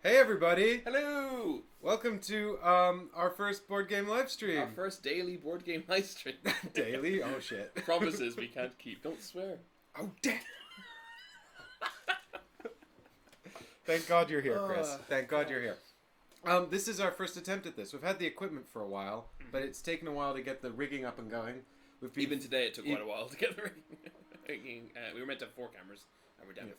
Hey everybody! Hello! Welcome to our first board game live stream. Our first daily board game live stream. Daily? Oh shit. Promises we can't keep. Don't swear. Oh damn! Thank God you're here, Chris. Thank God you're here. This is our first attempt at this. We've had the equipment for a while, but it's taken a while to get the rigging up and going. Even today it took quite a while to get the rigging. We were meant to have 4 cameras, and we're down to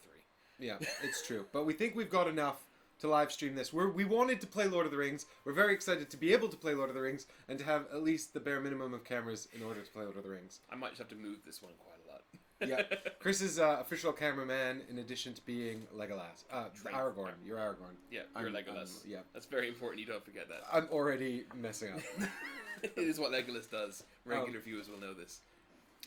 3. Yeah, it's true. But we think we've got enough to live stream this. We wanted to play Lord of the Rings. We're very excited to be able to play Lord of the Rings and to have at least the bare minimum of cameras in order to play Lord of the Rings. I might just have to move this one quite a lot. Yeah, Chris is official cameraman in addition to being Legolas. Aragorn. You're Aragorn. Yeah, you're Legolas. Yeah. That's very important. You don't forget that. I'm already messing up. It is what Legolas does. Regular viewers will know this.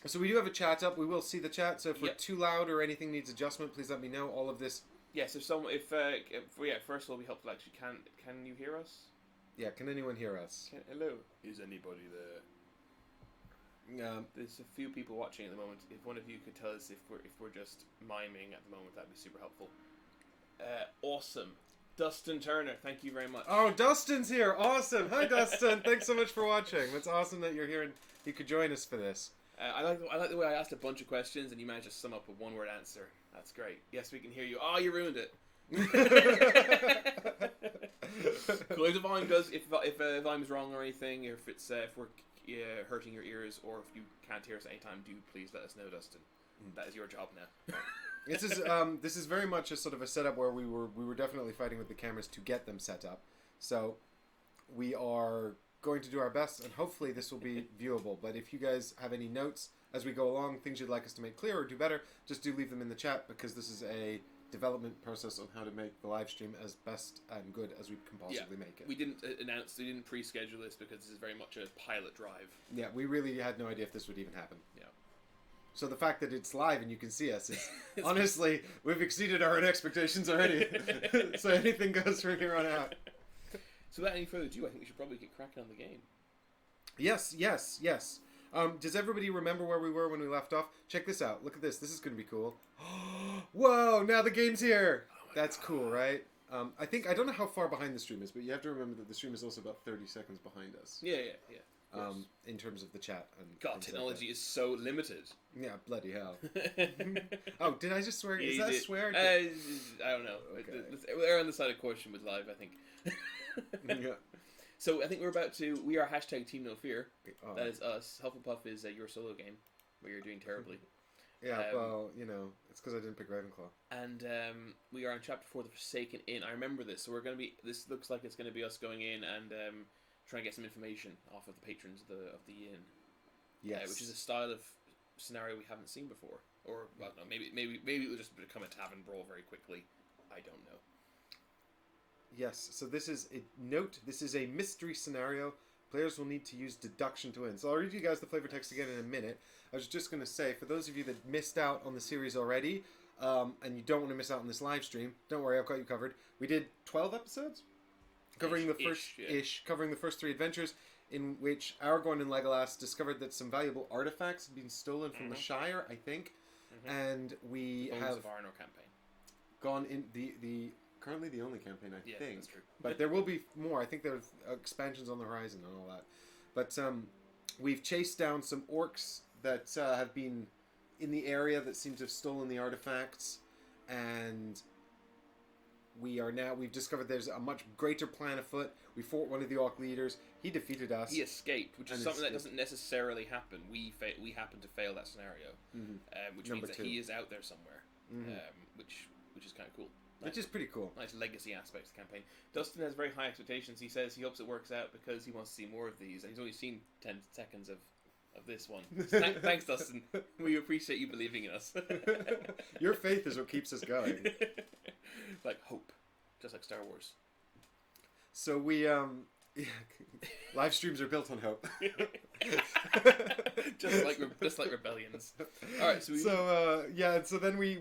So we do have a chat up. We will see the chat. So if we're too loud or anything needs adjustment, please let me know. All of this. Yes, first of all, we helpful actually. Can you hear us? Yeah, can anyone hear us? Hello. Is anybody there? There's a few people watching at the moment. If one of you could tell us if we're just miming at the moment, that'd be super helpful. Awesome. Dustin Turner, thank you very much. Oh, Dustin's here. Awesome. Hi, Dustin. Thanks so much for watching. That's awesome that you're here and you could join us for this. I like the way I asked a bunch of questions and you managed to sum up a one-word answer. That's great. Yes, we can hear you. Oh, you ruined it. Cool. If the volume if volume's wrong or anything, or if we're hurting your ears, or if you can't hear us at any time, do please let us know, Dustin. That is your job now. This is very much a sort of a setup where we were definitely fighting with the cameras to get them set up. So we are going to do our best, and hopefully this will be viewable. But if you guys have any notes as we go along, things you'd like us to make clear or do better, just do leave them in the chat, because this is a development process on how to make the live stream as best and good as we can possibly make it. We didn't pre-schedule this because this is very much a pilot drive. Yeah, we really had no idea if this would even happen. Yeah. So the fact that it's live and you can see us is, honestly, we've exceeded our own expectations already. So anything goes from here on out. So without any further ado, I think we should probably get cracking on the game. Yes. Does everybody remember where we were when we left off? Check this out. Look at this. This is going to be cool. Whoa, now the game's here. That's cool, right? I don't know how far behind the stream is, but you have to remember that the stream is also about 30 seconds behind us. Yeah. In terms of the chat. God, technology is so limited. Yeah, bloody hell. Oh, did I just swear? Yeah, is that a swear? I don't know. Okay. We're on the side of caution with live, I think. Yeah. So I think we are hashtag Team No Fear. Oh. That is us. Hufflepuff is your solo game where you're doing terribly. Yeah, well, it's because I didn't pick Ravenclaw. And we are on chapter 4, the Forsaken Inn. I remember this, so this looks like it's going to be us going in and trying to get some information off of the patrons of the inn. Yes. Which is a style of scenario we haven't seen before. Or, well, no, maybe it will just become a tavern brawl very quickly. I don't know. Yes, so this is a mystery scenario. Players will need to use deduction to win. So I'll read you guys the flavor text again in a minute. I was just going to say, for those of you that missed out on the series already, and you don't want to miss out on this live stream, don't worry, I've got you covered. We did 12 episodes, covering the first 3 adventures, in which Aragorn and Legolas discovered that some valuable artifacts had been stolen from the Shire, I think, and we have of Arnor campaign. Gone in the currently the only campaign, I think. That's true. But there will be more. I think there's expansions on the horizon and all that. But we've chased down some orcs that have been in the area that seem to have stolen the artifacts, and we've discovered there's a much greater plan afoot. We fought one of the orc leaders. He defeated us. He escaped, which is something that doesn't necessarily happen. We happen to fail that scenario, which means that he is out there somewhere, which is kind of cool. Which is pretty cool. Nice legacy aspect of the campaign. Dustin has very high expectations. He says he hopes it works out because he wants to see more of these. And he's only seen 10 seconds of this one. Thanks, Dustin. We appreciate you believing in us. Your faith is what keeps us going. Like hope. Just like Star Wars. So we, live streams are built on hope. just like rebellions. All right, so then we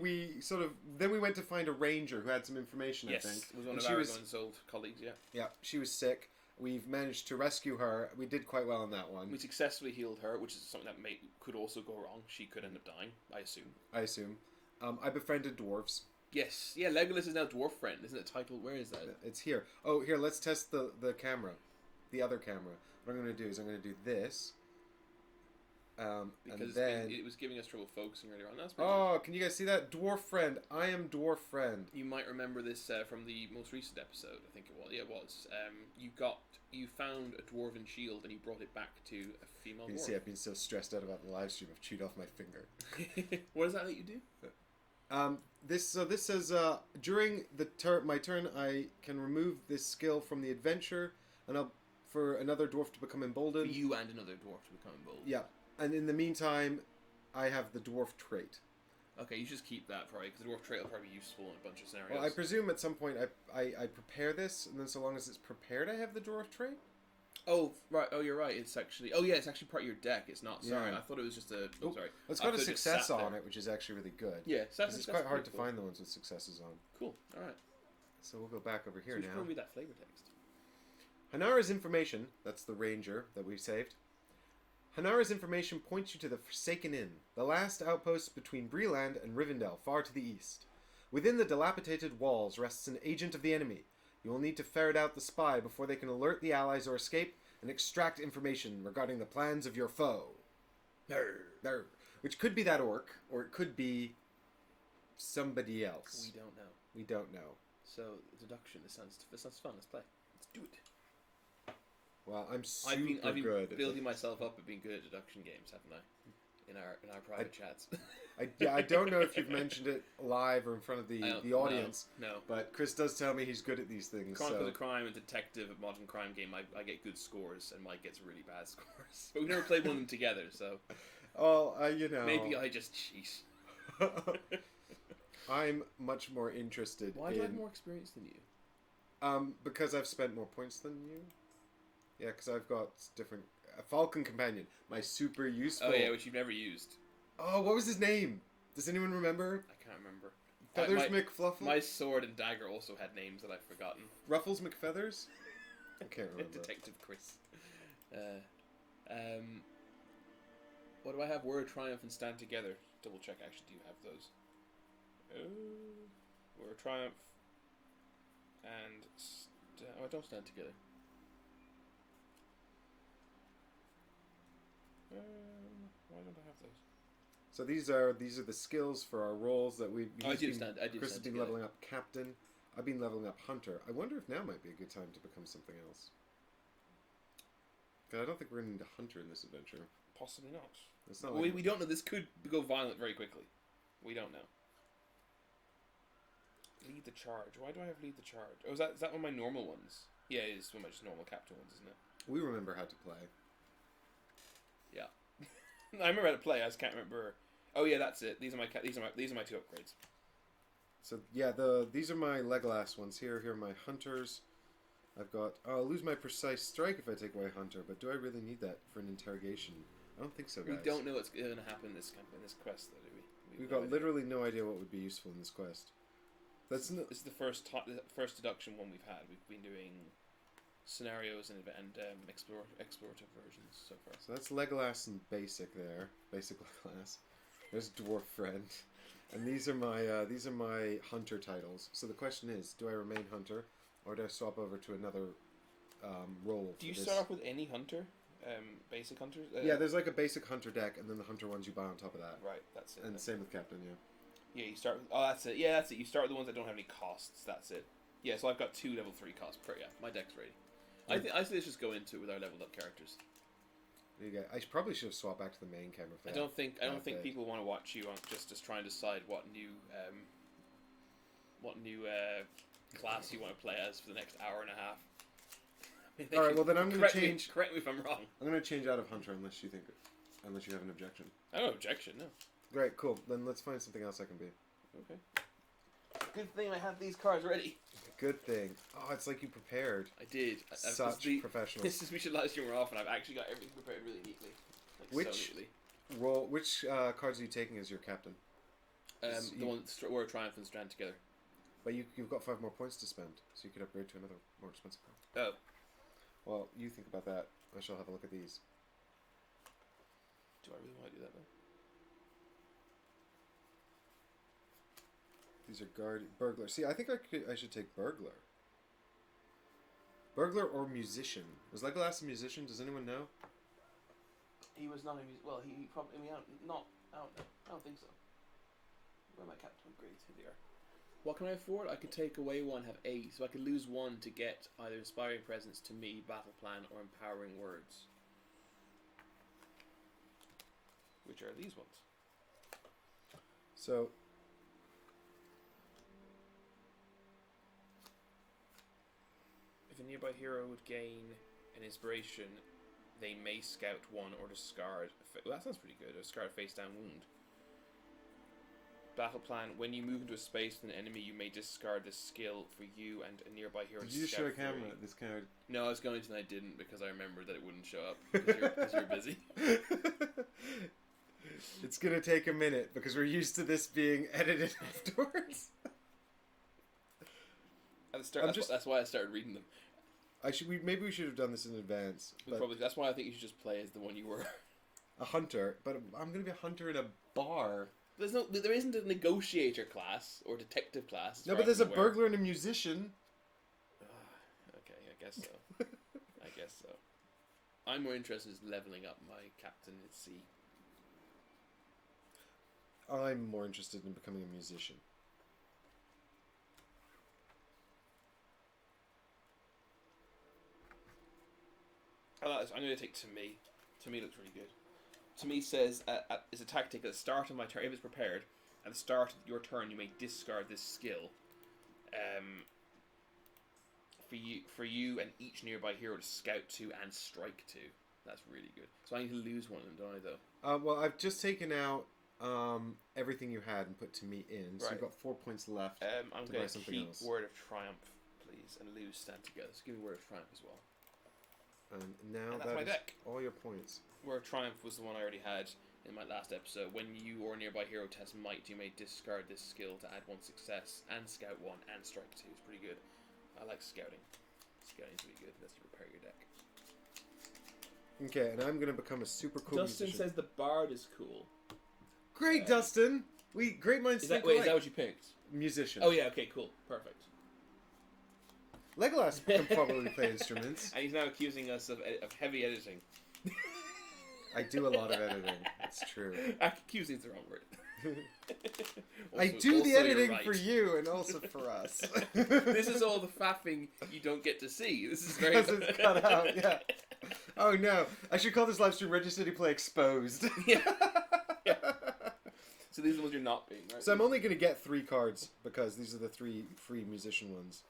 went to find a ranger who had some information. Yes, I think it was one of Aragorn's old colleagues. Yeah, she was sick. We've managed to rescue her. We did quite well on that one. We successfully healed her, which is something that could also go wrong. She could end up dying, I assume. I befriended dwarves. Yes. Yeah, Legolas is now dwarf friend. Isn't it titled? Where is that? It's here. Oh, here, let's test the camera. The other camera. What I'm going to do is I'm going to do this. Because and then... it was giving us trouble focusing earlier on. That's Oh, can you guys see that? Dwarf friend. I am dwarf friend. You might remember this from the most recent episode. I think it was. Yeah, it was. You found a dwarven shield and you brought it back to a female You can dwarf. see I've been so stressed out about the live stream. I've chewed off my finger. What does that let you do? This says during my turn I can remove this skill from the adventure, and for another dwarf to become emboldened. For you and another dwarf to become emboldened. Yeah, and in the meantime, I have the dwarf trait. Okay, you just keep that probably, because the dwarf trait will probably be useful in a bunch of scenarios. Well, I presume at some point I prepare this, and then so long as it's prepared, I have the dwarf trait. Oh right. Oh, you're right. It's actually. Oh yeah, it's actually part of your deck. It's not. Sorry, Yeah. I thought it was just a. Oh, sorry. It's got a thought it just success sat on there. it, which is actually really good. Yeah, Because it's quite hard to find the ones with successes on. Cool. All right. So we'll go back over here So we should now. read that flavor text. Hanara's information, that's the ranger that we saved. Hanara's information points you to the Forsaken Inn, the last outpost between Breland and Rivendell, far to the east. Within the dilapidated walls rests an agent of the enemy. You will need to ferret out the spy before they can alert the allies or escape, and extract information regarding the plans of your foe. Arr. Which could be that orc, or it could be somebody else. We don't know. We don't know. So deduction. This sounds fun. Let's play. Let's do it. Well, I'm super I've been good. building myself up at being good at deduction games, haven't I? In our private chats. I don't know if you've mentioned it live or in front of the audience. No. But Chris does tell me he's good at these things. Chronicle of the Crime and Detective at Modern Crime Game, I get good scores, and Mike gets really bad scores. But we've never played one of them together, so... Oh, you know... Maybe I just cheat. I'm much more interested Why do I have more experience than you? Because I've spent more points than you. Yeah, because I've got different... Falcon Companion, my super useful... Oh yeah, which you've never used. Oh, what was his name? Does anyone remember? I can't remember. Feathers McFluffle? My sword and dagger also had names that I've forgotten. Ruffles McFeathers? I can't remember. Detective Chris. What do I have? Word, Triumph, and Stand Together. Double check, actually, do you have those? Word, Triumph, and... I don't Stand Together. Why don't I have those? So these are the skills for our roles that we've... I do Chris stand has been together. leveling up Captain. I've been leveling up Hunter. I wonder if now might be a good time to become something else. 'Cause I don't think we're into Hunter in this adventure. Possibly not. It's not We don't know. This could go violent very quickly. We don't know. Lead the charge. Why do I have lead the charge? Oh, is that one of my normal ones? Yeah, it's one of my just normal captain ones, isn't it? We remember how to play. Yeah. I remember how to play. I just can't remember. Oh yeah, that's it. These are my two upgrades. So yeah, these are my Legolas ones here. Here are my Hunters. I've got... I'll lose my precise strike if I take away Hunter, but do I really need that for an interrogation? I don't think so, guys. We don't know what's going to happen in this quest, though, do we? We've got literally no idea what would be useful in this quest. This is the first deduction one we've had. We've been doing scenarios and explorative versions so far. So that's Legolas and basic there. Basic Legolas. There's Dwarf Friend. And these are my Hunter titles. So the question is, do I remain Hunter, or do I swap over to another role? Do you start off with any Hunter? Basic Hunters? Yeah, there's like a basic Hunter deck, and then the Hunter ones you buy on top of that. Right, that's it. And same with Captain, yeah. Yeah, you start with... Oh, that's it. Yeah, that's it. You start with the ones that don't have any costs. That's it. Yeah, so I've got 2 level 3 costs. Yeah, my deck's ready. I think let's just go into it with our leveled up characters. There you go. I probably should have swapped back to the main camera. I don't think people want to watch you on just try and decide what new class you want to play as for the next hour and a half. I mean, all right, well then I'm going to change. Correct me if I'm wrong. I'm going to change out of Hunter unless you have an objection. I don't have objection. No. Great, cool. Then let's find something else I can be. Okay. Good thing I have these cards ready. Good thing. Oh, it's like you prepared. I did. Such professional. This is we should live stream more often. I've actually got everything prepared really neatly. Like, so neatly. Which cards are you taking as your captain? The one that War of Triumph and Strand Together. But you've got 5 more points to spend, so you could upgrade to another more expensive card. Oh. Well, you think about that. I shall have a look at these. Do I really want to do that though? These are burglar. See, I think I should take burglar. Burglar or musician? Was Legolas a musician? Does anyone know? He was not a well. He probably. I mean, I don't think so. Where are my captain upgrades? Here they are. What can I afford? I could take away one, have 8, so I could lose 1 to get either inspiring presence to me, battle plan, or empowering words. Which are these ones? So. If a nearby hero would gain an inspiration, they may scout 1 or discard. Well, that sounds pretty good. Or discard face down wound. Battle plan: when you move into a space with an enemy, you may discard this skill for you and a nearby hero. Did you show a camera this card? No, I was going to, and I didn't because I remembered that it wouldn't show up because you're busy. It's gonna take a minute because we're used to this being edited afterwards. At the start, that's why I started reading them. Maybe we should have done this in advance. Probably that's why I think you should just play as the one you were. A hunter, but I'm gonna be a hunter in a bar. There isn't a negotiator class or detective class. No, but there's a burglar and a musician. Okay, I guess so. I guess so. I'm more interested in leveling up my captain at sea. I'm more interested in becoming a musician. I'm going to take To Me. To Me looks really good. To Me says, it's a tactic at the start of my turn, if it's prepared, at the start of your turn you may discard this skill for you and each nearby hero to scout to and strike to. That's really good. So I need to lose one of them, don't I, though? Well, I've just taken out everything you had and put To Me in, so right. you've got 4 points left. I'm going to keep else. Word of Triumph, please, and lose Stand Together. So give me Word of Triumph as well. And now that's my deck. All your points. Word of Triumph was the one I already had in my last episode. When you or a nearby hero test might, you may discard this skill to add 1 success and scout 1 and strike 2. It's pretty good. I like scouting. Scouting's really good. Let's repair your deck. Okay, and I'm going to become a super cool Dustin musician. says the Bard is cool. Great, Dustin! Great minds think alike. Is that what you picked? Musician. Oh yeah, okay, cool. Perfect. Legolas can probably play instruments. And he's now accusing us of heavy editing. I do a lot of editing. It's true. Accusing is the wrong word. I do the editing for you and also for us. This is all the faffing you don't get to see. This is very... Because it's cut out, yeah. Oh no. I should call this live stream Register City Play Exposed. Yeah. So these are the ones you're not being, right? So I'm only going to get 3 cards because these are the 3 free musician ones.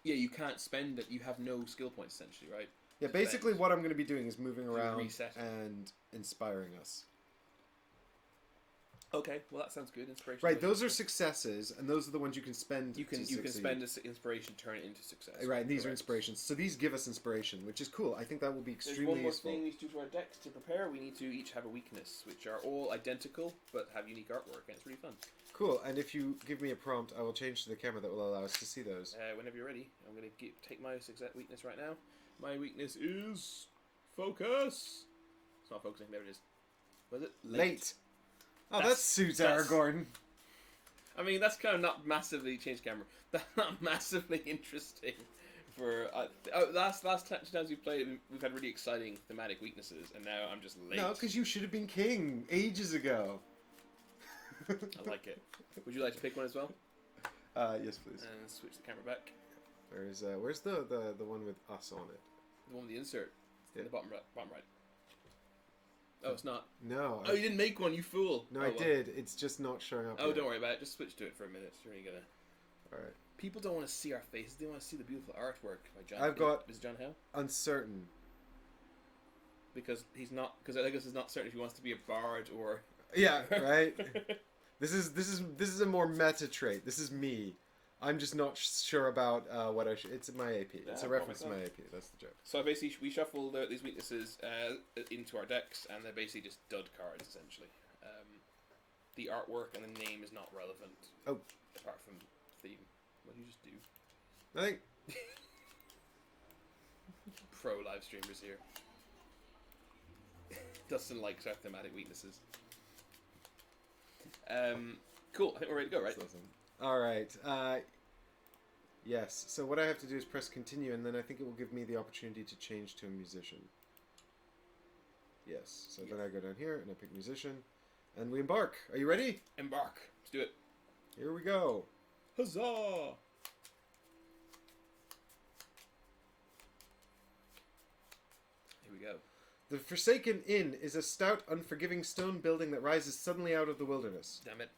Yeah, you can't spend it. You have no skill points, essentially, right? Yeah, basically what I'm going to be doing is moving around reset. and inspiring us. Okay, well that sounds good. Inspiration. Right, those are successes, and those are the ones you can spend. You can spend an inspiration, turn it into success. Right, and these are inspirations. So these give us inspiration, which is cool. I think that will be extremely useful. There's one more thing we need to do to our decks to prepare. We need to each have a weakness, which are all identical but have unique artwork, and it's really fun. Cool, and if you give me a prompt, I will change to the camera that will allow us to see those. Whenever you're ready, I'm going to take my weakness right now. My weakness is focus. It's not focusing. There it is. Was it late? Oh, that suits Aragorn. I mean, that's kind of not massively changed camera. That's not massively interesting. For last 2 times we've played, we've had really exciting thematic weaknesses, and now I'm just late. No, because you should have been king ages ago. I like it. Would you like to pick one as well? Yes, please. And switch the camera back. Where's the one with us on it? The one with the insert. Yeah. In the bottom right. Oh, it's not. No. Oh, you didn't make one, you fool. No, I did. It's just not showing up. Oh, yet. don't worry about it. Just switch to it for a minute. You're only gonna. All right. People don't want to see our faces. They want to see the beautiful artwork by John. I've got. Is John Hale? Uncertain. Because he's not. Because Legolas is not certain if he wants to be a bard or. Yeah. Right. This is a more meta trait. This is me. I'm just not sure about what I should. It's my AP. It's a reference to my AP. That's the joke. So basically, we shuffle these weaknesses into our decks, and they're basically just dud cards, essentially. The artwork and the name is not relevant. Oh. Apart from theme. What do you just do? Nothing. Pro live streamers here. Dustin likes our thematic weaknesses. Cool. I think we're ready to go, right? Awesome. All right. Yes. So what I have to do is press continue, and then I think it will give me the opportunity to change to a musician. Yes. So then I go down here and I pick musician, and we embark. Are you ready? Embark. Let's do it. Here we go. Huzzah! Here we go. The Forsaken Inn is a stout, unforgiving stone building that rises suddenly out of the wilderness. Damn it.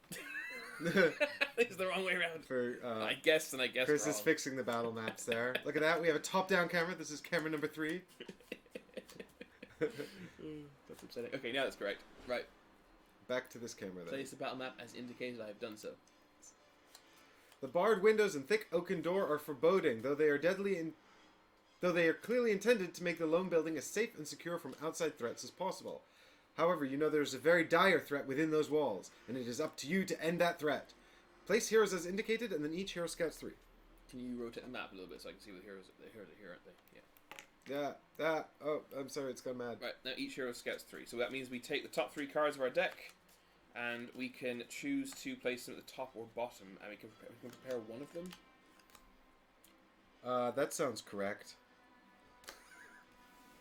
It's the wrong way around. I guess Chris wrong. is fixing the battle maps there. Look at that. We have a top-down camera. This is camera number 3. That's upsetting. Okay, now that's correct. Right. Back to this camera then. Place the battle map as indicated. I have done so. The barred windows and thick oaken door are foreboding, though they are clearly intended to make the lone building as safe and secure from outside threats as possible. However, you know there's a very dire threat within those walls, and it is up to you to end that threat. Place heroes as indicated, and then each hero scouts 3. Can you rotate the map a little bit so I can see what heroes are here, aren't they? Yeah. Yeah. Oh, I'm sorry, it's gone mad. Right, now each hero scouts 3. So that means we take the top 3 cards of our deck, and we can choose to place them at the top or bottom, and we can prepare one of them. That sounds correct.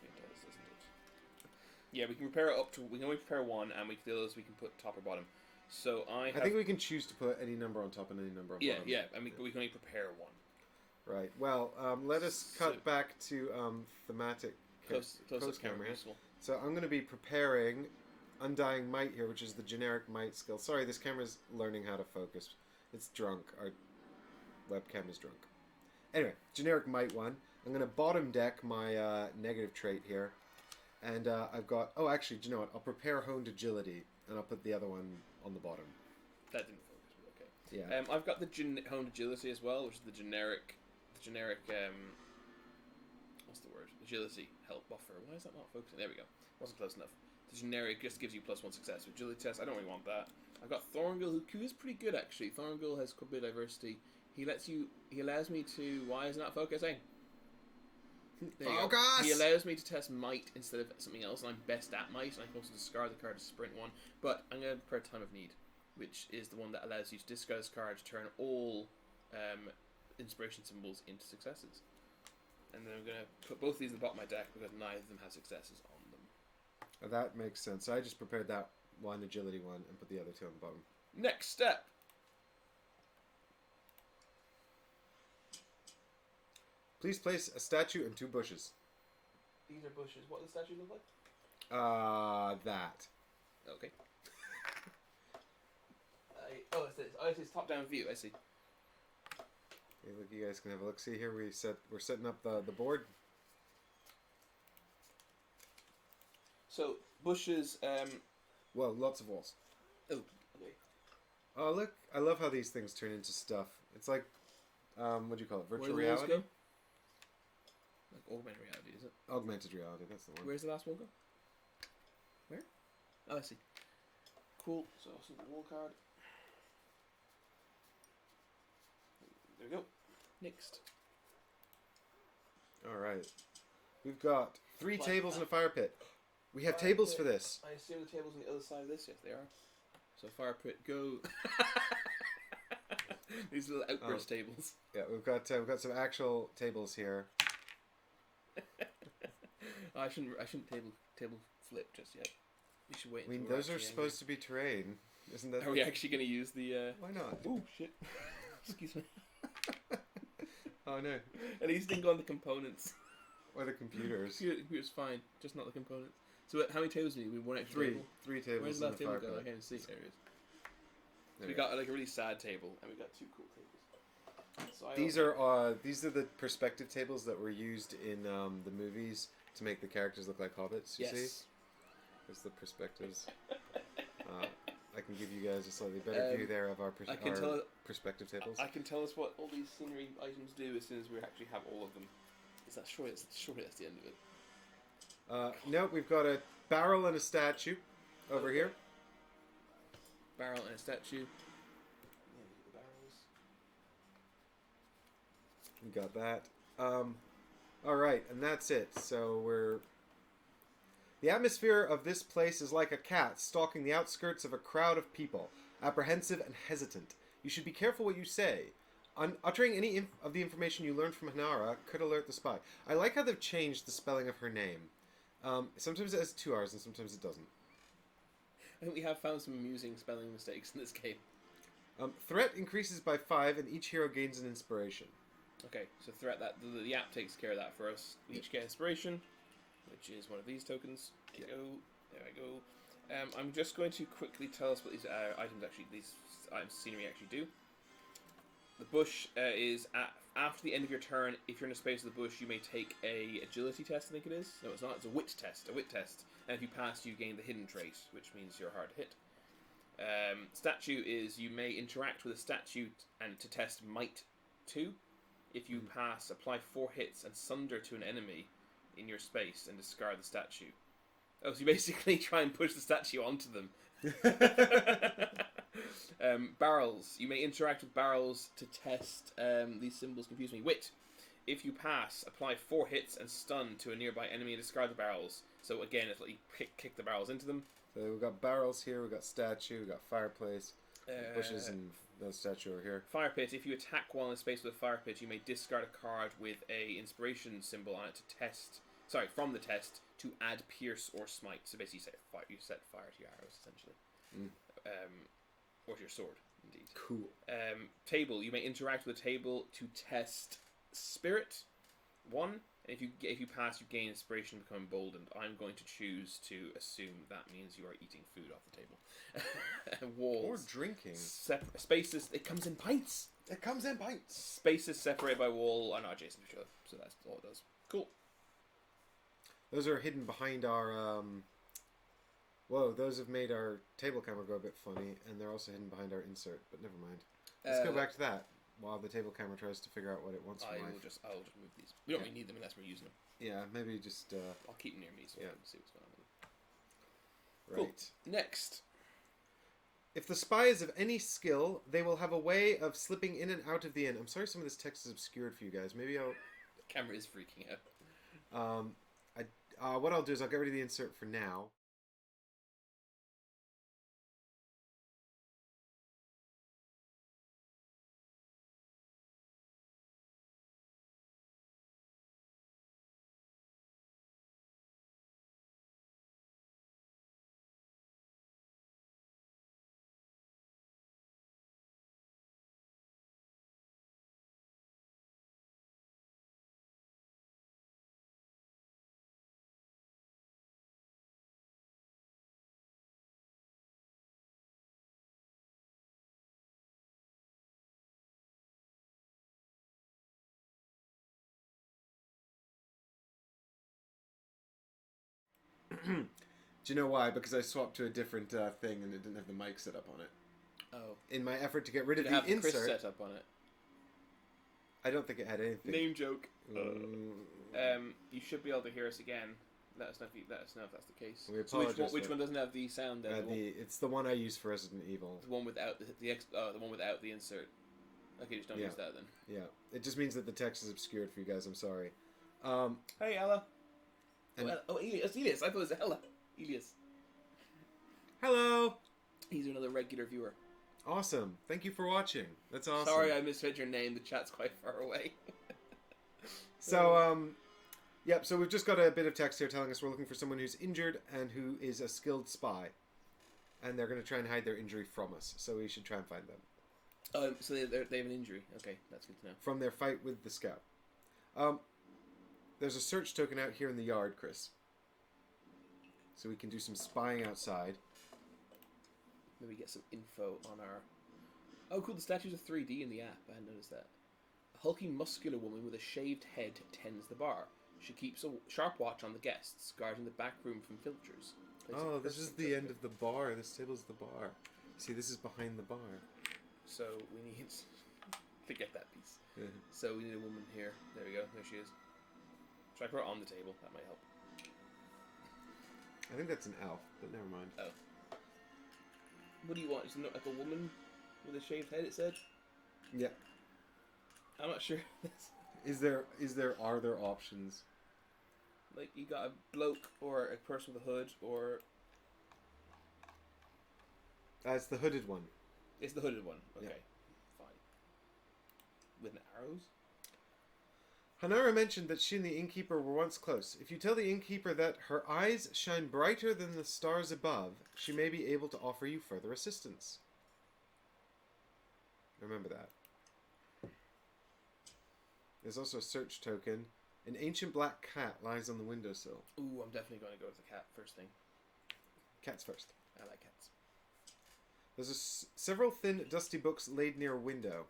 It does, doesn't it? Yeah, we can prepare it up to. We can only prepare one, and we can put top or bottom. So I think we can choose to put any number on top and any number on bottom. Yeah, and we can only prepare one. Right. Well, let us cut back to thematic close camera. Useful. So I'm going to be preparing Undying Might here, which is the generic might skill. Sorry, this camera's learning how to focus. It's drunk. Our webcam is drunk. Anyway, generic might one. I'm going to bottom deck my negative trait here. And I've got... Oh, actually, do you know what? I'll prepare Honed Agility, and I'll put the other one on the bottom. That didn't focus, but okay. Yeah. I've got the Honed Agility as well, which is the generic what's the word? Agility help buffer. Why is that not focusing? There we go. Wasn't close enough. The generic just gives you +1 success. Agility test, I don't really want that. I've got Thorngul, who is pretty good actually. Thorngul has quite a bit of diversity. He allows me to. Why is it not focusing? Focus! He allows me to test might instead of something else, and I'm best at might, and I can also discard the card to sprint one. But I'm going to prepare Time of Need, which is the one that allows you to discard this card to turn all inspiration symbols into successes. And then I'm going to put both of these in the bottom of my deck because neither of them have successes on them. That makes sense. So I just prepared that one, agility one, and put the other 2 on the bottom. Next step. Please place a statue and 2 bushes. These are bushes. What does the statue look like? That. Okay. It's top-down view. I see. Hey, look, you guys can have a look. See here, we're setting up the board. So bushes. Well, lots of walls. Oh, okay. Oh, look! I love how these things turn into stuff. It's like, what do you call it? Virtual Where do the walls reality. go? Like augmented reality, is it? Augmented reality. That's the one. Where's the last wall go? Where? Oh, I see. Cool. So I'll see the wall card. There we go. Next. All right. We've got 3 tables and a fire pit. We have tables for this. I assume the tables on the other side of this. Yes, they are. So fire pit, go. These little outburst tables. Yeah, we've got some actual tables here. I shouldn't table flip just yet. We should wait. I mean, those are supposed to be terrain, isn't that? Are we actually going to use the? Why not? Oh shit! Excuse me. Oh no! At least didn't go on the components. Or the computers. Computer's fine, just not the components. So how many tables do we need? We have 1 extra 3. table. 3 tables. Where's the last table go? I can't even see. There it is. We got like a really sad table, and we got 2 cool tables. So these are the perspective tables that were used in the movies to make the characters look like hobbits. You see? There's the perspectives. I can give you guys a slightly better view there of our perspective tables. I can tell us what all these scenery items do as soon as we actually have all of them. Is that surely that's the end of it? No, we've got a barrel and a statue over here. Barrel and a statue. Yeah, the barrels. We got that. All right, and that's it. So the atmosphere of this place is like a cat stalking the outskirts of a crowd of people, apprehensive and hesitant. You should be careful what you say. Uttering any of the information you learned from Hanara could alert the spy. I like how they've changed the spelling of her name. Sometimes it has 2 R's and sometimes it doesn't. I think we have found some amusing spelling mistakes in this game. Threat increases by 5 and each hero gains an inspiration. Okay, so threat that the app takes care of that for us. We each get inspiration, which is one of these tokens. There we go. There I go. I'm just going to quickly tell us what these these items scenery actually do. The bush is after the end of your turn. If you're in a space of the bush, you may take a agility test. I think it is. No, it's not. It's a wit test. A wit test. And if you pass, you gain the hidden trait, which means you're hard to hit. Statue is you may interact with a statue and to test might 2. If you pass, apply 4 hits and sunder to an enemy in your space and discard the statue. Oh, so you basically try and push the statue onto them. Barrels. You may interact with barrels to test these symbols confuse me. Wit. If you pass, apply 4 hits and stun to a nearby enemy and discard the barrels. So again, it's like you kick the barrels into them. So we've got barrels here, we've got statue, we've got fireplace, bushes and the statue over here. Fire pit. If you attack while in space with a fire pit, you may discard a card with a inspiration symbol on it to test. Sorry, from the test to add pierce or smite. So basically, you set fire to your arrows essentially, or to your sword, indeed. Cool. Table. You may interact with a table to test spirit 1. And if you pass, you gain inspiration and become emboldened. I'm going to choose to assume that means you are eating food off the table. Walls. Or drinking. Spaces. It comes in pints. It comes in pints. Spaces separated by wall are not adjacent to each other. So that's all it does. Cool. Those are hidden behind our... Whoa, those have made our table camera go a bit funny. And they're also hidden behind our insert. But never mind. Let's go back to that. While the table camera tries to figure out what it wants from life. I'll just move these. We don't really need them unless we're using them. Yeah, maybe just... I'll keep them near me so I can see what's going on with them. Right. Cool. Next. If the spy is of any skill, they will have a way of slipping in and out of the inn. I'm sorry some of this text is obscured for you guys. Maybe I'll... Camera is freaking out. What I'll do is I'll get rid of the insert for now. Do you know why? Because I swapped to a different thing and it didn't have the mic set up on it. Oh. In my effort to get rid of Did it the have the insert... Chris set up on it? I don't think it had anything. Name joke. You should be able to hear us again. Let us know if that's the case. We apologize. So which one doesn't have the sound? It's the one I use for Resident Evil. The one without the one without the insert. Okay, just don't use that then. Yeah, it just means that the text is obscured for you guys. I'm sorry. Hey, Ella. And Elias. I thought it was Ella. Elias. Hello. He's another regular viewer. Awesome. Thank you for watching. That's awesome. Sorry, I misread your name. The chat's quite far away. So, yep, so we've just got a bit of text here telling us we're looking for someone who's injured and who is a skilled spy. And they're going to try and hide their injury from us, so we should try and find them. So they have an injury. Okay, that's good to know. From their fight with the scout. There's a search token out here in the yard, Chris. So we can do some spying outside. Maybe get some info on our... Oh, cool, the statues are 3D in the app. I hadn't noticed that. A hulking, muscular woman with a shaved head tends the bar. She keeps a sharp watch on the guests, guarding the back room from filchers. Oh, this is the end of the bar. This table's the bar. See, this is behind the bar. So we need to get that piece. Yeah. So we need a woman here. There we go. There she is. Should I put her on the table? That might help. I think that's an elf, but never mind. Oh. What do you want? Is it not like a woman with a shaved head, it said? Yeah. I'm not sure. Are there options? Like, you got a bloke or a person with a hood or... It's the hooded one. It's the hooded one. Okay. with arrows? Hanara mentioned that she and the innkeeper were once close. If you tell the innkeeper that her eyes shine brighter than the stars above, she may be able to offer you further assistance. Remember that. There's also a search token. An ancient black cat lies on the windowsill. Ooh, I'm definitely going to go with the cat first thing. Cats first. I like cats. There's several thin, dusty books laid near a window.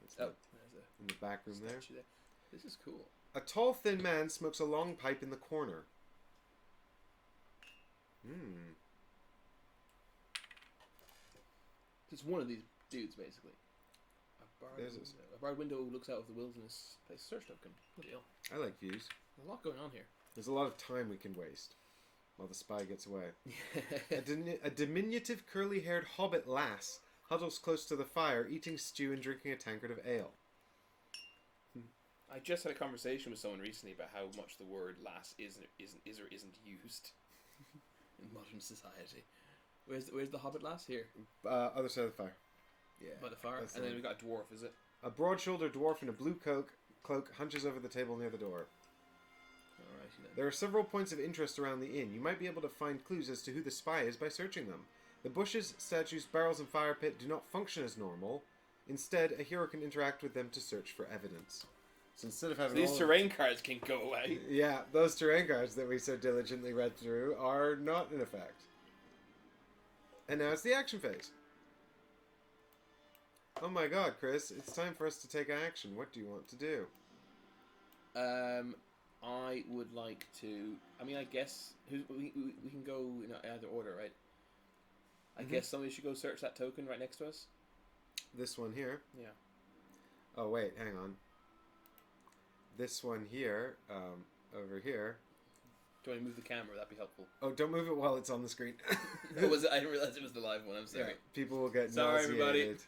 There's In the back room there. This is cool. A tall, thin man smokes a long pipe in the corner. It's one of these dudes, basically. A barred window looks out of the wilderness. Place search token. Good deal. I like views. There's a lot going on here. There's a lot of time we can waste while the spy gets away. A diminutive, curly-haired hobbit lass huddles close to the fire, eating stew and drinking a tankard of ale. I just had a conversation with someone recently about how much the word lass is or isn't used in modern society. Where's the hobbit lass? Here. Other side of the fire. Yeah. By the fire. And then we got a dwarf, is it? A broad-shouldered dwarf in a blue cloak hunches over the table near the door. Alright, then. There are several points of interest around the inn. You might be able to find clues as to who the spy is by searching them. The bushes, statues, barrels, and fire pit do not function as normal. Instead, a hero can interact with them to search for evidence. So instead of having these terrain cards can go away. Yeah, those terrain cards that we so diligently read through are not in effect. And now it's the action phase. Oh my god, Chris, it's time for us to take action. What do you want to do? I would like to... I mean, I guess... we can go in either order, right? I guess somebody should go search that token right next to us. This one here? Yeah. Oh, wait, hang on. This one here, over here. Do you want to move the camera? That'd be helpful. Oh, don't move it while it's on the screen. I didn't realize it was the live one. I'm sorry. Yeah, people will get sorry, nauseated.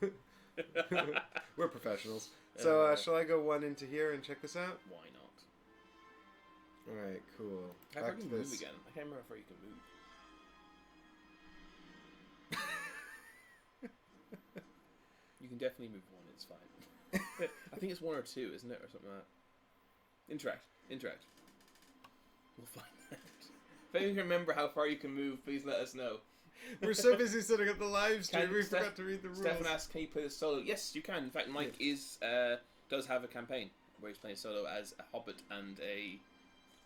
Everybody. We're professionals. So, shall I go one into here and check this out? Why not? Alright, cool. How far can you move again? I can't remember how far you can move. You can definitely move one, it's fine. I think it's one or two, isn't it? Or something like that. Interact. We'll find out. If anyone can remember how far you can move, please let us know. We're so busy setting up the live stream, we forgot to read the rules. Stefan asks, can you play this solo? Yes, you can. In fact, Mike does have a campaign where he's playing solo as a hobbit and a...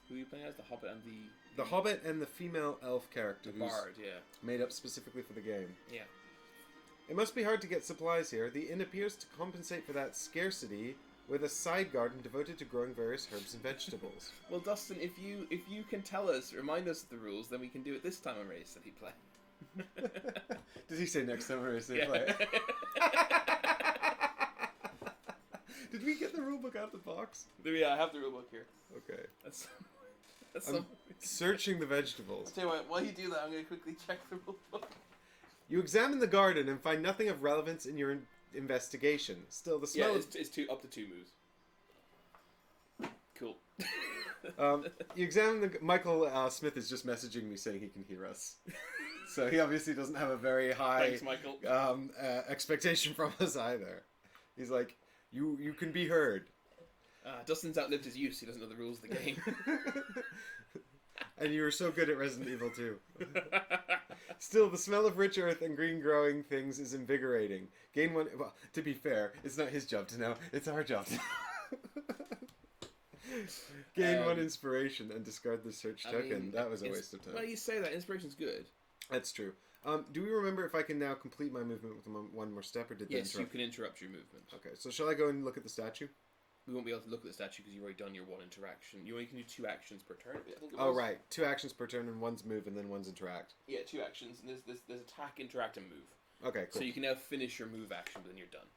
Who are you playing as? The hobbit and the... The hobbit and the female elf character who's bard, yeah. made up specifically for the game. Yeah. It must be hard to get supplies here. The inn appears to compensate for that scarcity with a side garden devoted to growing various herbs and vegetables. Well, Dustin, if you can tell us, remind us of the rules, then we can do it this time on Race that he play. Did he say next time on Race that he play? Did we get the rulebook out of the box? Yeah, I have the rulebook here. Okay. I'm searching the vegetables. I'll tell you what, while you do that, I'm going to quickly check the rulebook. You examine the garden and find nothing of relevance in your investigation. Still, the smell... Yeah, it's up to 2 moves. Cool. You examine the... Michael Smith is just messaging me saying he can hear us. So he obviously doesn't have a very high... Thanks, Michael. expectation from us either. He's like, you can be heard. Dustin's outlived his use. He doesn't know the rules of the game. And you were so good at Resident Evil 2. Still, the smell of rich earth and green growing things is invigorating. Gain one... Well, to be fair, it's not his job to know. It's our job to know. Gain 1 inspiration and discard the search token. That was a waste of time. Well, you say that. Inspiration's good. That's true. Do we remember if I can now complete my movement with one more step, or did that Yes, interrupt? you can interrupt your movement. Okay, so shall I go and look at the statue? We won't be able to look at the statue because you've already done your 1 interaction. You only can do 2 actions per turn. I think it was. Oh, right. 2 actions per turn, and 1's move, and then 1's interact. Yeah, 2 actions, and there's attack, interact, and move. Okay, cool. So you can now finish your move action, but then you're done.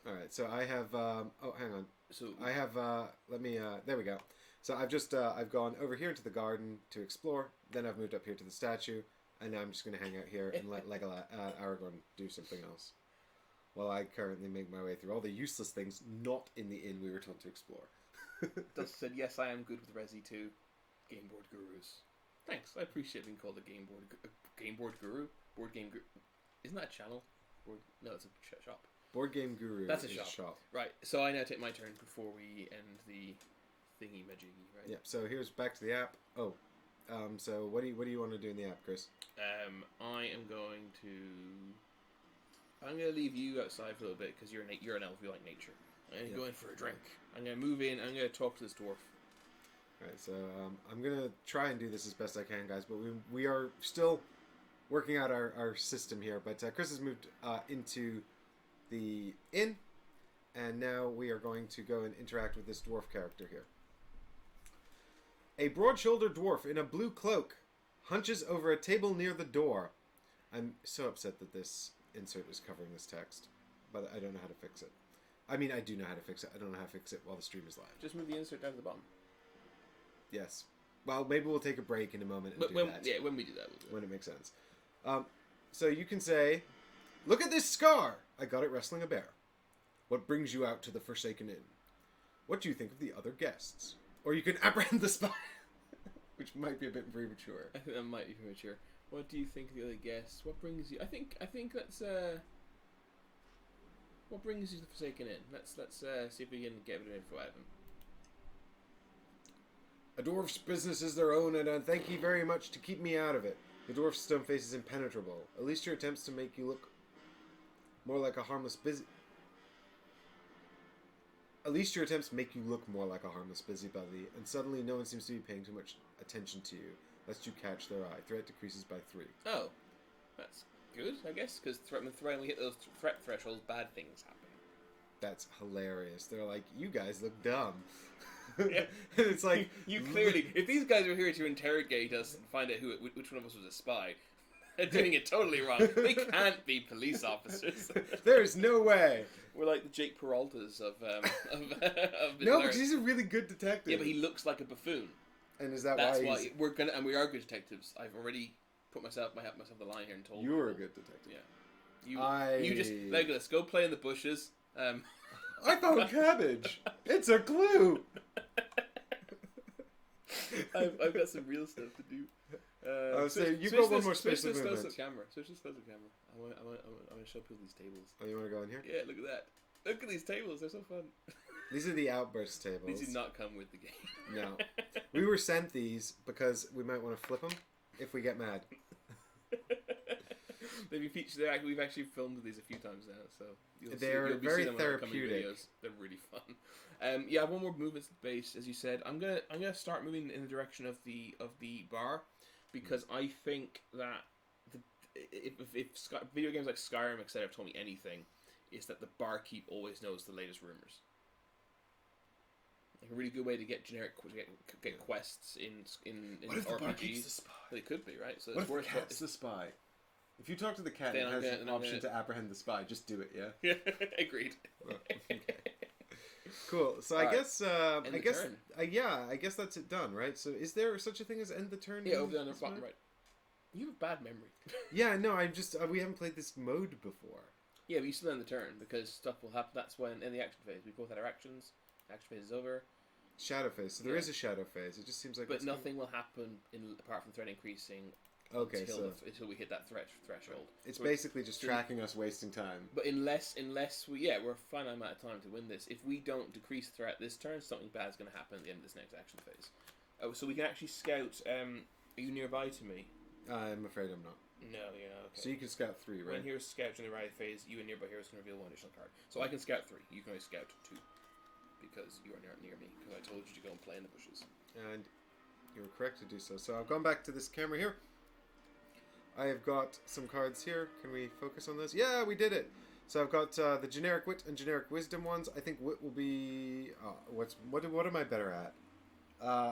All right, so I have... oh, hang on. So I have... let me... there we go. So I've just... I've gone over here into the garden to explore, then I've moved up here to the statue, and now I'm just going to hang out here and let Legolas, Aragorn do something else. While I currently make my way through all the useless things not in the inn we were told to explore. Dust said, yes, I am good with Resi 2. Game Board Gurus. Thanks, I appreciate being called a Game Board Guru. Board Game Guru? Isn't that a channel? No, it's a shop. Board Game Guru That's a is shop. Right, so I now take my turn before we end the thingy majiggy, right? Yeah. So here's back to the app. Oh, so what do you want to do in the app, Chris? I am going to. I'm going to leave you outside for a little bit because you're an elf. You like nature. I'm going to go in for a drink. I'm going to move in. I'm going to talk to this dwarf. All right. So I'm gonna try and do this as best I can, guys. But we are still working out our system here. But Chris has moved into the inn, and now we are going to go and interact with this dwarf character here. A broad-shouldered dwarf in a blue cloak hunches over a table near the door. I'm so upset that this insert is covering this text, but I don't know how to fix it. I mean, I do know how to fix it. I don't know how to fix it while the stream is live. Just move the insert down to the bottom. Yes. Well, maybe we'll take a break in a moment and do that. Yeah, when we do that, we'll do it. When it makes sense. So you can say, "Look at this scar! I got it wrestling a bear. What brings you out to the Forsaken Inn? What do you think of the other guests?" Or you can apprehend the spy, which might be a bit premature. I think that might be premature. What do you think of the other guests? What brings you? I think that's what brings you to the Forsaken Inn. Let's see if we can get a bit of info out of him. A dwarf's business is their own, and I thank you very much to keep me out of it. The dwarf's stone face is impenetrable. At least your attempts to make you look more like a harmless busybody, and suddenly no one seems to be paying too much attention to you, lest you catch their eye. Threat decreases by 3. Oh, that's good, I guess, because when we hit those threat thresholds, bad things happen. That's hilarious. They're like, you guys look dumb. Yeah. And it's like... you clearly... If these guys were here to interrogate us and find out which one of us was a spy, they're doing it totally wrong. They can't be police officers. There's no way. We're like the Jake Peraltas of No, because he's a really good detective. Yeah, but he looks like a buffoon. And is that That's why we're gonna... And we are good detectives. I've already put myself the line here and told you were a good detective. Yeah. You just... Legolas, go play in the bushes. I found cabbage. It's a clue. I've got some real stuff to do. You've got one more space of movement. Switch this close up camera. I want to show people these tables. Oh, you want to go in here? Yeah, look at that. Look at these tables. They're so fun. These are the outburst tables. These do not come with the game. No. We were sent these because we might want to flip them if we get mad. We've actually filmed these a few times now, so you'll be very seeing them therapeutic. videos. They're really fun. Yeah, one more movement base, as you said. I'm gonna start moving in the direction of the bar, because I think that if video games like Skyrim etc. have told me anything, is that the barkeep always knows the latest rumors. Like a really good way to get get quests in what if RPGs. The barkeep's the spy? Well, it could be, right? So what if the cat's the spy? If you talk to the cat, it has an option to apprehend the spy. Just do it, yeah? Yeah, agreed. Okay. Cool. So I guess that's it done, right? So is there such a thing as end the turn? Yeah, over there on the bottom right. You have a bad memory. Yeah, no, I'm just we haven't played this mode before. Yeah, we used to end the turn because stuff will happen. That's when in the action phase we both had our actions. Action phase is over. Shadow phase. So there is a shadow phase. It just seems like. But nothing will happen apart from threat increasing. Okay, until we hit that threshold. It's basically just tracking us wasting time. But unless we're a finite amount of time to win this. If we don't decrease threat this turn, something bad is going to happen at the end of this next action phase. Oh, so we can actually scout. Are you nearby to me? I'm afraid I'm not. No, you're not. Okay. So you can scout 3, right? When here's scout in the right phase, you and nearby heroes can reveal 1 additional card. So I can scout 3. You can only scout 2 because you are not near me. Because I told you to go and play in the bushes. And you were correct to do so. So I've gone back to this camera here. I have got some cards here. Can we focus on those? Yeah, we did it. So I've got the generic wit and generic wisdom ones. I think wit will be what am I better at?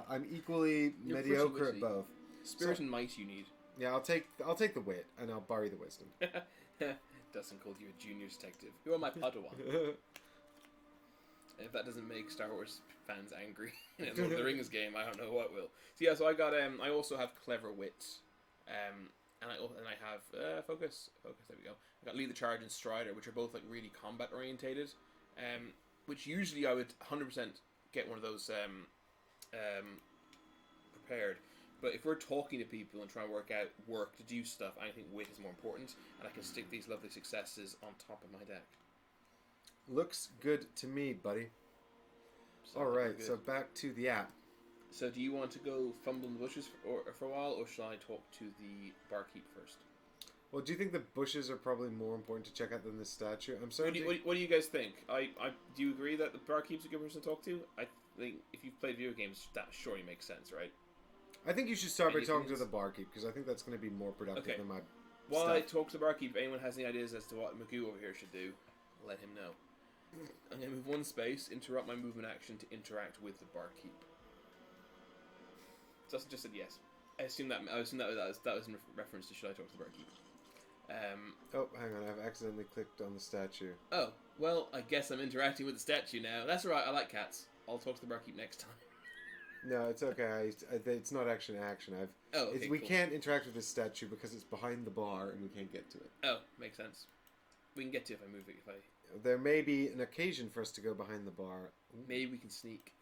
I'm equally mediocre at both. Spirit and might you need. Yeah, I'll take the wit and I'll borrow the wisdom. Dustin called you a junior detective. You are my Padawan. If that doesn't make Star Wars fans angry in a Lord of the Rings game, I don't know what will. So yeah, so I got I also have clever wit. And I have focus. There we go. I got lead the charge and strider, which are both like really combat orientated. Which usually I would 100% get one of those prepared. But if we're talking to people and trying to work to do stuff, I think wit is more important, and I can stick these lovely successes on top of my deck. Looks good to me, buddy. So Alright, good. so back to the app. So do you want to go fumble in the bushes for a while, or shall I talk to the barkeep first? Well, do you think the bushes are probably more important to check out than the statue? I'm sorry. What do you guys think? Do you agree that the barkeep's a good person to talk to? I think if you've played video games, that surely makes sense, right? I think you should start by Any talking to opinions? the barkeep, because I think that's going to be more productive Okay. than my While stuff. I talk to the barkeep, if anyone has any ideas as to what Magoo over here should do, let him know. I'm going to move one space, interrupt my movement action to interact with the barkeep. Justin just said yes. I assume that was in reference to should I talk to the barkeep. Oh, hang on, I've accidentally clicked on the statue. Oh, well, I guess I'm interacting with the statue now. That's alright, I like cats. I'll talk to the barkeep next time. No, it's okay. It's not action. We cool. can't interact with this statue because it's behind the bar and we can't get to it. Oh, makes sense. We can get to it if I move it. There may be an occasion for us to go behind the bar. Maybe we can sneak.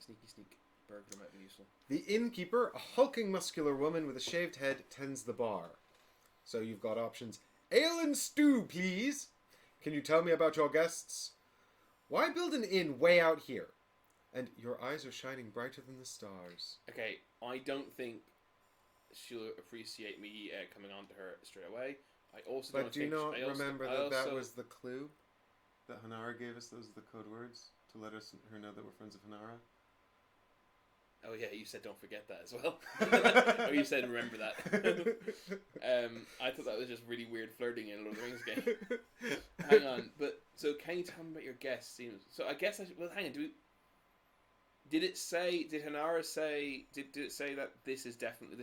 Burglar might be useful. The innkeeper, a hulking muscular woman with a shaved head, tends the bar. So you've got options. Ale and stew, please. Can you tell me about your guests? Why build an inn way out here? And your eyes are shining brighter than the stars. Okay, I don't think she'll appreciate me coming on to her straight away. I also But don't do you think... not I also- remember I that that also- was the clue that Hanara gave us? Those are the code words to let her know that we're friends of Hanara. Oh yeah, you said don't forget that as well. Or you said remember that. I thought that was just really weird flirting in a Lord of the Rings game. Hang on, but so can you tell me about your guests? So I guess well, hang on. Did it say? Did Hanara say? Did it say that this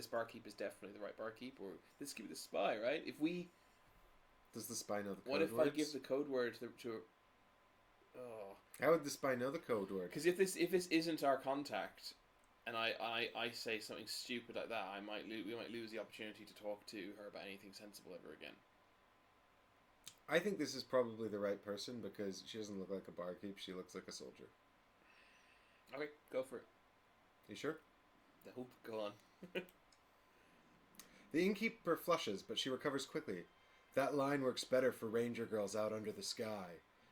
barkeep is definitely the right barkeep, or this could be the spy, right? If we, Does the spy know the code what if words? I give the code word to oh, How would the spy know the code word? because if this isn't our contact, and I say something stupid like that, we might lose the opportunity to talk to her about anything sensible ever again. I think this is probably the right person because she doesn't look like a barkeep. She looks like a soldier. Okay, go for it. You sure? No, go on. The innkeeper flushes, but she recovers quickly. That line works better for ranger girls out under the sky.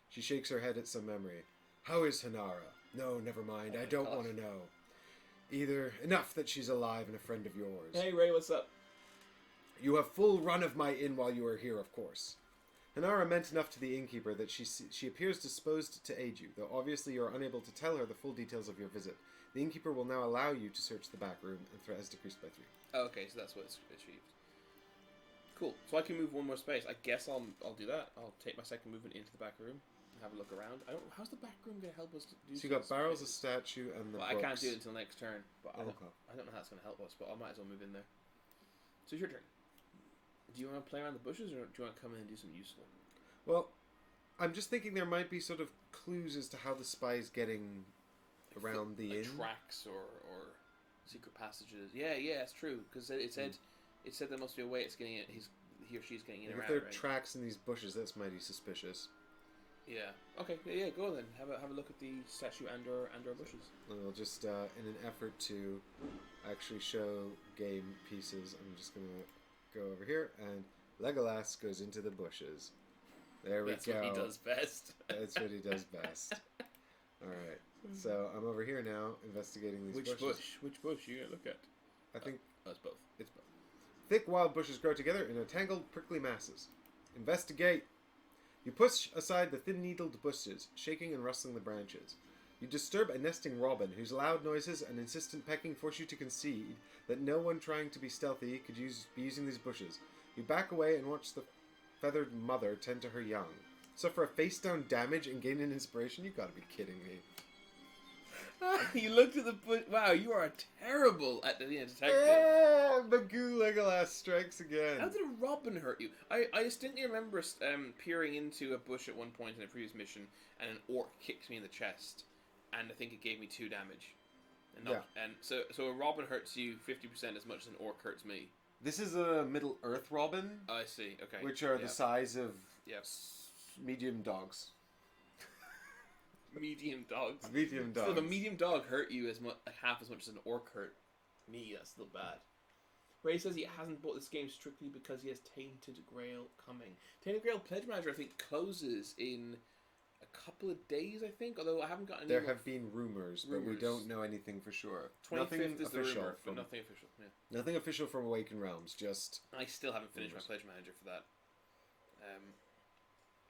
She shakes her head at some memory. How is Hanara? No, never mind. I don't want to know. Either enough that she's alive and a friend of yours. Hey Ray, what's up? You have full run of my inn while you are here, of course. Hanara meant enough to the innkeeper that she appears disposed to aid you, though obviously you are unable to tell her the full details of your visit. The innkeeper will now allow you to search the back room, and threat has decreased by 3. Oh, okay, so that's what it's achieved. Cool. So I can move one more space. I guess I'll do that. I'll take my second movement into the back room and have a look around. How's the back room going to help us do? So you got barrels, a statue, and the Well, I books. can't do it until next turn, but I Okay. don't know how it's going to help us. But I might as well move in there. So it's your turn. Do you want to play around the bushes, or do you want to come in and do something useful? Well, I'm just thinking there might be sort of clues as to how the spy is getting around the inn. Tracks or secret passages. Yeah, it's true because it said there must be a way it's getting it. He or she's getting in If around. there are right? tracks in these bushes, that's mighty suspicious. Yeah. Okay. Yeah. Go then. Have a look at the statue and our bushes. I'll just, in an effort to actually show game pieces, I'm just gonna go over here, and Legolas goes into the bushes. There we That's go. what he does best. That's what he does best. Alright, so I'm over here now, investigating these bushes. Which bush you gonna look at? I think It's both. It's both. thick wild bushes grow together in tangled, prickly masses. Investigate! You push aside the thin-needled bushes, shaking and rustling the branches. You disturb a nesting robin, whose loud noises and insistent pecking force you to concede that no one trying to be stealthy could be using these bushes. You back away and watch the feathered mother tend to her young. Suffer a face-down damage and gain an inspiration? You gotta be kidding me. You looked at the bush. Wow, you are terrible at the detective. Ah, Magoo Legolas strikes again. How did a robin hurt you? I distinctly remember peering into a bush at one point in a previous mission, and an orc kicked me in the chest, and I think it gave me 2 damage. And so a robin hurts you 50% as much as an orc hurts me. This is a Middle Earth robin, Oh, I see. Okay. which are the size of Yep. medium dogs. Medium dogs. Medium dogs. So if a medium dog hurt you half as much as an orc hurt me, that's still bad. Ray says he hasn't bought this game strictly because he has Tainted Grail coming. Tainted Grail Pledge Manager, I think, closes in a couple of days, I think. Although I haven't gotten any There more. have been rumors, but we don't know anything for sure. 25th Nothing is the official rumor, from but nothing official. Yeah. nothing official from Awaken Realms. Just I still haven't finished rumors. my pledge manager for that.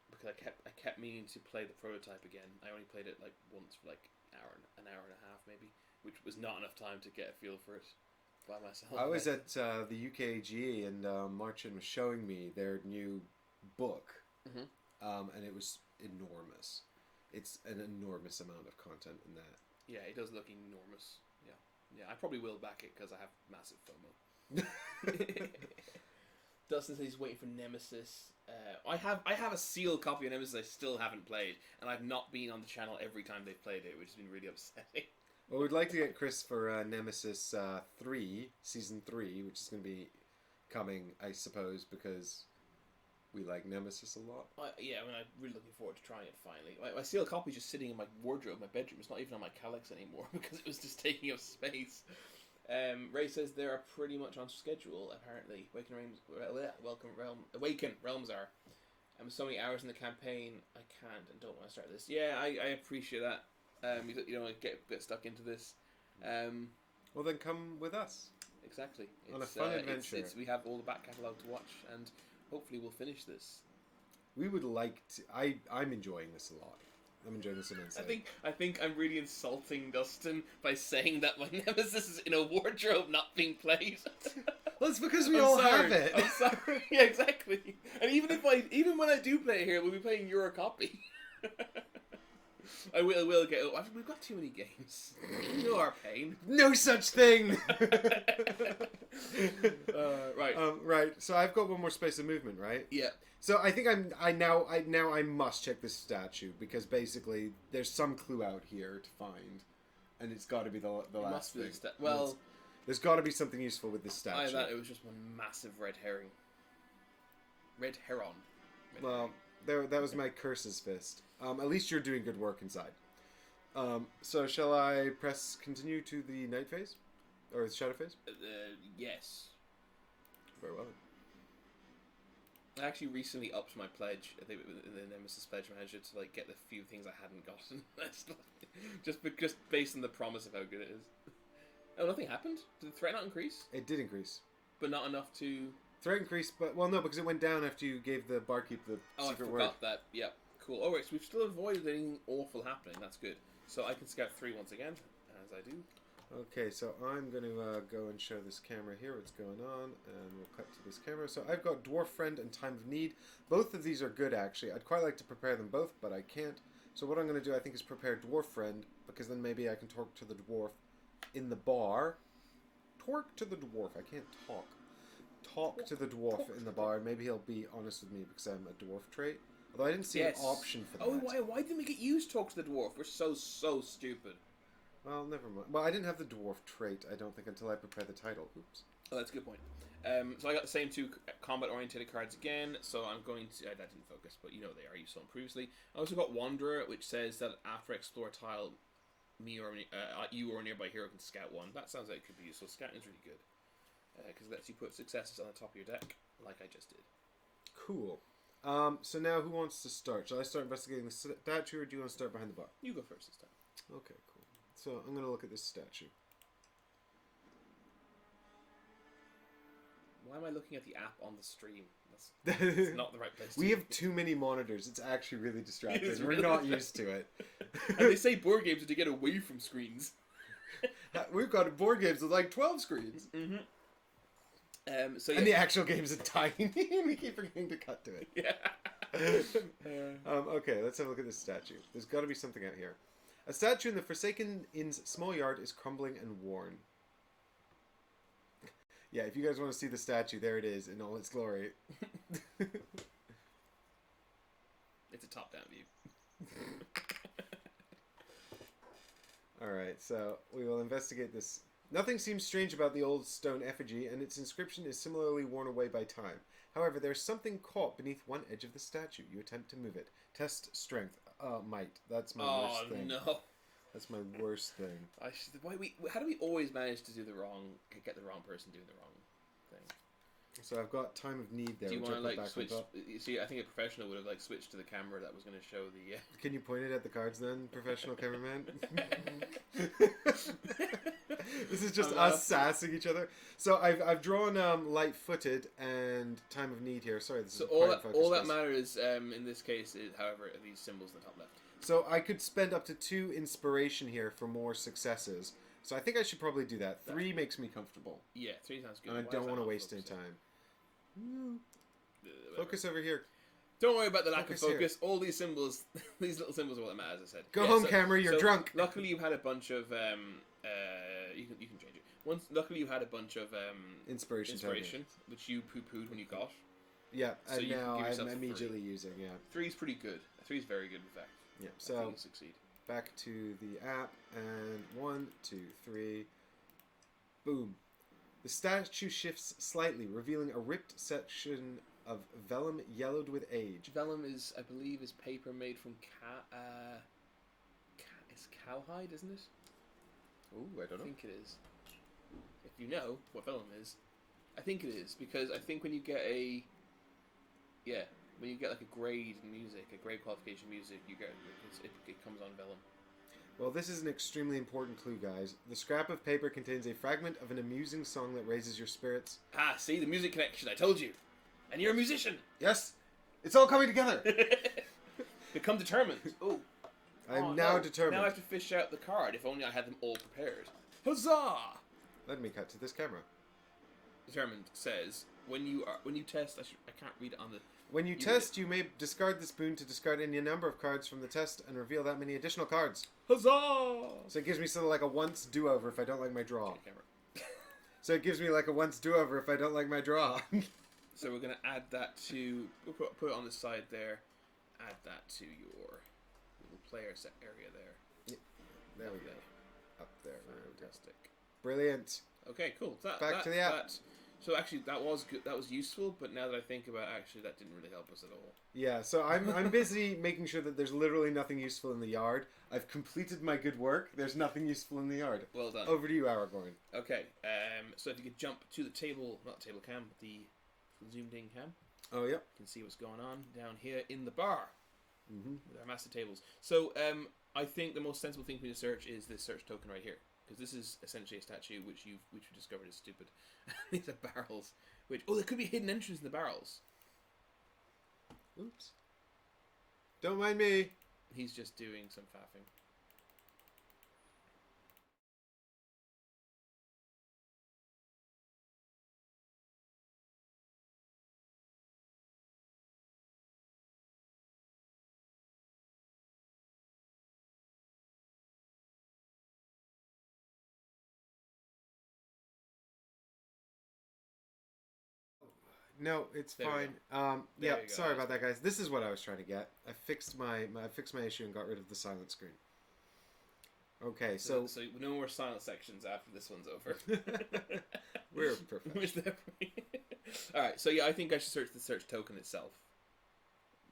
Because I kept meaning to play the prototype again. I only played it like once for like an hour and a half maybe, which was not enough time to get a feel for it by myself. I was at the UKGE and Marcin was showing me their new book, Mhm. and it was enormous. It's an enormous amount of content in that. Yeah, it does look enormous. Yeah, I probably will back it because I have massive FOMO. Dustin says he's waiting for Nemesis. I have a sealed copy of Nemesis I still haven't played, and I've not been on the channel every time they've played it, which has been really upsetting. Well, we'd like to get Chris for Nemesis 3, Season 3, which is going to be coming, I suppose, because we like Nemesis a lot. I'm really looking forward to trying it finally. My sealed copy is just sitting in my wardrobe, my bedroom. It's not even on my Calyx anymore because it was just taking up space. Ray says they are pretty much on schedule, apparently. Awaken Realms are. So many hours in the campaign, I can't and don't want to start this. Yeah, I appreciate that. You don't want to get stuck into this. Well, then come with us. Exactly. On a fun adventure. We have all the back catalogue to watch, and hopefully we'll finish this. We would like to... I'm enjoying this a lot. I'm enjoying this immensely. I think I'm really insulting Dustin by saying that my Nemesis is in a wardrobe not being played. Well, it's because we all have it. I'm sorry. Yeah, exactly. And even when I do play it here, we'll be playing your copy. I will get. We've got too many games. You know our pain. No such thing. Right. Right. So I've got one more space of movement, right? Yeah. So I think I must check this statue because basically there's some clue out here to find, and it's got to be the last thing. There's got to be something useful with this statue. I thought it was just one massive red herring. Red heron. That was my curse's fist. At least you're doing good work inside. So shall I press continue to the night phase? Or the shadow phase? Yes. Very well. I actually recently upped my pledge, I think, in the Nemesis pledge manager to like get the few things I hadn't gotten. just based on the promise of how good it is. Oh, nothing happened? Did the threat not increase? It did increase. But not enough to... Threat increased, but... Well, no, because it went down after you gave the barkeep the secret word. I forgot that. Yeah, cool. Oh, wait, so we've still avoided anything awful happening. That's good. So I can scout 3 once again, as I do. Okay, so I'm going to go and show this camera here what's going on, and we'll cut to this camera. So I've got Dwarf Friend and Time of Need. Both of these are good, actually. I'd quite like to prepare them both, but I can't. So what I'm going to do, I think, is prepare Dwarf Friend, because then maybe I can talk to the dwarf in the bar. Talk to the dwarf. I can't talk. Talk to the dwarf in the bar. Maybe he'll be honest with me because I'm a dwarf trait. Although I didn't see an option for that. Oh, why didn't we get used to talk to the dwarf? We're so stupid. Well, never mind. Well, I didn't have the dwarf trait, I don't think, until I prepared the title. Oops. Oh, that's a good point. So I got the same 2 combat-oriented cards again, so I'm going to... that didn't focus, but you know they are. You saw them previously. I also got Wanderer, which says that after explore tile, you or a nearby hero can scout 1. That sounds like it could be useful. Scouting is really good. Because it lets you put successes on the top of your deck, like I just did. Cool. So now who wants to start? Shall I start investigating the statue, or do you want to start behind the bar? You go first this time. Okay, cool. So I'm going to look at this statue. Why am I looking at the app on the stream? That's not the right place to We have too many monitors. It's actually really distracting. It is We're really not used to it. And they say board games are to get away from screens. We've got board games with like 12 screens. Mm-hmm. And the actual games are tiny. We keep forgetting to cut to it. Yeah. Okay, let's have a look at this statue. There's got to be something out here. A statue in the Forsaken Inn's small yard is crumbling and worn. Yeah, if you guys want to see the statue, there it is in all its glory. It's a top-down view. Alright, so we will investigate this. Nothing seems strange about the old stone effigy, and its inscription is similarly worn away by time. However, there is something caught beneath one edge of the statue. You attempt to move it. Test strength. Might. That's my worst thing. Oh, no. That's my worst thing. How do we always manage to get the wrong person doing the wrong thing? So I've got time of need there. Do you which want to I put like back switch? on top. You see, I think a professional would have like switched to the camera that was going to show the. Can you point it at the cards then, professional cameraman? This is just us sassing each other. So I've drawn light-footed and time of need here. Sorry, this So is all that matters in this case is, however, are these symbols in the top left. So I could spend up to 2 inspiration here for more successes. So I think I should probably do that. 3 makes me comfortable. Yeah, 3 sounds good. And I don't want to waste any time. Focus over here. Don't worry about the lack of focus. Here. All these symbols, these little symbols are what matters. As I said. Go home, camera. You're drunk. Luckily, you've had a bunch of you can change it. Luckily, you had a bunch of inspiration, which you poo-pooed when you got. Yeah, so and now I'm 3. immediately using. Yeah, 3 is pretty good. 3 is very good, in fact. Yeah. I So think you'll succeed. Back to the app, and 1, 2, 3. Boom. The statue shifts slightly, revealing a ripped section of vellum yellowed with age. Vellum is, I believe, is paper made from it's cowhide, isn't it? Oh, I don't know. I think it is. If you know what vellum is, I think it is, because I think when you get when you get like a grade in music, a grade qualification music, you get it comes on vellum. Well, this is an extremely important clue, guys. The scrap of paper contains a fragment of an amusing song that raises your spirits. Ah, see, the music connection, I told you. And you're a musician. Yes, it's all coming together. Become determined. Oh, I'm now determined. Now I have to fish out the card. If only I had them all prepared. Huzzah! Let me cut to this camera. Determined says when you test. I can't read it on the. When you test, you may discard the spoon to discard any number of cards from the test and reveal that many additional cards. Huzzah! So it gives me sort of like a once do-over if I don't like my draw. Okay, camera. So it gives me like a once do-over if I don't like my draw. So we're going to add that to... We'll put it on the side there. Add that to your little player set area there. Yeah, there we go. Up there. Fantastic. Brilliant. Okay, cool. Back to the app. So actually, that was good. That was useful, but now that I think about it, actually, that didn't really help us at all. Yeah, so I'm busy making sure that there's literally nothing useful in the yard. I've completed my good work. There's nothing useful in the yard. Well done. Over to you, Aragorn. Okay, so if you could jump to the table, not table cam, the zoomed in cam. Oh, yeah. You can see what's going on down here in the bar with our massive tables. So I think the most sensible thing for you to search is this search token right here. Because this is essentially a statue which we discovered is stupid. These are barrels. There could be a hidden entrance in the barrels. Oops. Don't mind me. He's just doing some faffing. No, it's There fine. Yeah, you go. sorry about that, guys. This is what I was trying to get. I fixed my issue and got rid of the silent screen. Okay, so no more silent sections after this one's over. We're professional. All right, so yeah, I think I should search the search token itself.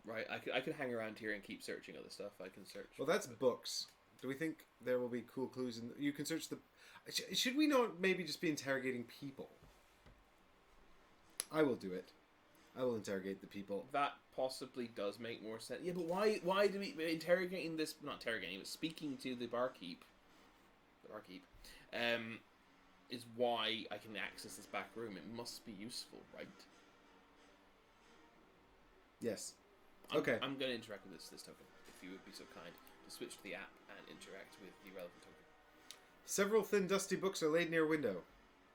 Right, I could hang around here and keep searching other stuff. I can search. Well, that's books. Do we think there will be cool clues in? You can search the. Should we not maybe just be interrogating people? I will do it. I will interrogate the people. That possibly does make more sense. Yeah, but why do we interrogating this? Not interrogating, but speaking to the barkeep. Is why I can access this back room. It must be useful, right? Yes. Okay. I'm going to interact with this token, if you would be so kind to switch to the app and interact with the relevant token. Several thin, dusty books are laid near a window.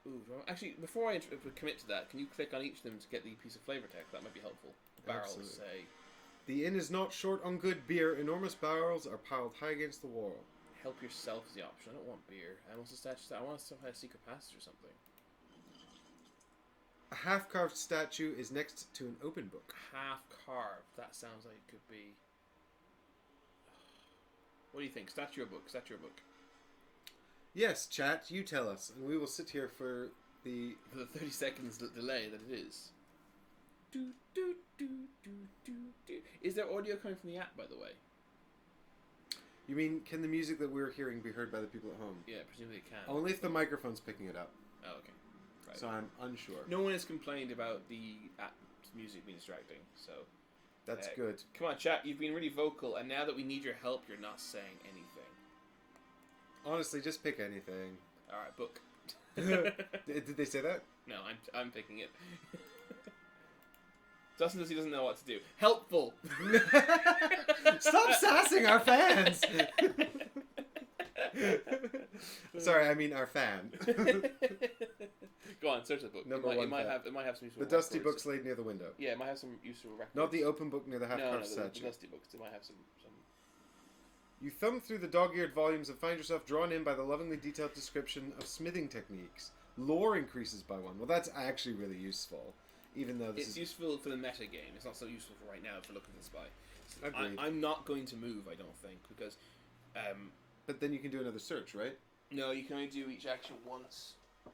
Ooh, actually, before I commit to that, can you click on each of them to get the piece of flavor text? That might be helpful. Barrels, Absolutely. say. The inn is not short on good beer. Enormous barrels are piled high against the wall. Help yourself is the option. I don't want beer. I want to have a secret passage or something. A half-carved statue is next to an open book. Half carved. That sounds like it could be. What do you think? Statue or book? Statue or book? Yes, chat. You tell us, and we will sit here for the 30 seconds delay that it is. Is there audio coming from the app, by the way? You mean, can the music that we're hearing be heard by the people at home? Yeah, presumably it can. Only if the microphone's picking it up. Oh, okay. Right. So I'm unsure. No one has complained about the music being distracting, so... That's good. Come on, chat, you've been really vocal, and now that we need your help, you're not saying anything. Honestly, just pick anything. Alright, book. Did they say that? No, I'm picking it. Justin says he doesn't know what to do. Helpful! Stop sassing our fans! Sorry, I mean our fan. Go on, search the book. Number it one might fact. have some useful The dusty records. book laid near the window. Yeah, it might have some useful records. Not the open book near the No, half-carved the statue. dusty books. It might have some... You thumb through the dog-eared volumes and find yourself drawn in by the lovingly detailed description of smithing techniques. Lore increases by 1. Well, that's actually really useful. Even though It's useful for the meta game. It's not so useful for right now for looking for the spy. So Agreed. I'm not going to move, I don't think, because... But then you can do another search, right? No, you can only do each action once. I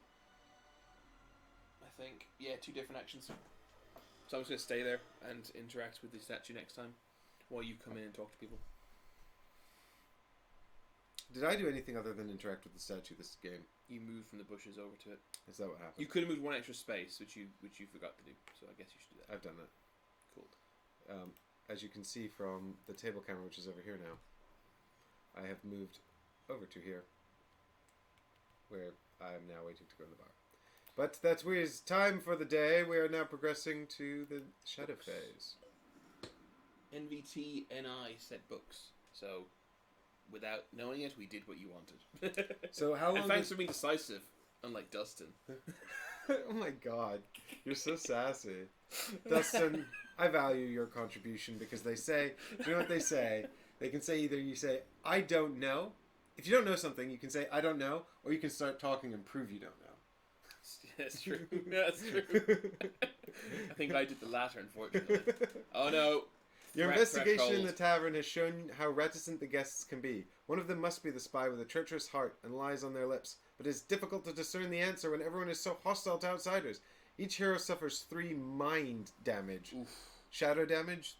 think. Yeah, 2 different actions. So I'm just going to stay there and interact with the statue next time while you come in and talk to people. Did I do anything other than interact with the statue this game? You move from the bushes over to it. Is that what happened? You could have moved 1 extra space, which you forgot to do. So I guess you should do that. I've done that. Cool. As you can see from the table camera, which is over here now, I have moved over to here, where I am now waiting to go in the bar. But that's Weir's time for the day. We are now progressing to the shadow phase. NVT NI said books. So, without knowing it, we did what you wanted. So how long? And thanks for being decisive, unlike Dustin. Oh my god, you're so sassy, Dustin. I value your contribution because they say, do you know what they say? They can say either you say I don't know. If you don't know something, you can say I don't know, or you can start talking and prove you don't know. That's true. That's true. I think I did the latter, unfortunately. Oh no. Your investigation in the tavern has shown how reticent the guests can be. One of them must be the spy with a treacherous heart and lies on their lips, but it is difficult to discern the answer when everyone is so hostile to outsiders. Each hero suffers 3 mind damage. Oof. Shadow damage?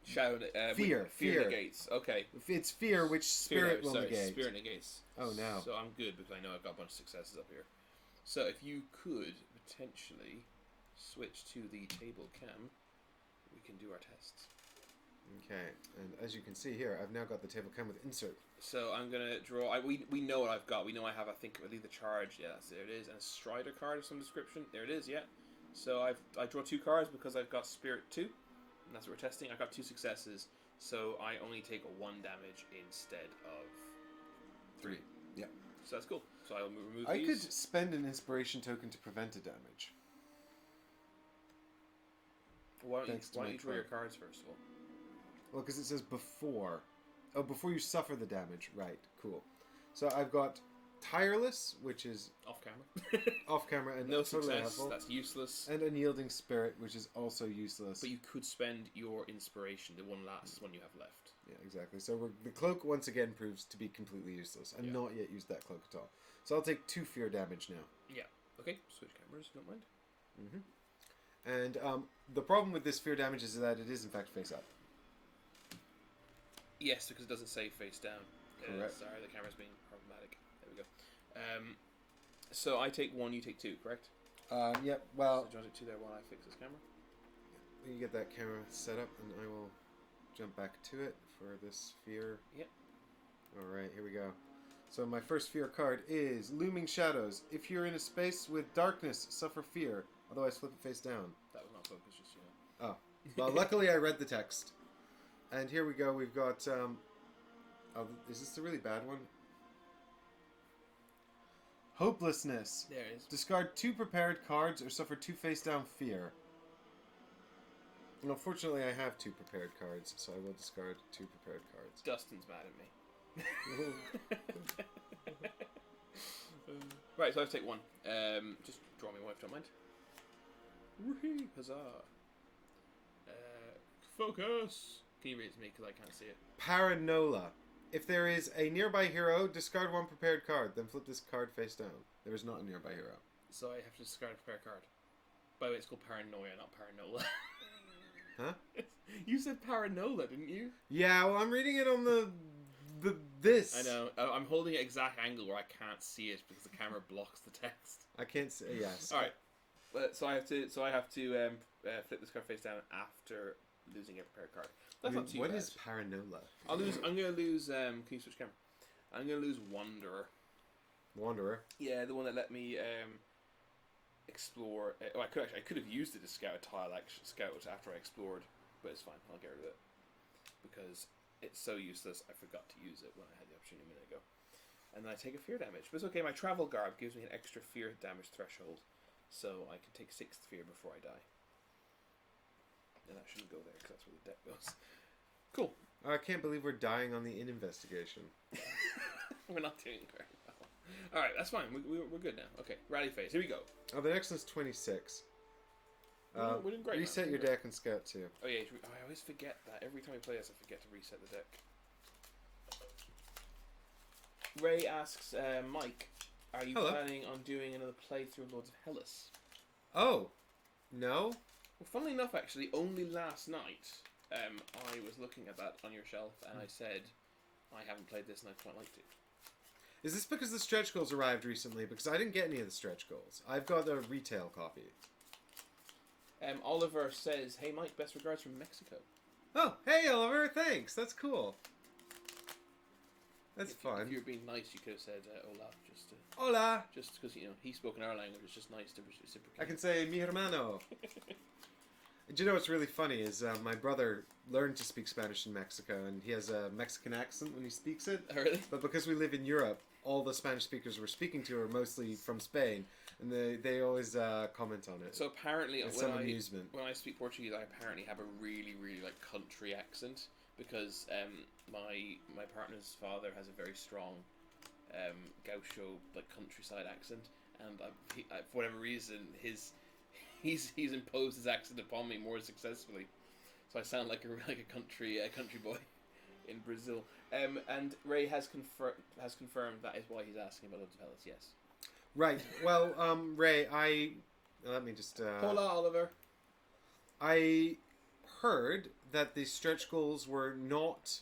Shadow, Fear negates. Okay. It's fear, which spirit will negate. Spirit negates. Oh no. So I'm good because I know I've got a bunch of successes up here. So if you could potentially switch to the table cam, we can do our tests. Okay, and as you can see here, I've now got the table cam with insert. So I'm gonna draw. We know what I've got. We know I have. I think I believe the charge. Yeah, there it is. And a Strider card of some description. There it is. Yeah. So I draw 2 cards because I've got Spirit 2, and that's what we're testing. I got 2 successes, so I only take a 1 damage instead of 3. Yeah. So that's cool. So I'll remove I these. could spend an inspiration token to prevent a damage. Why don't Thanks to you my draw your card. cards first of all? Well, because it says before. Oh, before you suffer the damage. Right, cool. So I've got Tireless, which is Off camera. off camera and No totally success. helpful. That's useless. And Unyielding Spirit, which is also useless. But you could spend your inspiration, the one last one you have left. Yeah, exactly. So the cloak once again proves to be completely useless. I've not yet used that cloak at all. So I'll take 2 fear damage now. Yeah. Okay. Switch cameras. If you don't mind. Mm-hmm. And the problem with this fear damage is that it is in fact face up. Yes, because it doesn't say face down. Correct. Sorry, the camera's being problematic. There we go. So I take 1, you take 2, correct? Yep, well... So do you want to 2 there while I fix this camera? You get that camera set up and I will jump back to it for this fear. Yep. Alright, here we go. So my first fear card is Looming Shadows. If you're in a space with darkness, suffer fear. Otherwise flip it face down. That was not focused, just, you know. Oh. Well, luckily I read the text. And here we go, we've got... oh, is this the really bad one? Hopelessness. There it is. Discard 2 prepared cards or suffer 2 face down fear. Well, fortunately I have 2 prepared cards, so I will discard 2 prepared cards. Dustin's mad at me. Right, so I have to take 1. Just draw me 1 if you don't mind. Woohoo! Huzzah! Focus! Can you read it to me because I can't see it? Paranola. If there is a nearby hero, discard 1 prepared card, then flip this card face down. There is not a nearby hero. So I have to discard a prepared card. By the way, it's called Paranoia, not Paranola. Huh? You said Paranola, didn't you? Yeah, well, I'm reading it on the this. I know. I'm holding it exact angle where I can't see it because the camera blocks the text. I can't see. Yes. All right. So I have to flip this card face down after losing a prepared card. That's not too What bad. is Paranola? I'm gonna lose. Can you switch camera? I'm gonna lose Wanderer. Wanderer. Yeah, the one that let me explore. I could have used it as scout tile. Scout after I explored, but it's fine. I'll get rid of it because it's so useless. I forgot to use it when I had the opportunity a minute ago. And then I take a fear damage, but it's okay. My travel garb gives me an extra fear damage threshold, so I can take 6th fear before I die. And that shouldn't go there because that's where the deck goes. Cool. I can't believe we're dying on the investigation. We're not doing very well. All right, that's fine. We're good now. Okay, rally phase. Here we go. Oh, the next one's 26. We're doing great. Reset your deck and scout too. Oh yeah, I always forget that. Every time we play this, I forget to reset the deck. Ray asks, Mike, are you planning on doing another playthrough of Lords of Hellas? Oh, no? Well, funnily enough, actually, only last night, I was looking at that on your shelf, and I said, I haven't played this, and I'd quite like to. Is this because the stretch goals arrived recently? Because I didn't get any of the stretch goals. I've got a retail copy. Oliver says, hey Mike, best regards from Mexico. Oh, hey Oliver, thanks. That's cool. That's fun. If you were being nice, you could have said hola, just Hola. just because he spoke in our language. It's just nice to reciprocate. I can say mi hermano. Do you know what's really funny is my brother learned to speak Spanish in Mexico, and he has a Mexican accent when he speaks it. Oh, really? But because we live in Europe, all the Spanish speakers we're speaking to are mostly from Spain, and they always comment on it. So apparently, amusement. When I speak Portuguese, I apparently have a really, really like country accent because my partner's father has a very strong gaucho like countryside accent, and for whatever reason he's imposed his accent upon me more successfully, so I sound like a country boy in Brazil. And Ray has confirmed that is why he's asking about Lords of Hellas. Yes. Right. Well, Ray, let me just. Hola, Oliver. I heard that the stretch goals were not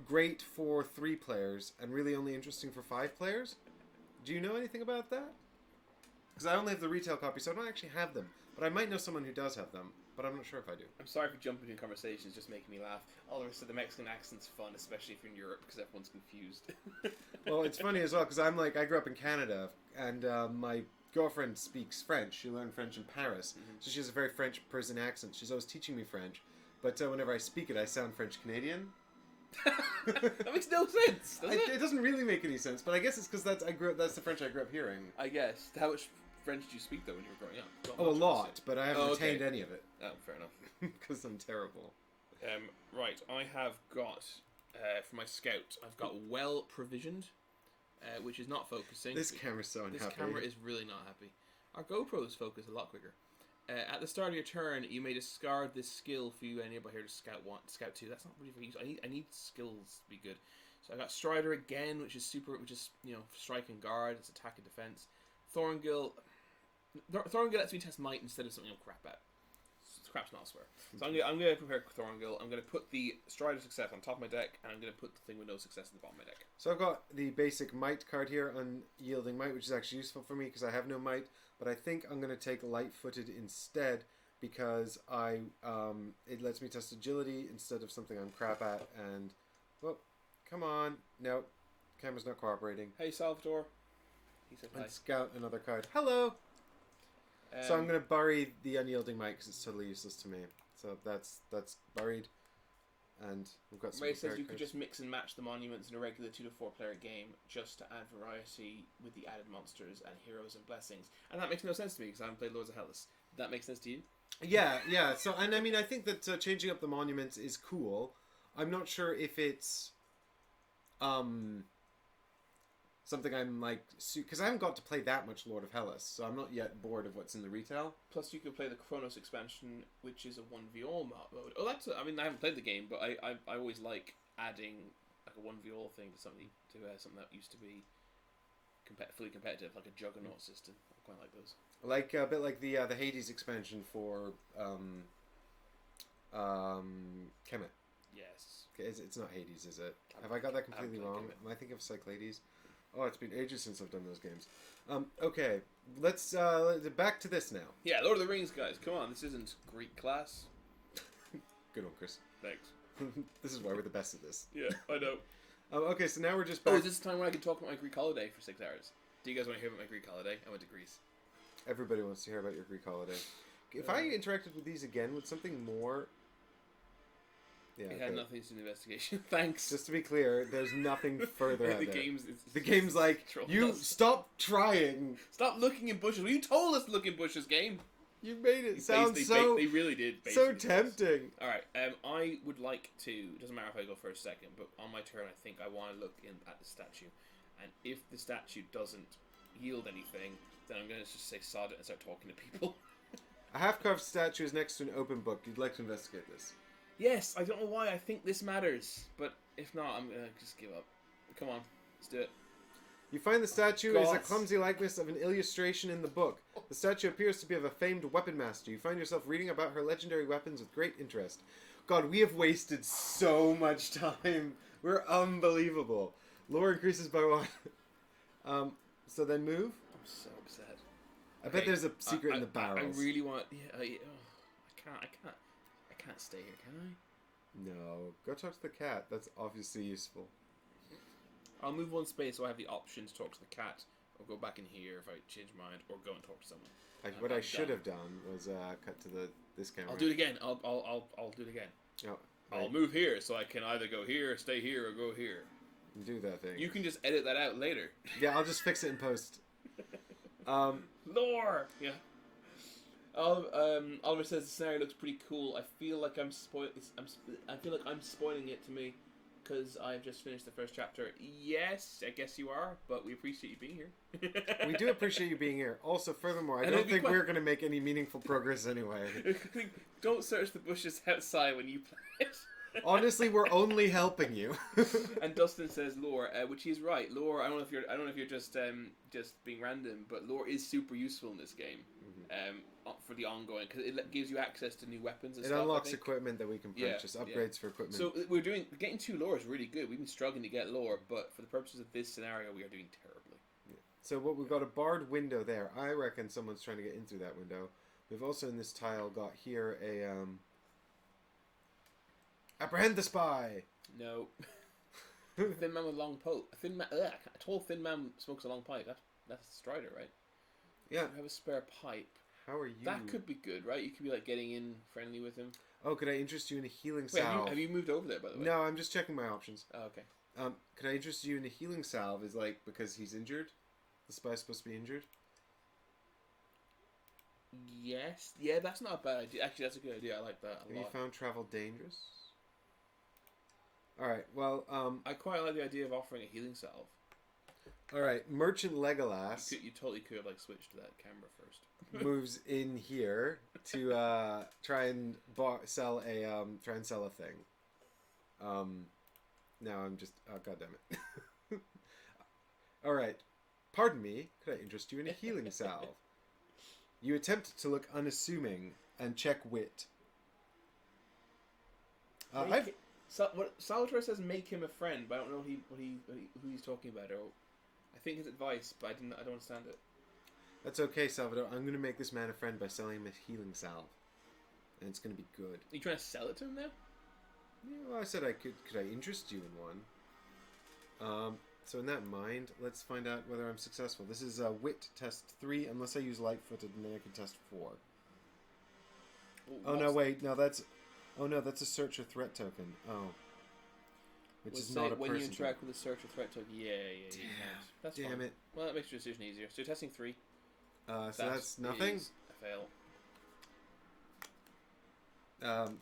great for 3 players and really only interesting for 5 players. Do you know anything about that? Because I only have the retail copy, so I don't actually have them. But I might know someone who does have them, but I'm not sure if I do. I'm sorry for jumping between conversations, it's just making me laugh. Oliver said the Mexican accent's fun, especially if you're in Europe, because everyone's confused. Well, it's funny as well, because I grew up in Canada, and my girlfriend speaks French. She learned French in Paris, so she has a very French person accent. She's always teaching me French, but whenever I speak it, I sound French-Canadian. That makes no sense, does it? It doesn't really make any sense, but I guess it's because that's the French I grew up hearing. I guess. How much French did you speak, though, when you were growing up? A lot, but I haven't retained any of it. Oh, fair enough. Because I'm terrible. Right, I have got, for my scout, I've got well provisioned, which is not focusing. This camera's so unhappy. This camera is really not happy. Our GoPros focus a lot quicker. At the start of your turn, you may discard this skill for you and anybody here to scout 2. That's not really for use. I need skills to be good. So I got Strider again, which is strike and guard. It's attack and defense. Thorngill lets me test might instead of something I'm crap at. Crap's not, I swear. So I'm gonna prepare Thorngill. I'm gonna put the Strider success on top of my deck, and I'm gonna put the thing with no success at the bottom of my deck. So I've got the basic might card here, unyielding might, which is actually useful for me because I have no might. But I think I'm gonna take light-footed instead because it lets me test agility instead of something I'm crap at. And well, come on, no, camera's not cooperating. Hey Salvatore. He said hi. And scout another card. Hello. So I'm going to bury the unyielding might because it's totally useless to me. So that's buried. And we've got some Ray says you could just mix and match the monuments in a regular 2 to 4 player game just to add variety with the added monsters and heroes and blessings. And that makes no sense to me because I haven't played Lords of Hellas. That makes sense to you? Yeah. So, and I mean, I think that changing up the monuments is cool. I'm not sure if it's something I'm like, because I haven't got to play that much Lord of Hellas, so I'm not yet bored of what's in the retail. Plus, you could play the Chronos expansion, which is a 1v all mode. Oh, I haven't played the game, but I always like adding like a 1v all thing to something that used to be fully competitive, like a Juggernaut system. I quite like those. Like a bit like the Hades expansion for Kemet. Yes. Okay, it's not Hades, is it? Have I got that completely wrong? Am I thinking of Cyclades? Oh, it's been ages since I've done those games. Okay, let's back to this now. Yeah, Lord of the Rings, guys. Come on, this isn't Greek class. Good one, Chris. Thanks. This is why we're the best at this. Yeah, I know. Okay, so now we're just back. Oh, is this the time when I can talk about my Greek holiday for 6 hours? Do you guys want to hear about my Greek holiday? I went to Greece. Everybody wants to hear about your Greek holiday. If I interacted with these again with something more... Yeah, it had nothing to do with the investigation. Thanks. Just to be clear, there's nothing further out there. The game's like, you stop trying. Stop looking in bushes. Well, you told us to look in bushes, game. You made it sound so... They really did. So tempting. Alright, I would like to... It doesn't matter if I go for a second, but on my turn, I think I want to look at the statue. And if the statue doesn't yield anything, then I'm going to just say sod it and start talking to people. A half-carved statue is next to an open book. You'd like to investigate this? Yes, I don't know why I think this matters, but if not, I'm going to just give up. Come on, let's do it. You find the statue is a clumsy likeness of an illustration in the book. The statue appears to be of a famed weapon master. You find yourself reading about her legendary weapons with great interest. God, we have wasted so much time. We're unbelievable. Lore increases by 1. So then move. I'm so upset. I bet there's a secret in the barrels. I really want... Yeah, I can't stay here, can I? No. Go talk to the cat. That's obviously useful. I'll move 1 space so I have the option to talk to the cat, or go back in here if I change my mind, or go and talk to someone. What I should have done was cut to this camera. I'll do it again. I'll do it again. Oh, I'll move here so I can either go here, stay here, or go here. Do that thing. You can just edit that out later. Yeah, I'll just fix it in post. Lore. Yeah. Oliver says the scenario looks pretty cool. I feel like I'm spoiling it to me because I've just finished the first chapter. Yes, I guess you are, but we appreciate you being here. We do appreciate you being here. Also, furthermore, I don't think we're going to make any meaningful progress anyway. Don't search the bushes outside when you play it. Honestly, we're only helping you. And Dustin says lore, which he's right. Lore. I don't know if you're just being random, but lore is super useful in this game. For the ongoing, because it gives you access to new weapons and stuff. It unlocks equipment that we can purchase, upgrades for equipment. So getting 2 lore is really good. We've been struggling to get lore, but for the purposes of this scenario, we are doing terribly. Yeah. So we've got a barred window there. I reckon someone's trying to get in through that window. We've also in this tile got here a apprehend the spy. No. Thin man with long pole. A tall thin man smokes a long pipe. That's Strider, right? Yeah. You have a spare pipe. How are you? That could be good, right? You could be like getting in friendly with him. Oh, could I interest you in a healing salve? Have you moved over there, by the way? No, I'm just checking my options. Oh, okay. Could I interest you in a healing salve? Is like because he's injured? The spy's supposed to be injured? Yes. Yeah, that's not a bad idea. Actually, that's a good idea. I like that a lot. Have you found travel dangerous? Alright, well, I quite like the idea of offering a healing salve. Alright, Merchant Legolas... You totally could have, switched to that camera first. moves in here to try and sell a thing. Now I'm just... Oh, goddammit. Alright. Pardon me, could I interest you in a healing salve? You attempt to look unassuming and check wit. Salvatore says make him a friend, but I don't know who he's talking about. Or I think his advice, but I don't understand it. That's okay, Salvador. I'm going to make this man a friend by selling him a healing salve. And it's going to be good. Are you trying to sell it to him now? Yeah, well, I said I could I interest you in one? So in that mind, let's find out whether I'm successful. This is wit test 3, unless I use light-footed, and then I can test 4. Oh, no, wait. No, that's... Oh, no, that's a search or threat token. Oh. Which is not a person. When you interact with a search or threat token, yeah. That's damn fine. it. Well, that makes your decision easier. So you're testing 3. So that's nothing? A fail.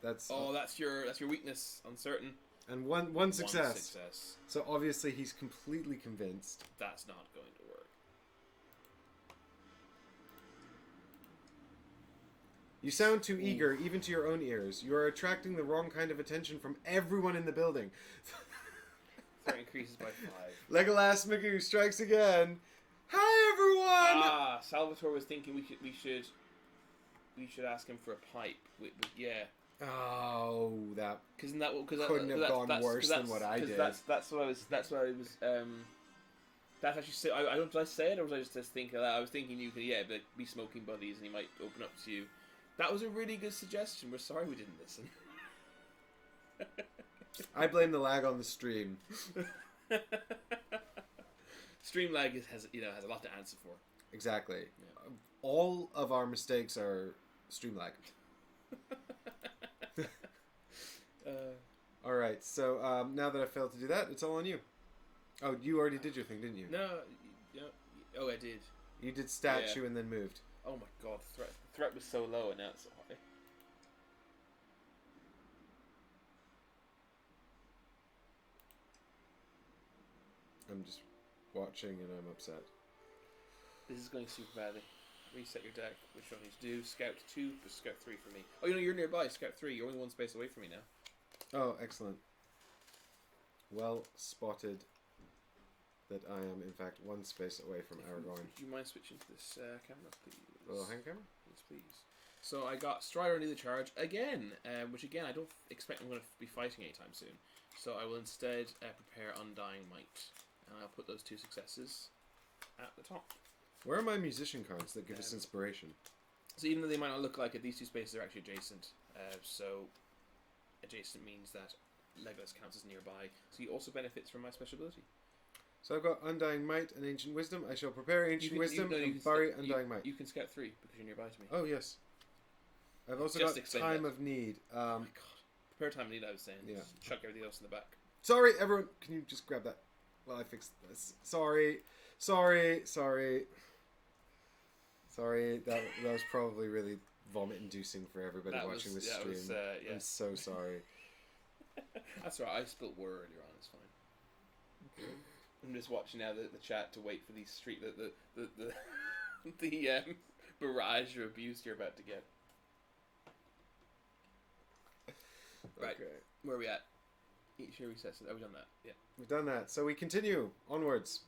That's... Oh, that's your weakness. Uncertain. And one success. One success. So obviously he's completely convinced. That's not going to work. You sound too eager, even to your own ears. You are attracting the wrong kind of attention from everyone in the building. That increases by 5. Legolas Magoo strikes again. Hi, everyone! Salvatore was thinking we should ask him for a pipe. Yeah. Oh, that Because that couldn't have gone worse than what I did. That's what I was. That's what I was. That's actually. I don't. Did I say it or was I just thinking that? I was thinking you could be smoking buddies and he might open up to you. That was a really good suggestion. We're sorry we didn't listen. I blame the lag on the stream. Stream lag has a lot to answer for. Exactly. Yeah. All of our mistakes are stream lag. All right. So now that I failed to do that, it's all on you. Oh, you already did your thing, didn't you? No. Oh, I did. You did statue and then moved. Oh my god, threat was so low and now it's so high. I'm just watching and I'm upset. This is going super badly. Reset your deck. Which one needs to do? Scout 2, but Scout 3 for me. Oh, you're nearby. Scout 3. You're only one space away from me now. Oh, excellent. Well spotted that I am, in fact, one space away from Aragorn. Would you mind switching to this camera, please? The little hand camera? Yes, please. So I got Strider and Lead the Charge again, which again I don't expect I'm going to be fighting anytime soon. So I will instead prepare Undying Might. And I'll put those 2 successes at the top. Where are my musician cards that give us inspiration? So even though they might not look like it, these 2 spaces are actually adjacent. So adjacent means that Legolas counts as nearby. So he also benefits from my special ability. So I've got Undying Might and Ancient Wisdom. I shall prepare Ancient Wisdom and bury Undying Might. You can Scout 3 because you're nearby to me. Oh, yes. I've also Just got explain Time that. of Need. Oh my god. Prepare Time of Need, I was saying. Yeah. Just chuck everything else in the back. Sorry, everyone. Can you just grab that while I fix this? Sorry. That was probably really vomit-inducing for everybody watching this stream. Yeah. I'm so sorry. That's alright. I spilled word earlier on. It's fine. I'm just watching now the chat to wait for these the barrage of abuse you're about to get. Right. Okay. Where are we at? Each year resets. Have we done that? Yeah. We've done that. So we continue onwards.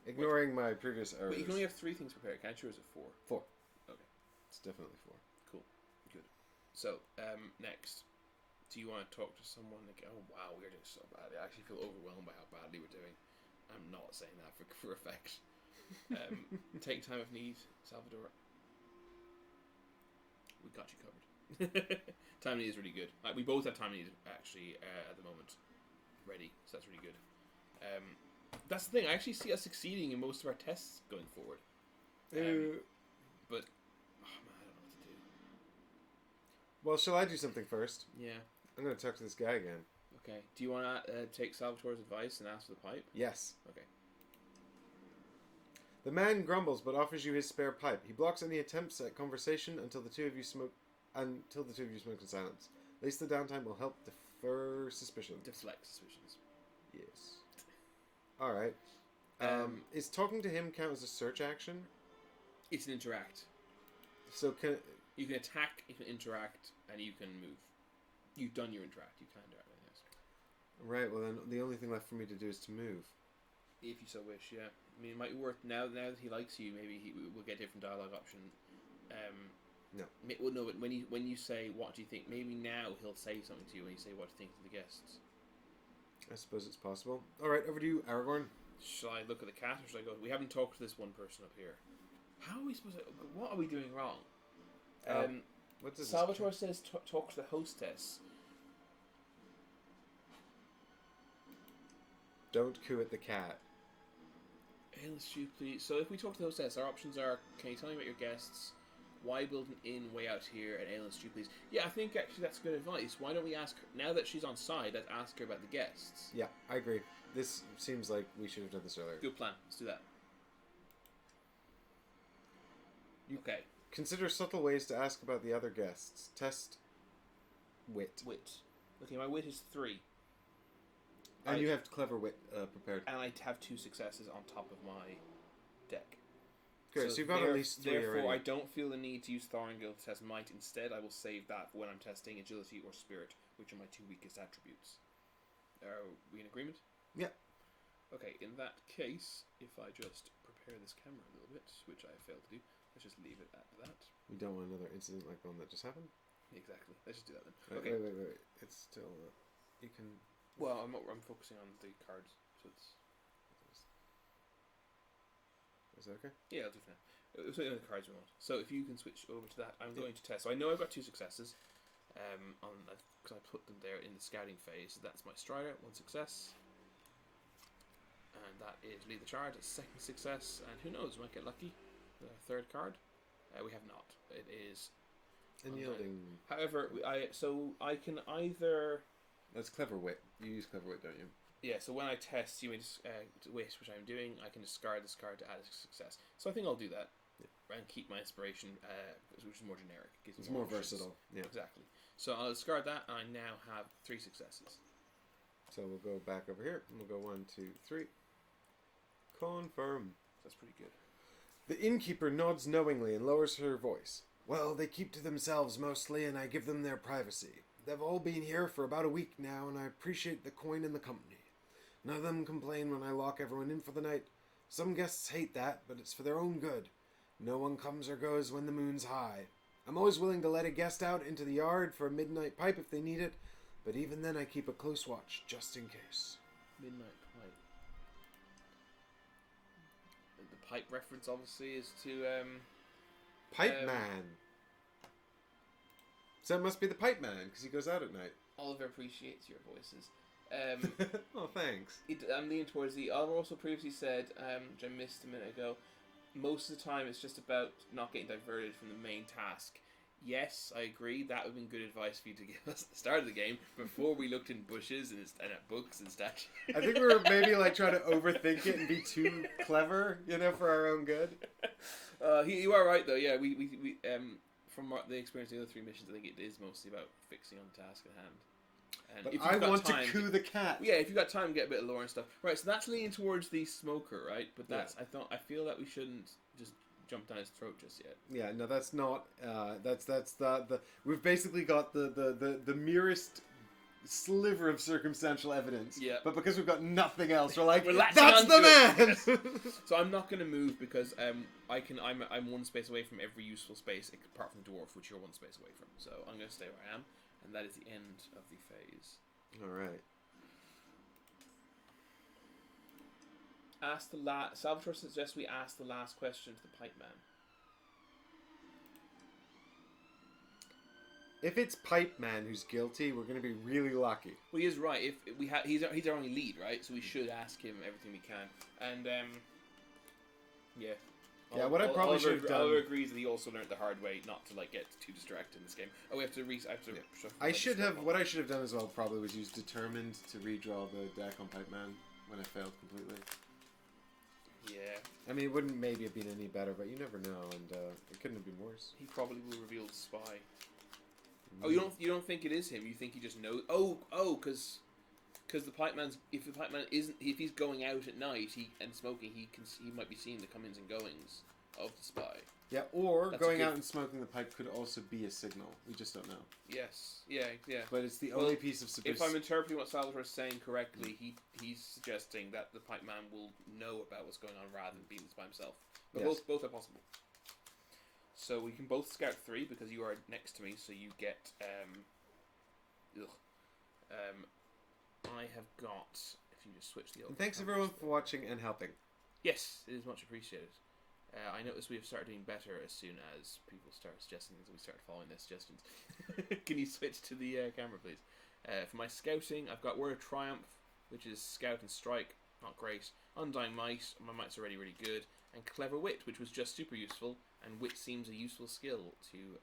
Ignoring my previous errors. But you can only have 3 things prepared. Can I choose it 4? 4. Okay. It's definitely 4. Cool. Good. So, next. Do you want to talk to someone? Like, oh wow, we're doing so badly. I actually feel overwhelmed by how badly we're doing. I'm not saying that for effect. Take time of need, Salvador. We got you covered. Time of need is really good. We both have time of need actually at the moment ready, so that's really good. That's the thing. I actually see us succeeding in most of our tests going forward. But oh man, I don't know what to do. Well, shall I do something first? Yeah. I'm going to talk to this guy again. Okay. Do you want to take Salvatore's advice and ask for the pipe? Yes. Okay. The man grumbles but offers you his spare pipe. He blocks any attempts at conversation until the two of you smoke in silence. At least the downtime will help defer suspicion. Deflect suspicions. Yes. All right. Is talking to him count as a search action? It's an interact. So you can attack, you can interact, and you can move. You've done your interact. You can interact. Yes. Right. Well, then the only thing left for me to do is to move. If you so wish, yeah. I mean, it might be worth now that he likes you. Maybe we'll get a different dialogue option. No. Well, no. But when you say what do you think, maybe now he'll say something to you when you say what do you think to the guests. I suppose it's possible. All right, over to you, Aragorn. Shall I look at the cat or shall I go? We haven't talked to this one person up here. How are we supposed to? What are we doing wrong? What does Salvatore says talk to the hostess. Don't coo at the cat. Hey, let's shoot, please. So if we talk to the hostess, our options are: can you tell me about your guests? Why build an inn way out here at Alan Stew, please? Yeah, I think actually that's good advice. Why don't we ask her, now that she's on side, let's ask her about the guests. Yeah, I agree. This seems like we should have done this earlier. Good plan. Let's do that. Okay. Consider subtle ways to ask about the other guests. Test wit. Wit. Okay, my wit is 3. And you have clever wit prepared. And I have 2 successes on top of my deck. Good, so you've got at least 3 therefore, already. I don't feel the need to use Thorngil to test Might. Instead, I will save that for when I'm testing Agility or Spirit, which are my 2 weakest attributes. Are we in agreement? Yeah. Okay, in that case, if I just prepare this camera a little bit, which I failed to do, let's just leave it at that. We don't want another incident like the one that just happened. Exactly. Let's just do that then. Wait, Okay. wait. It's still... you can... Well, I'm focusing on the cards, so it's... Is that okay? Yeah, I'll do it for now. So the cards we want. So if you can switch over to that, I'm going to test. So I know I've got 2 successes, because I put them there in the scouting phase. So that's my Strider, 1 success, and that is Lead the Charge, a 2nd success, and who knows, we might get lucky. The 3rd card, we have not. It is Unyielding. However, I can either. That's Clever Wit. You use Clever Wit, don't you? Yeah, so when I test you may wit, which I'm doing, I can discard this card to add a success. So I think I'll do that. Yeah. And keep my inspiration, which is more generic. It's more versatile. Yeah. Exactly. So I'll discard that, and I now have 3 successes. So we'll go back over here, and we'll go 1, 2, 3. Confirm. That's pretty good. The innkeeper nods knowingly and lowers her voice. Well, they keep to themselves mostly, and I give them their privacy. They've all been here for about a week now, and I appreciate the coin and the company. None of them complain when I lock everyone in for the night. Some guests hate that, but it's for their own good. No one comes or goes when the moon's high. I'm always willing to let a guest out into the yard for a midnight pipe if they need it, but even then I keep a close watch, just in case. Midnight pipe. The pipe reference, obviously, is to, Pipe Man. So it must be the Pipe Man, because he goes out at night. Oliver appreciates your voices. Oh, thanks. I'm leaning towards the... Oliver also previously said, which I missed a minute ago, most of the time it's just about not getting diverted from the main task. Yes, I agree, that would have been good advice for you to give us at the start of the game, before we looked in bushes and at books and statues. I think we were maybe like trying to overthink it and be too clever, for our own good. You are right, though, yeah, we from the experience of the other 3 missions, I think it is mostly about fixing on the task at hand. And but if I want to coup the cat. Yeah, if you've got time, get a bit of lore and stuff. Right, so that's leaning towards the smoker, right? But that's I feel that we shouldn't just jump down his throat just yet. Yeah, no, that's not. That's the we've basically got the merest sliver of circumstantial evidence. Yeah. But because we've got nothing else, we're like, that's the man. So I'm not going to move because I'm 1 space away from every useful space apart from the dwarf, which you're 1 space away from. So I'm going to stay where I am, and that is the end of the phase. All right. Salvatore suggests we ask the last question to the Pipe Man. If it's Pipe Man who's guilty, we're going to be really lucky. Well, he is right. If we he's our only lead, right? So we should ask him everything we can. And yeah. Yeah, what I probably should have done. Oliver agrees that he also learned the hard way not to get too distracted in this game. Oh, we have to I should have. What I should have done as well probably was use Determined to redraw the deck on Pipe Man when I failed completely. Yeah. I mean, it wouldn't maybe have been any better, but you never know, and it couldn't have been worse. He probably will reveal the spy. Oh, you don't think it is him? You think he just knows? Because the Pipe Man's if he's going out at night and smoking, he might be seeing the comings and goings of the spy. Yeah, or going out and smoking the pipe could also be a signal. We just don't know. Yes, yeah. But it's the only piece of if I'm interpreting what Salvatore is saying correctly, he's suggesting that the Pipe Man will know about what's going on rather than being this by himself. But both are possible. So we can both scout 3 because you are next to me, so you get. I have got. If you just switch the. And thanks everyone for watching and helping. Yes, it is much appreciated. I noticed we have started doing better as soon as people start suggesting things and we start following their suggestions. Can you switch to the camera, please? For my scouting, I've got Word of Triumph, which is Scout and Strike, not great. Undying Might, my might's already really good. And Clever Wit, which was just super useful, and Wit seems a useful skill to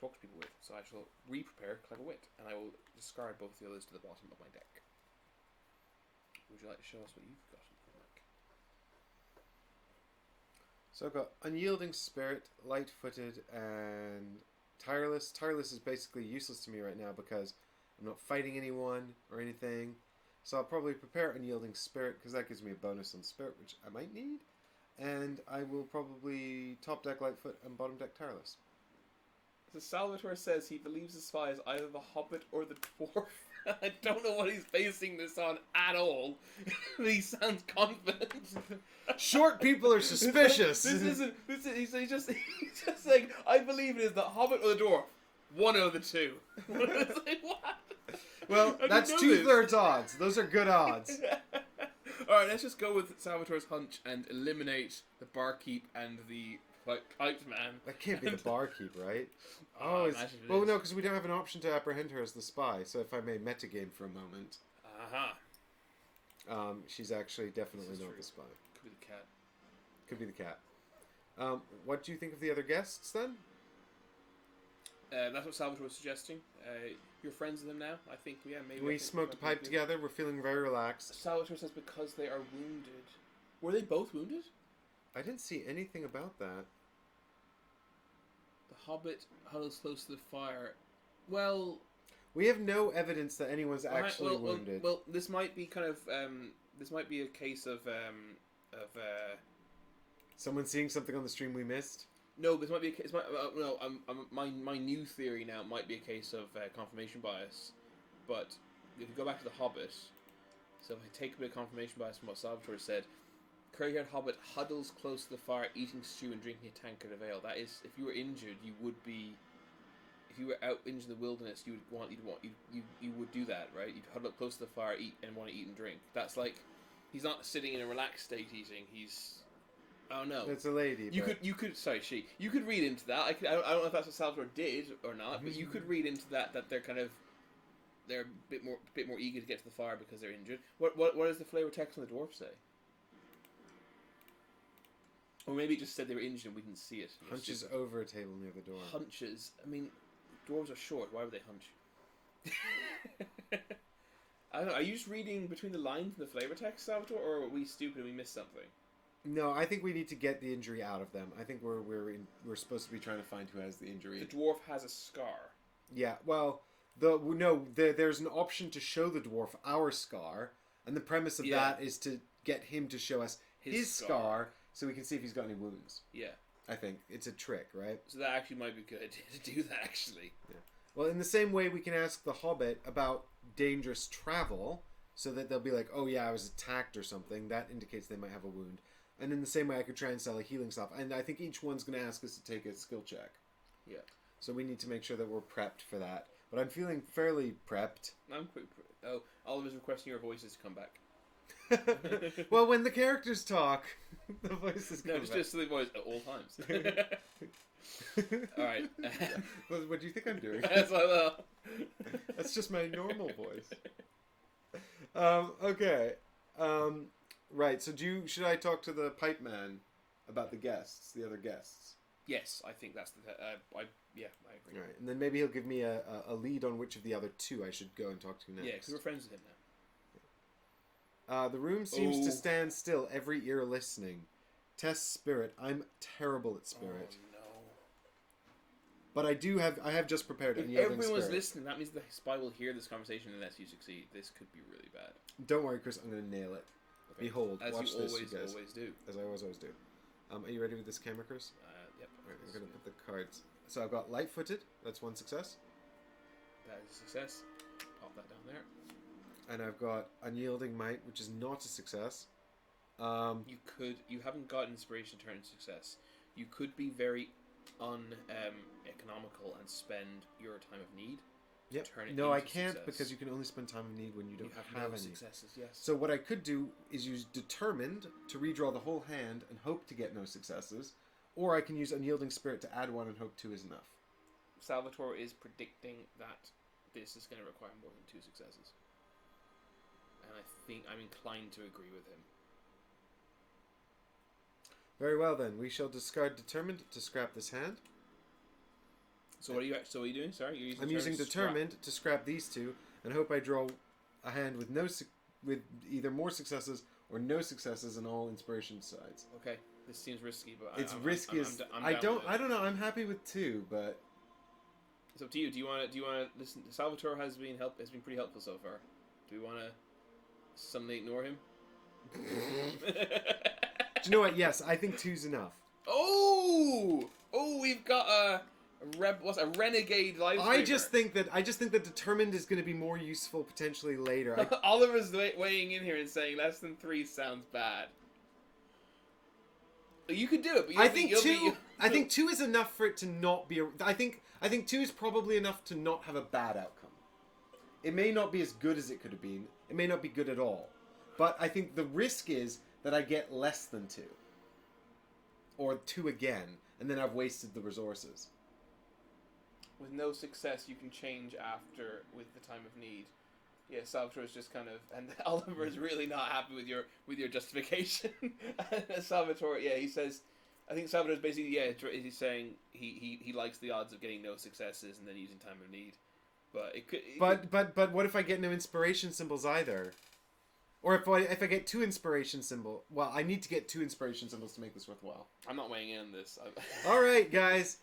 talk to people with. So I shall re-prepare Clever Wit, and I will discard both the others to the bottom of my deck. Would you like to show us what you've got? So I've got Unyielding Spirit, Light-Footed, and Tireless. Tireless is basically useless to me right now because I'm not fighting anyone or anything. So I'll probably prepare Unyielding Spirit because that gives me a bonus on Spirit, which I might need. And I will probably top deck Lightfoot and bottom deck Tireless. So Salvatore says he believes the spy is either the Hobbit or the Dwarf. I don't know what he's basing this on at all. He sounds confident. Short people are suspicious. He's just saying, I believe it is the Hobbit or the Dwarf. One of the two. It's like, what? Well, I that's didn't know this. 2/3 odds. Those are good odds. Alright, let's just go with Salvatore's hunch and eliminate the barkeep and the piped man. That can't be the barkeep, right? Oh, Oh, imagine it well, is. no, because we don't have an option to apprehend her as the spy. So if I may metagame for a moment, she's actually definitely This is not true. the spy. Could be the cat. Could be the cat. What do you think of the other guests then? That's what Salvatore was suggesting. You're friends with him now? I think, yeah, maybe. We smoked a pipe together. We're feeling very relaxed. Salvatore says because they are wounded. Were they both wounded? I didn't see anything about that. The hobbit huddles close to the fire. Well, We have no evidence that anyone's actually wounded. Well, this might be kind of this might be a case of Someone seeing something on the stream we missed? no, this might be a case. No, my new theory now might be a case of confirmation bias. But if you go back to the Hobbit, so if I take a bit of confirmation bias from what Salvatore said, curly-haired hobbit huddles close to the fire, eating stew and drinking a tankard of ale. That is, if you were injured, you would be. If you were out injured in the wilderness, you would do that, right? You'd huddle up close to the fire, eat, and want to eat and drink. That's like, he's not sitting in a relaxed state eating. He's, oh no, It's a lady. you could sorry, you could read into that. I don't know if that's what Salvatore did or not, but you could read into that they're kind of, they're a bit more eager to get to the fire because they're injured. What does the flavor text on the dwarf say? Or maybe it just said they were injured and we didn't see it. Hunches over a table near the door. Hunches. I mean, dwarves are short. Why would they hunch? I don't know. Are you just reading between the lines in the flavor text, Salvatore, or are we stupid and we missed something? No, I think we need to get the injury out of them. I think we're supposed to be trying to find who has the injury. The dwarf has a scar. Yeah, well, there's an option to show the dwarf our scar, and the premise of that is to get him to show us his scar so we can see if he's got any wounds. Yeah. I think it's a trick, right? So that actually might be a good idea to do that, actually. Yeah. Well, in the same way, we can ask the Hobbit about dangerous travel, so that they'll be like, "Oh yeah, I was attacked or something." That indicates they might have a wound. And in the same way, I could try and sell a healing stuff. And I think each one's going to ask us to take a skill check. Yeah. So we need to make sure that we're prepped for that. But I'm feeling fairly prepped. I'm quite. Oh, Oliver's requesting your voices to come back. Well, when the characters talk, the voices come No, back. just the voice at all times. All right. What do you think I'm doing? That's well. That's just my normal voice. Okay. Right. So should I talk to the pipe man about the other guests? Yes, I think that's the. I agree. Right. And then maybe he'll give me a lead on which of the other two I should go and talk to next. Yeah, because we're friends with him now. The room seems to stand still, every ear listening. Test spirit. I'm terrible at spirit. Oh, no. But I have just prepared If unyielding everyone's spirit. listening, that means the spy will hear this conversation unless you succeed. This could be really bad. Don't worry, Chris. I'm going to nail it. Okay. Behold, As watch you this, always, you guys. always do. As I always do. Are you ready with this camera, Chris? Yep. Alright, I'm going to put the cards. So I've got light-footed. That's one success. That is a success. Pop that down there. And I've got unyielding might, which is not a success. You haven't got inspiration to turn into success. You could be very economical and spend your time of need. Yep. Turn it No, I into can't success. because you can only spend time of need when you don't have have no any. successes. Yes. So what I could do is use determined to redraw the whole hand and hope to get no successes, or I can use unyielding spirit to add one and hope 2 is enough. Salvatore is predicting that this is going to require more than 2 successes. And I think I'm inclined to agree with him. Very well then, we shall discard determined to scrap this hand. So what are you doing? Sorry, you're using. I'm using determined to scrap these 2 and hope I draw a hand with with either more successes or no successes on all inspiration sides. Okay, this seems risky, but It's risky. I don't know. I'm happy with 2, but it's up to you. Do you want to listen? Salvatore has been pretty helpful so far. Do we want to suddenly ignore him? do you know what? Yes, I think 2's enough. Oh, we've got a renegade life. I just think that determined is going to be more useful potentially later. Oliver's weighing in here and saying less than 3 sounds bad. You could do it, but I think two is enough for it to not be. I think two is probably enough to not have a bad outcome. It may not be as good as it could have been. It may not be good at all. But I think the risk is that I get less than two. Or two again, and then I've wasted the resources. With no success, you can change after with the time of need. Yeah, Salvatore is just kind of, and Oliver is really not happy with your justification. And Salvatore, yeah, he says, I think Salvatore is basically, yeah, he's saying he likes the odds of getting no successes and then using time of need. But it could. But what if I get no inspiration symbols either? Or if I get two inspiration symbols, well, I need to get two inspiration symbols to make this worthwhile. I'm not weighing in on this. All right, guys,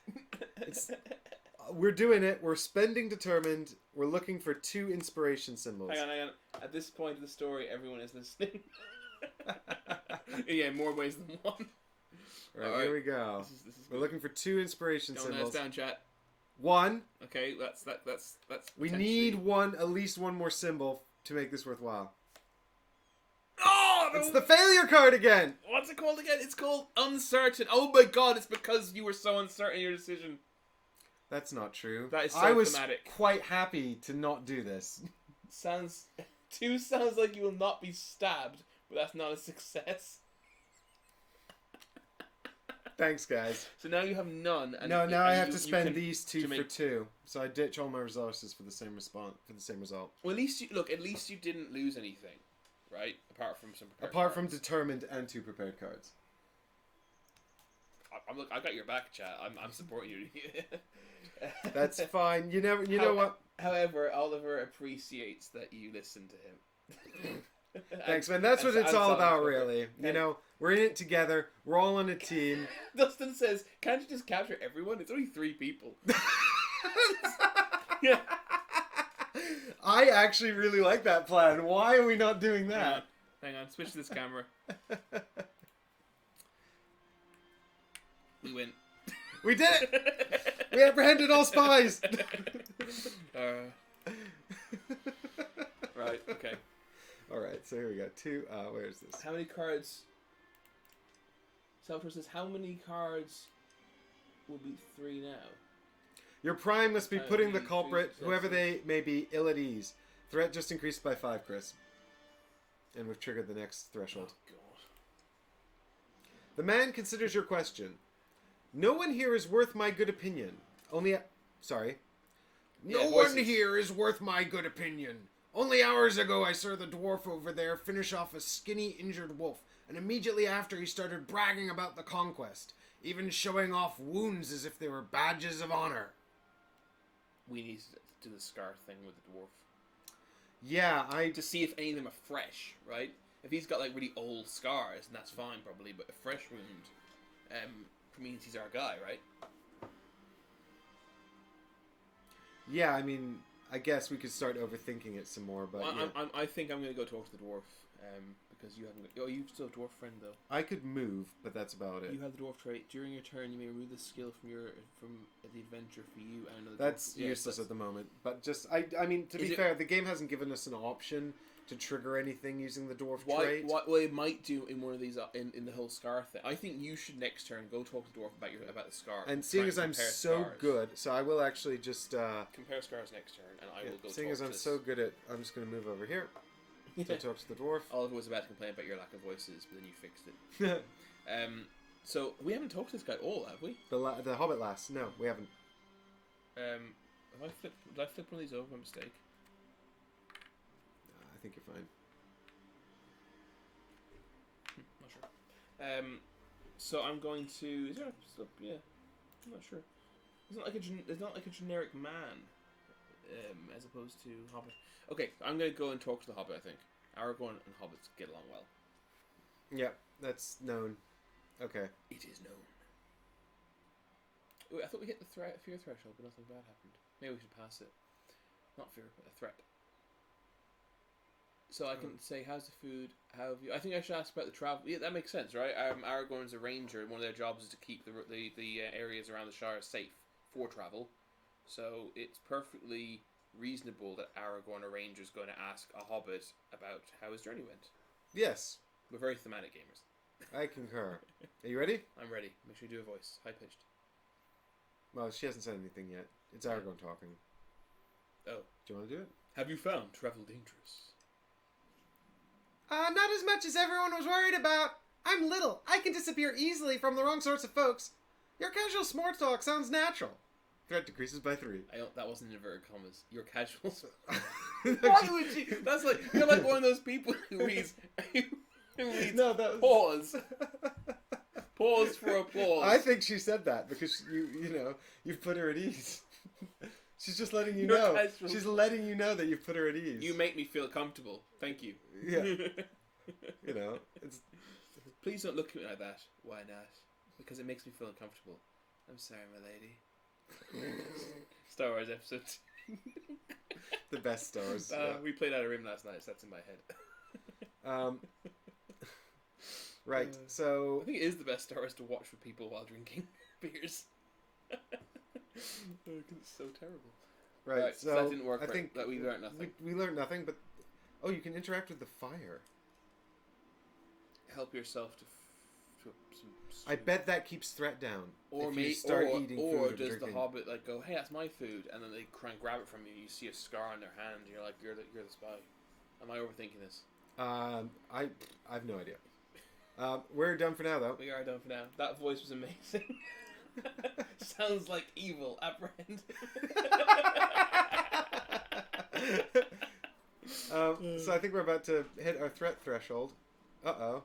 we're doing it. We're spending determined. We're looking for two inspiration symbols. Hang on. At this point of the story, everyone is listening. Yeah, in more ways than one. Right, here we go. This is we're looking for two inspiration symbols. Down, chat. One. Okay, that's. We need at least one more symbol to make this worthwhile. Oh, it's the failure card again. What's it called again? It's called uncertain. Oh my god! It's because you were so uncertain in your decision. That's not true. That is so I was thematic. quite happy to not do this. Two sounds like you will not be stabbed, but that's not a success. Thanks, guys. So now you have none. And now I have to spend these two for two. So I ditch all my resources for the same result. Well, at least you didn't lose anything, right? Apart from some prepared Apart cards. from determined and two prepared cards. I got your back, chat. I'm supporting you. That's fine. You know what? However, Oliver appreciates that you listen to him. Thanks, man. That's what it's all about, really. You know, we're in it together. We're all on a team. Dustin says, "Can't you just capture everyone? It's only 3 people." Yeah. I actually really like that plan. Why are we not doing that? Hang on. Switch to this camera. We win. We did it! We apprehended all spies! Right, okay. Alright, so here we go. Two, where is this? How many cards... Salvatore says, how many cards will be 3 now? Your prime must be putting the culprit, whoever they may be, ill at ease. Threat just increased by 5, Chris. And we've triggered the next threshold. Oh, God. The man considers your question. No one here is worth my good opinion. Sorry. No one here is worth my good opinion. Only hours ago I saw the dwarf over there finish off a skinny, injured wolf, and immediately after he started bragging about the conquest, even showing off wounds as if they were badges of honor. We need to do the scar thing with the dwarf. Yeah, to see if any of them are fresh, right? If he's got like really old scars, then that's fine probably, but a fresh wound means he's our guy, right? Yeah, I mean, I guess we could start overthinking it some more, but well, I think I'm going to go talk to the dwarf, because you haven't... Oh, you still have dwarf friend, though. I could move, but that's about it. You have the dwarf trait. During your turn, you may remove the skill from the adventure for you and another That's dwarf. useless at the moment, but just... I mean, to be fair, the game hasn't given us an option to trigger anything using the dwarf trait. What it might do in one of these in the whole scar thing. I think you should next turn go talk to the dwarf about the scar. And seeing as I'm so good, so I will actually just compare scars next turn, and I will go. Seeing as I'm so good at, I'm just going to move over here to talk to the dwarf. Oliver was about to complain about your lack of voices, but then you fixed it. So we haven't talked to this guy at all, have we? The Hobbit lass. No, we haven't. Did I flip one of these over by mistake? I think you're fine. Not sure. So I'm going to. Is there a yeah? I'm not sure. It's not like a generic man, as opposed to Hobbit. Okay, I'm going to go and talk to the Hobbit. I think Aragorn and Hobbits get along well. Yeah, that's known. Okay. It is known. Ooh, I thought we hit the fear threshold, but nothing bad happened. Maybe we should pass it. Not fear, but a threat. So I can say, how's the food? How have you... I think I should ask about the travel. Yeah, that makes sense, right? Aragorn's a ranger, and one of their jobs is to keep the areas around the Shire safe for travel. So it's perfectly reasonable that Aragorn, a ranger, is going to ask a hobbit about how his journey went. Yes. We're very thematic gamers. I concur. Are you ready? I'm ready. Make sure you do a voice. High pitched. Well, she hasn't said anything yet. It's Aragorn talking. Oh. Do you want to do it? Have you found travel dangerous? Not as much as everyone was worried about. I'm little. I can disappear easily from the wrong sorts of folks. Your casual small talk sounds natural. Threat decreases by 3. That wasn't in inverted commas. Your casual. Why would you? That's like you're like one of those people who reads. No, that was... Pause. Pause for applause. I think she said that because you've put her at ease. She's just letting you Your know. casual... She's letting you know that you've put her at ease. You make me feel comfortable. Thank you. Yeah. It's... Please don't look at me like that. Why not? Because it makes me feel uncomfortable. I'm sorry, my lady. Star Wars episode. The best Star Wars. We played out of Rim last night, so that's in my head. Right, so... I think it is the best Star Wars to watch with people while drinking beers. It's so terrible. Right, so that didn't work. I think that we learned nothing. We learned nothing, but... Oh, you can interact with the fire. Help yourself to some... I bet that keeps threat down. Or if me, you start eating food or and does drinking. the Hobbit like go, "Hey, that's my food," and then they try and grab it from you. You see a scar on their hand. And you're like, "You're the spy." Am I overthinking this? I've no idea. We're done for now, though. We are done for now. That voice was amazing. Sounds like evil. Apprehend. So I think we're about to hit our threat threshold. Uh-oh.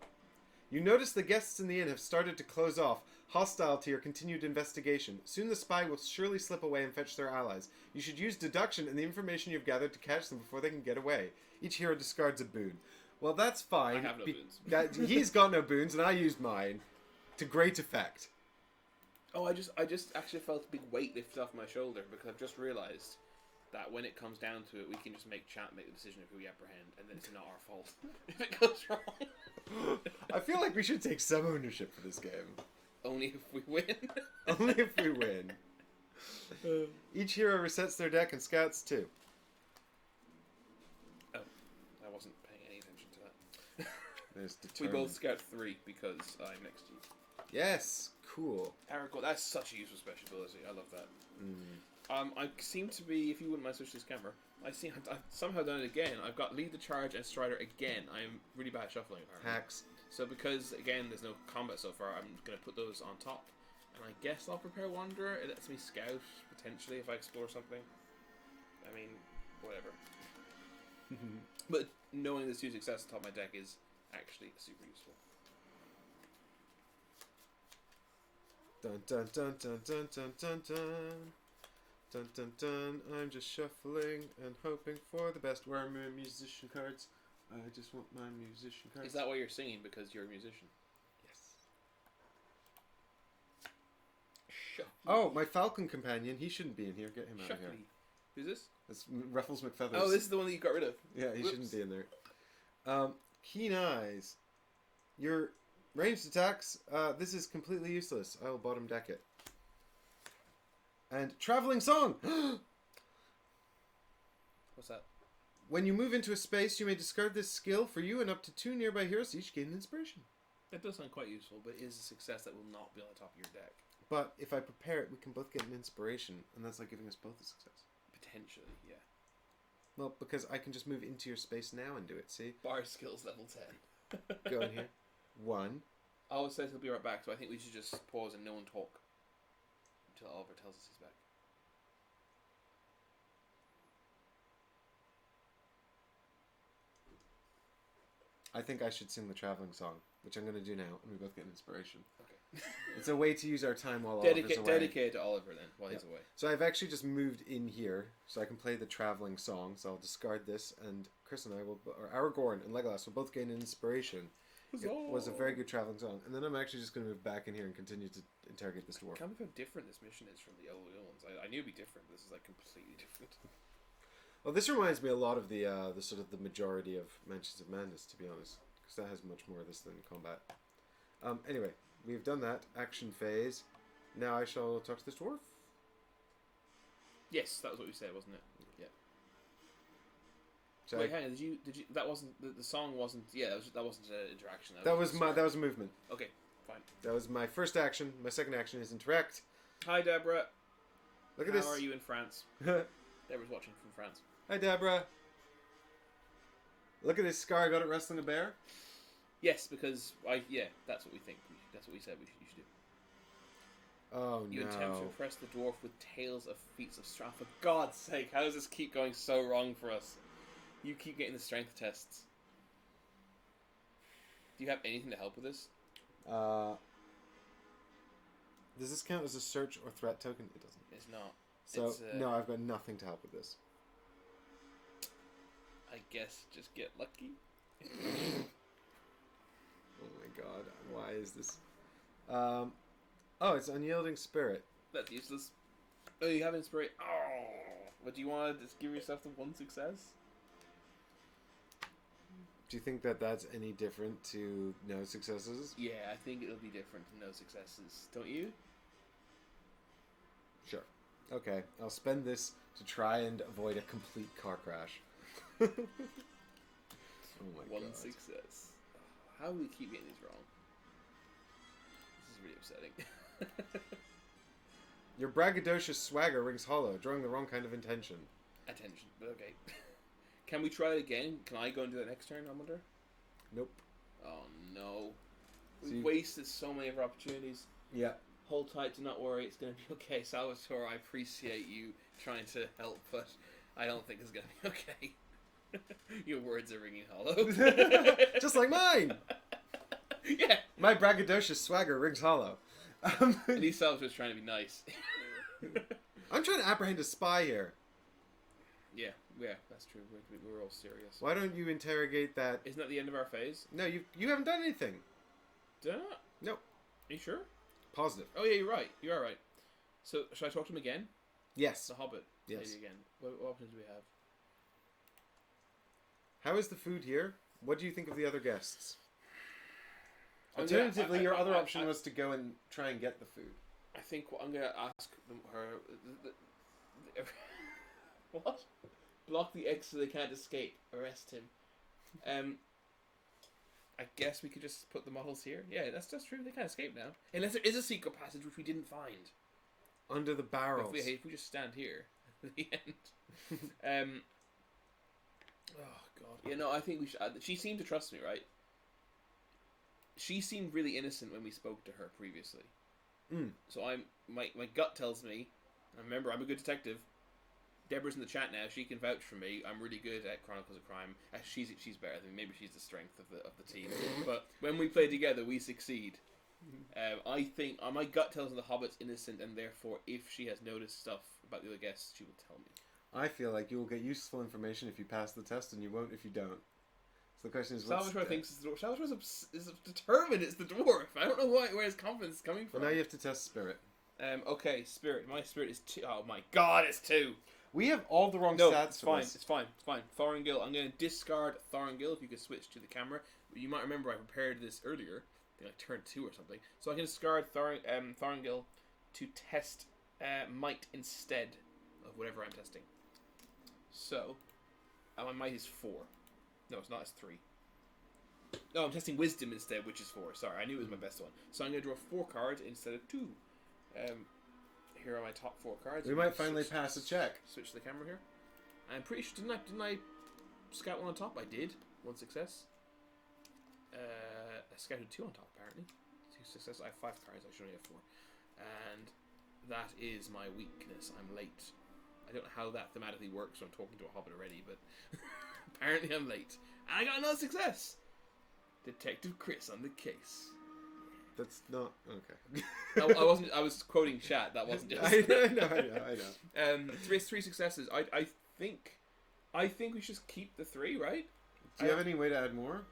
You notice the guests in the inn have started to close off, hostile to your continued investigation. Soon the spy will surely slip away and fetch their allies. You should use deduction and the information you've gathered to catch them before they can get away. Each hero discards a boon. Well, that's fine. I have no boons. He's got no boons, and I used mine to great effect. Oh, I just actually felt a big weight lifted off my shoulder because I've just realised that when it comes down to it, we can just make chat make the decision of who we apprehend, and then it's not our fault if it goes wrong. I feel like we should take some ownership for this game. Only if we win. Only if we win. Each hero resets their deck and scouts 2. Oh, I wasn't paying any attention to that. There's We determined. both scout 3 because I'm next to you. Yes, cool. Aragorn, that's such a useful special ability. I love that. I seem to be, if you wouldn't mind switching this camera, I've somehow done it again. I've got Lead the Charge and Strider again. I'm really bad at shuffling, apparently. Hacks. So because, again, there's no combat so far, I'm going to put those on top. And I guess I'll prepare Wanderer. It lets me scout, potentially, if I explore something. I mean, whatever. But knowing there's 2 success on top of my deck is actually super useful. Dun dun dun dun dun dun dun dun. Dun dun dun. I'm just shuffling and hoping for the best. Where are my musician cards? I just want my musician cards. Is that why you're singing? Because you're a musician? Yes. Shuffly. Oh, my Falcon companion. He shouldn't be in here. Get him out of here. Shuffly. Who's this? It's Ruffles McFeathers. Oh, this is the one that you got rid of. Yeah, he Whoops. shouldn't be in there. Keen Eyes. Your ranged attacks. This is completely useless. I will bottom deck it. And Traveling Song. What's that? When you move into a space, you may discard this skill. For you and up to 2 nearby heroes each gain an inspiration. That does sound quite useful, but it is a success that will not be on the top of your deck. But if I prepare it, we can both get an inspiration, and that's like giving us both a success. Potentially, yeah. Well, because I can just move into your space now and do it, see? Bar skills level 10. Go in here. 1. Oliver says he'll be right back, so I think we should just pause and no one talk until Oliver tells us he's back. I think I should sing the Traveling Song, which I'm going to do now, and we both get an inspiration. Okay. It's a way to use our time while Oliver's away. Dedicated to Oliver then, while he's away. So I've actually just moved in here, so I can play the Traveling Song. So I'll discard this, and Chris and I will, or Aragorn and Legolas will both gain an inspiration. It was a very good Traveling Song. And then I'm actually just going to move back in here and continue to interrogate this dwarf. I can't believe how different this mission is from the other ones. I knew it'd be different. This is like completely different. Well, this reminds me a lot of the sort of the majority of Mansions of Madness, to be honest, because that has much more of this than combat. Anyway, we've done that action phase. Now I shall talk to this dwarf. Yes, that was what we said, wasn't it? Yeah. So Wait, hang on. Did you? That wasn't the song. Wasn't yeah. That wasn't an interaction. that was a movement. Okay, fine. That was my first action. My second action is interact. Hi, Deborah. Look at this. How are you in France? Hi, Deborah's watching from France. Deborah. Look at this scar I got at wrestling a bear. Yes, because that's what we think. That's what we said you should do. Oh You no. attempt to impress the dwarf with tales of feats of strength. For God's sake, how does this keep going so wrong for us? You keep getting the strength tests. Do you have anything to help with this? Does this count as a search or threat token? It doesn't. It's not. So It's, no, I've got nothing to help with this. I guess just get lucky. Oh my god, why is this? Oh, it's unyielding spirit. That's useless. Oh, you have inspiration. Oh, but do you want to just give yourself the one success? Do you think that that's any different to no successes? Yeah, I think it'll be different to no successes. Don't you? Sure. Okay, I'll spend this to try and avoid a complete car crash. Oh my god. One success. How do we keep getting these wrong? This is really upsetting. Your braggadocious swagger rings hollow, drawing the wrong kind of intention. Attention, but okay. Can we try it again? Can I go and do that next turn, I wonder? Nope. Oh no. So We you- wasted so many of our opportunities. Yeah. Hold tight, do not worry, it's going to be okay. Salvatore, I appreciate you trying to help, but I don't think it's going to be okay. Your words are ringing hollow. Just like mine! Yeah. My braggadocious swagger rings hollow. At least Salvatore's trying to be nice. I'm trying to apprehend a spy here. Yeah, that's true. We're all serious. Why don't you interrogate that? Isn't that the end of our phase? No, you haven't done anything. Did I not? Nope. Are you sure? Positive. Oh yeah, you're right. You are right. So, should I talk to him again? Yes. The Hobbit. Yes. Lady again. What options do we have? How is the food here? What do you think of the other guests? I'm gonna- Alternatively, your other option was to go and try and get the food. I think what I'm going to ask her... What? Block the exit so they can't escape. Arrest him. I guess we could just put the models here. Yeah, that's true. They can't escape now. Unless there is a secret passage which we didn't find. Under the barrels. If we just stand here at the end. Oh god. Yeah, no, I think we should. She seemed to trust me, right? She seemed really innocent when we spoke to her previously. Mm. So my gut tells me. And remember, I'm a good detective. Deborah's in the chat now. She can vouch for me. I'm really good at Chronicles of Crime. She's better than me. Maybe she's the strength of the team. But when we play together, we succeed. I think my gut tells me the Hobbit's innocent, and therefore, if she has noticed stuff about the other guests, she will tell me. I feel like you will get useful information if you pass the test, and you won't if you don't. So the question is, what's Salvatore thinks it's the dwarf. Salvatore is determined it's the dwarf. I don't know where his confidence is coming from. Well, now you have to test spirit. Okay, spirit. My spirit is 2. Oh my god, it's 2. We have all the wrong No, stats it's for fine. this. It's fine. It's fine. Thorngil. I'm going to discard Thorngil. If you could switch to the camera, you might remember I prepared this earlier. I think I turned 2 or something. So I can discard Thorngil to test might instead of whatever I'm testing. So my might is 4. No, it's not. It's 3. No, I'm testing wisdom instead, which is 4. Sorry, I knew it was my best one. So I'm going to draw 4 cards instead of 2. Here are my top 4 cards. We might finally pass a check. Switch the camera here. I'm pretty sure didn't I scout 1 on top? I did. 1 success. I scouted 2 on top apparently. 2 success. I have 5 cards. I should only have 4. And that is my weakness. I'm late. I don't know how that thematically works. I'm talking to a hobbit already, but apparently I'm late. And I got another success. Detective Chris on the case. That's not okay. I wasn't. I was quoting chat. That wasn't just. I know. 3 successes. I think we should just keep the 3, right? Do you have any way to add more?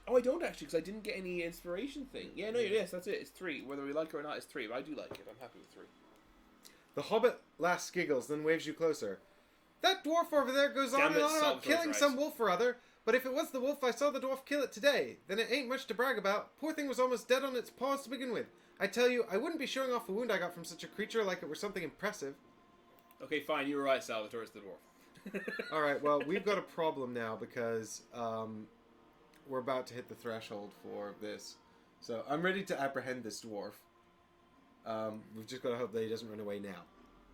Oh, I don't actually, because I didn't get any inspiration thing. Yeah, no, yes, that's it. It's 3. Whether we like it or not, it's 3. But I do like it. I'm happy with 3. The Hobbit laughs, giggles, then waves you closer. That dwarf over there goes on Damn and it, on about Salvatore's killing right. some wolf or other. But if it was the wolf, I saw the dwarf kill it today. Then it ain't much to brag about. Poor thing was almost dead on its paws to begin with. I tell you, I wouldn't be showing off a wound I got from such a creature like it were something impressive. Okay, fine. You were right, Salvatore. It's the dwarf. All right. Well, we've got a problem now because we're about to hit the threshold for this. So I'm ready to apprehend this dwarf. We've just got to hope that he doesn't run away now.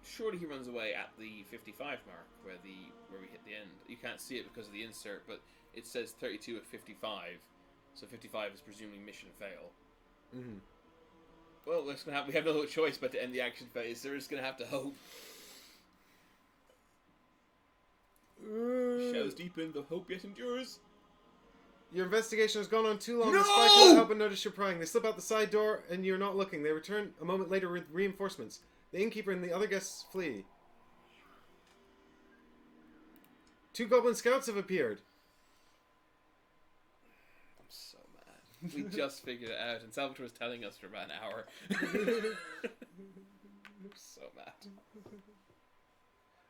Surely he runs away at the 55 mark where we hit the end. You can't see it because of the insert, but it says 32 at 55, so 55 is presumably mission fail. Mm-hmm. Well, we have no choice but to end the action phase. So we're just gonna have to hope. Shadows deepen, the hope yet endures. Your investigation has gone on too long. No! The spy cannot help but notice you're prying. They slip out the side door, and you're not looking. They return a moment later with reinforcements. The innkeeper and the other guests flee. 2 goblin scouts have appeared. I'm so mad. We just figured it out, and Salvatore was telling us for about an hour. I'm so mad.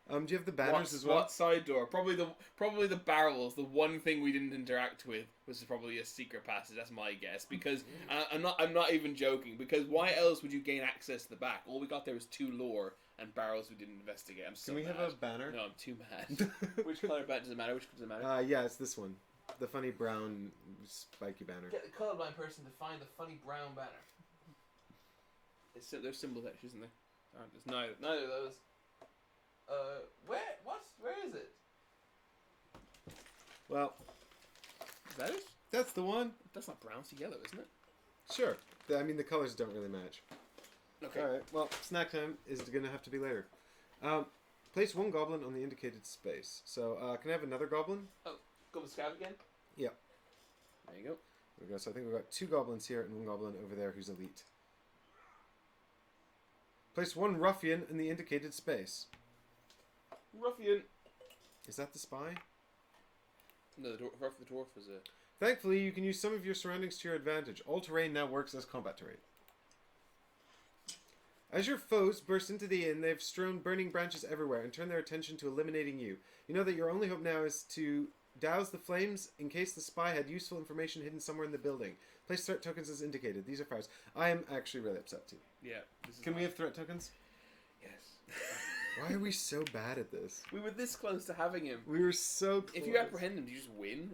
Do you have the banners as well? What side door? Probably the barrels. The one thing we didn't interact with was probably a secret passage. That's my guess. Because I'm not even joking. Because why else would you gain access to the back? All we got there was 2 lore and barrels we didn't investigate. I'm so Can we mad. have a banner? No, I'm too mad. Which color banner does it matter? Which does it matter? Yeah, it's this one. The funny brown spiky banner. Get the colorblind person to find the funny brown banner. There's symbol there, isn't there? There's neither of those. Where is it? Well, Is that it? that's the one. That's not brown, it's yellow, isn't it? Sure. I mean, the colors don't really match. Okay. Alright, well, snack time is going to have to be later. Place 1 goblin on the indicated space. So, can I have another goblin? Oh, Goblin Scout again? Yeah. There you go. There we go. So I think we've got 2 goblins here and 1 goblin over there who's elite. Place 1 ruffian in the indicated space. Ruffian. Is that the spy? No, the dwarf was a... Thankfully, you can use some of your surroundings to your advantage. All terrain now works as combat terrain. As your foes burst into the inn, they've strewn burning branches everywhere and turned their attention to eliminating you. You know that your only hope now is to douse the flames in case the spy had useful information hidden somewhere in the building. Place threat tokens as indicated. These are fires. I am actually really upset too. Yeah. Can we have threat tokens? Yes. Why are we so bad at this? We were this close to having him. We were so close. If you apprehend him, do you just win?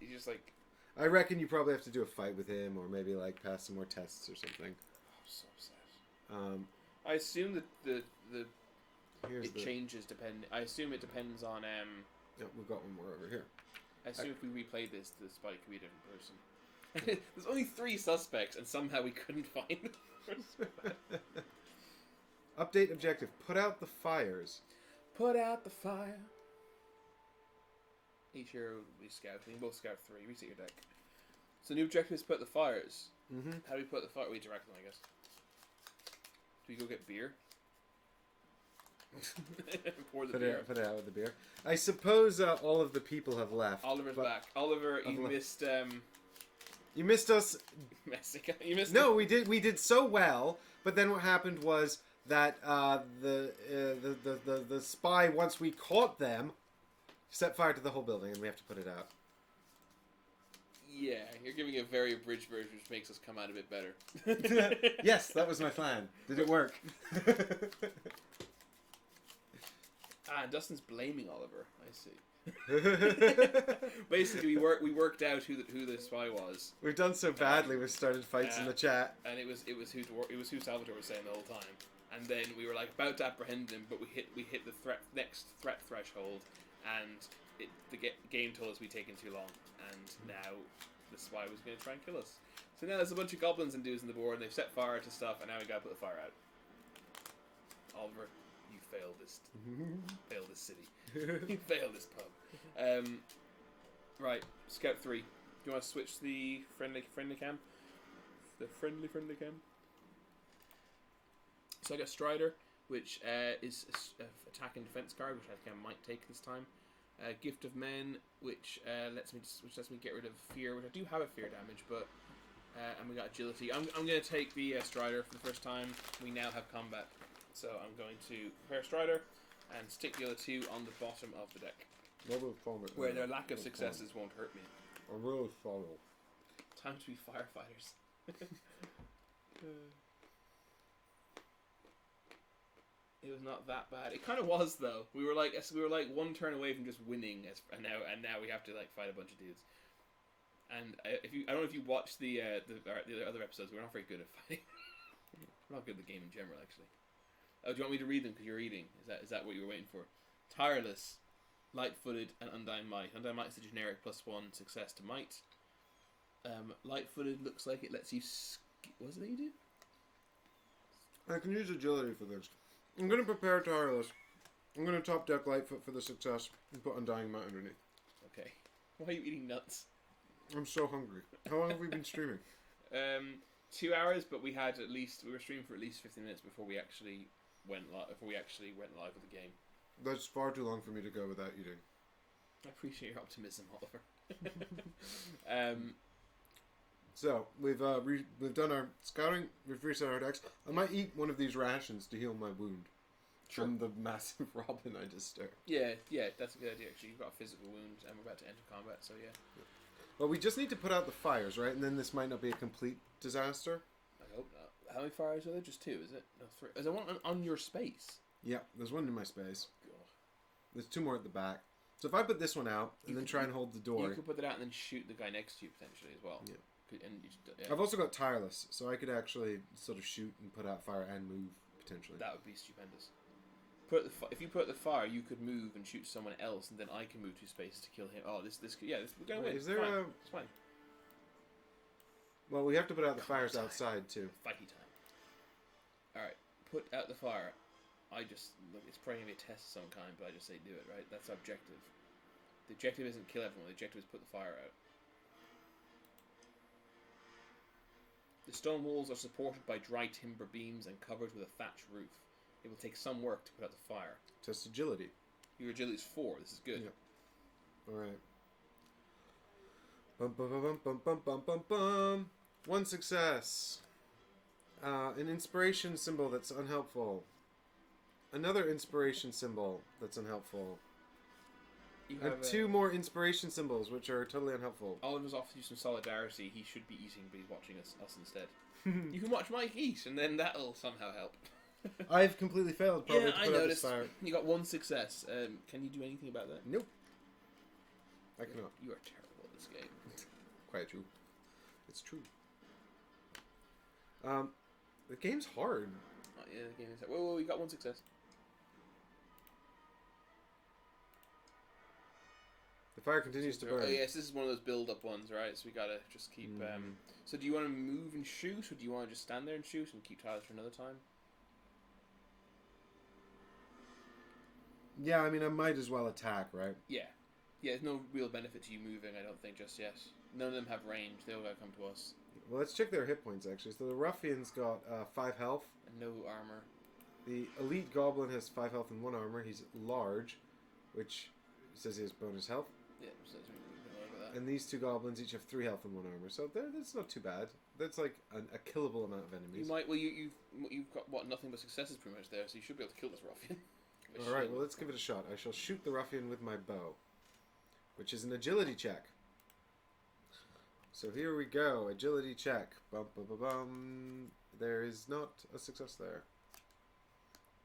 You just like... I reckon you probably have to do a fight with him or maybe like pass some more tests or something. I'm so sad. I assume that it changes depending... I assume it depends on... Yeah, we've got one more over here. I assume if we replay this, the spy could be a different person. There's only 3 suspects, and somehow we couldn't find them. Update objective. Put out the fires. Put out the fire. Each hero will be scouting. You both scout 3. Reset your deck. So new objective is put the fires. Mm-hmm. How do we put the fire? We direct them, I guess. Do we go get beer? Pour the beer. Put it out with the beer. I suppose all of the people have left. Oliver's back. Oliver, you missed... You missed us. Mexico. You missed... No, we did so well, but then what happened was that the spy, once we caught them, set fire to the whole building, and we have to put it out. Yeah, you're giving a very abridged version, which makes us come out a bit better. Yes, that was my plan. Did it work? And Dustin's blaming Oliver. I see. Basically, we worked out who the spy was. We've done so badly. We've started fights in the chat, and it was who Salvatore was saying the whole time. And then we were like about to apprehend him, but we hit the next threat threshold, and the game told us we'd taken too long, and now the spy was going to try and kill us. So now there's a bunch of goblins and dudes on the board, and they've set fire to stuff, and now we got to put the fire out. Oliver, you failed this. Failed this city. You failed this pub. Right, Scout 3. Do you want to switch the friendly cam? The friendly cam. So I got Strider, which is attack and defense card, which I think I might take this time. Gift of Men, which lets me get rid of fear, which I do have a fear damage, but and we got agility. I'm going to take the Strider for the first time. We now have combat, so I'm going to prepare Strider and stick the other 2 on the bottom of the deck, where their lack of successes won't hurt me. I will follow. Time to be firefighters. It was not that bad. It kind of was though. We were like one turn away from just winning, and now we have to like fight a bunch of dudes. And I don't know if you watched the other episodes. We're not very good at fighting. We're not good at the game in general, actually. Oh, do you want me to read them because you're eating? Is that what you were waiting for? Tireless, light-footed, and undying might. Undying might is a generic +1 success to might. Light-footed looks like it lets you. What is it that you do? I can use agility for this. I'm going to prepare tireless. I'm going to top deck Lightfoot for the success and put Undying Might underneath. Okay. Why are you eating nuts? I'm so hungry. How long have we been streaming? 2 hours, but we were streaming for at least 15 minutes before we actually went live. With the game. That's far too long for me to go without eating. I appreciate your optimism, Oliver. So we've done our scouting. We've reset our decks. I might eat one of these rations to heal my wound from the massive Robin I just stared. Yeah, that's a good idea. Actually, you've got a physical wound, and we're about to enter combat. So yeah. Well, we just need to put out the fires, right? And then this might not be a complete disaster. I hope not. How many fires are there? Just 2, is it? No, 3. Is there one on your space? Yeah, there's one in my space. God. There's 2 more at the back. So if I put this one out and then try and hold the door, you could put that out and then shoot the guy next to you potentially as well. Yeah. Yeah. I've also got tireless, so I could actually sort of shoot and put out fire and move potentially. That would be stupendous. If you put the fire, you could move and shoot someone else, and then I can move 2 spaces to kill him. Oh, we're going to win. Is there fine. It's fine. Well, we have to put out the fires outside too. Fighty time. All right, put out the fire. It's probably gonna be a test of some kind, but I just say do it. Right, that's our objective. The objective isn't kill everyone. The objective is put the fire out. The stone walls are supported by dry timber beams and covered with a thatched roof. It will take some work to put out the fire. Test agility. Your agility is 4. This is good. Yep. All right. Bum bum bum bum bum bum bum bum. 1 success. An inspiration symbol that's unhelpful. Another inspiration symbol that's unhelpful. You And have 2 more inspiration symbols, which are totally unhelpful. Oliver's offered you some solidarity. He should be eating, but he's watching us instead. You can watch Mike eat, and then that'll somehow help. I've completely failed. Probably to I put out noticed. this fire. You got 1 success. Can you do anything about that? Nope. I cannot. You are terrible at this game. Quite true. It's true. The game's hard. Oh, yeah, the game is. Whoa, you got 1 success. The fire continues to burn. Oh yes, this is one of those build-up ones, right? So we gotta just keep. So do you want to move and shoot, or do you want to just stand there and shoot and keep tiles for another time? Yeah, I mean, I might as well attack, right? Yeah. There's no real benefit to you moving, I don't think, just yet. None of them have range. They all gotta come to us. Well, let's check their hit points, actually. So the Ruffian's got 5 health. And no armor. The Elite Goblin has 5 health and 1 armor. He's large, which says he has bonus health. Yeah, so we can look at that. And these 2 goblins each have 3 health and 1 armor. So that's not too bad. That's like a killable amount of enemies. You might. Well, you've got what, nothing but successes pretty much there, so you should be able to kill this ruffian. All right. Well, let's give it a shot. I shall shoot the Ruffian with my bow, which is an agility check. So here we go. Agility check. Bum bum bum bum. There is not a success there.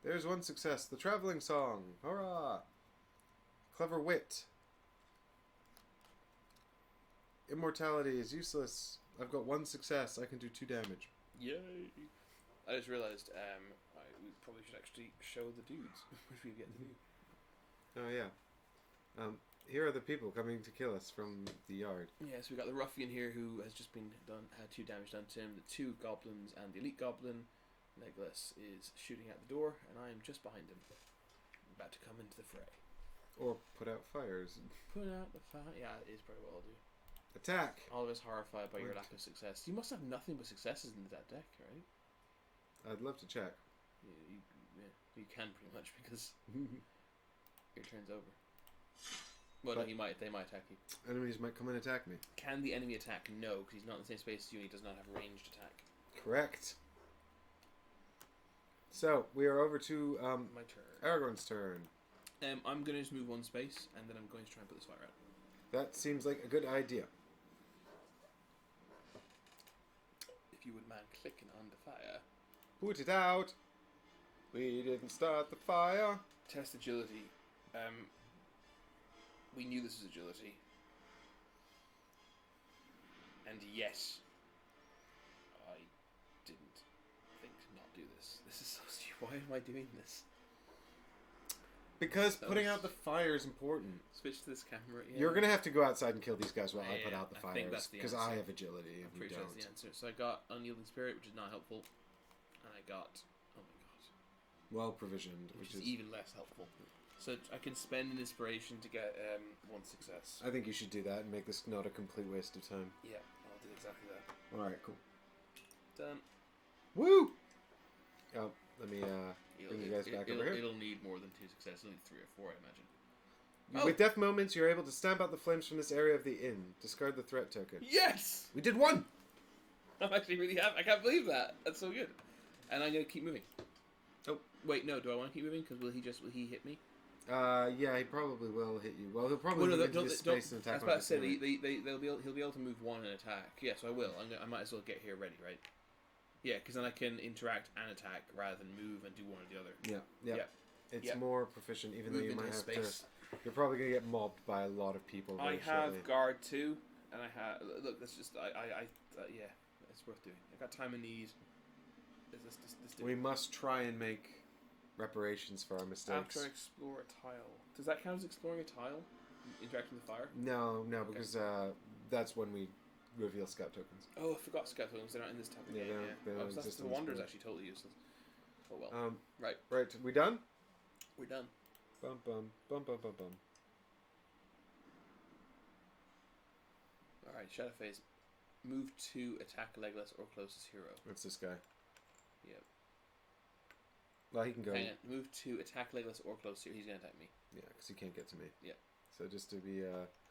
There's 1 success. The traveling song. Hurrah! Clever wit. Immortality is useless. I've got 1 success. I can do 2 damage. Yay! I just realised we probably should actually show the dudes, which we get to do. Oh yeah. Here are the people coming to kill us from the yard. Yeah, so we got the ruffian here who has just had 2 damage done to him. The 2 goblins and the elite goblin. Legolas is shooting out the door, and I am just behind him, about to come into the fray. Or put out fires. Put out the fire. Yeah, it is probably what I'll do. Attack! Oliver's horrified by your lack of success. You must have nothing but successes in that deck, right? I'd love to check. You can pretty much, because your turn's over. Well, no, they might attack you. Enemies might come and attack me. Can the enemy attack? No, because he's not in the same space as you and he does not have ranged attack. Correct. So, we are over to My turn. Aragorn's turn. I'm going to just move 1 space, and then I'm going to try and put this fire out. That seems like a good idea. If you would mind clicking on the fire. Put it out! We didn't start the fire. Test agility. We knew this was agility. And yes, I didn't think to not do this. This is so stupid. Why am I doing this? Because putting out the fire is important. Switch to this camera. Yeah. You're going to have to go outside and kill these guys while I put out the I think fires. that's the Because answer. I have agility and I'm you pretty sure don't. that's the answer. So I got Unyielding Spirit, which is not helpful. And I got... Oh my god. Well provisioned. Which is even less helpful. So I can spend an inspiration to get 1 success. I think you should do that and make this not a complete waste of time. Yeah, I'll do exactly that. Alright, cool. Done. Woo! Oh, let me bring you guys back over here. It'll need more than 2 successes. It'll need 3 or 4, I imagine. With death moments, you're able to stamp out the flames from this area of the inn. Discard the threat token. Yes! We did 1! I'm actually really happy. I can't believe that. That's so good. And I'm going to keep moving. Oh, wait, no. Do I want to keep moving? Because will he hit me? Yeah, he probably will hit you. Well, he'll probably move into this space and attack. I was about to say, he'll be able to move 1 and attack. Yes, I will. I might as well get here ready, right? Yeah, because then I can interact and attack rather than move and do one or the other. Yeah. It's more proficient, even though you might have space. to... You're probably going to get mobbed by a lot of people very shortly. guard 2, and I have... Look, that's just... yeah, it's worth doing. I got time and need. Let's do We it. must try and make reparations for our mistakes. After I explore a tile. Does that count as exploring a tile? Interacting with fire? No, because that's when we reveal scout tokens. Oh, I forgot scout tokens. They're not in this type of game. They don't That's exist the on this Wander's board. actually totally useless. Oh well. Right. We done? We're done. Bum bum bum bum bum bum. Alright, Shadow Phase. Move to attack Legolas or closest hero. That's this guy. Yep. Well, he can go. Hang on. Move to attack Legolas or closest hero. He's going to attack me. Yeah, because he can't get to me. Yeah. So just to be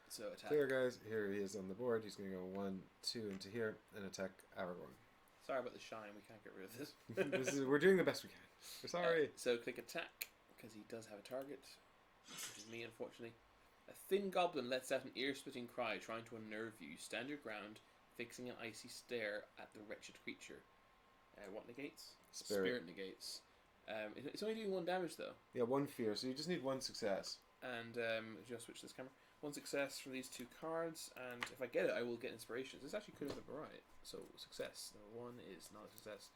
So attack. clear, guys, here he is on the board. He's going to go 1, 2 into here and attack Aragorn. Sorry about the shine. We can't get rid of this. We're doing the best we can. We're sorry. So click attack, because he does have a target, which is me, unfortunately. A thin goblin lets out an ear-splitting cry, trying to unnerve you. Stand your ground, fixing an icy stare at the wretched creature. What negates? Spirit negates. It's only doing 1 damage, though. Yeah, 1 fear, so you just need 1 success. And just switch this camera. 1 success from these 2 cards, and if I get it, I will get inspirations. This actually could have been right. So success number 1 is not a success.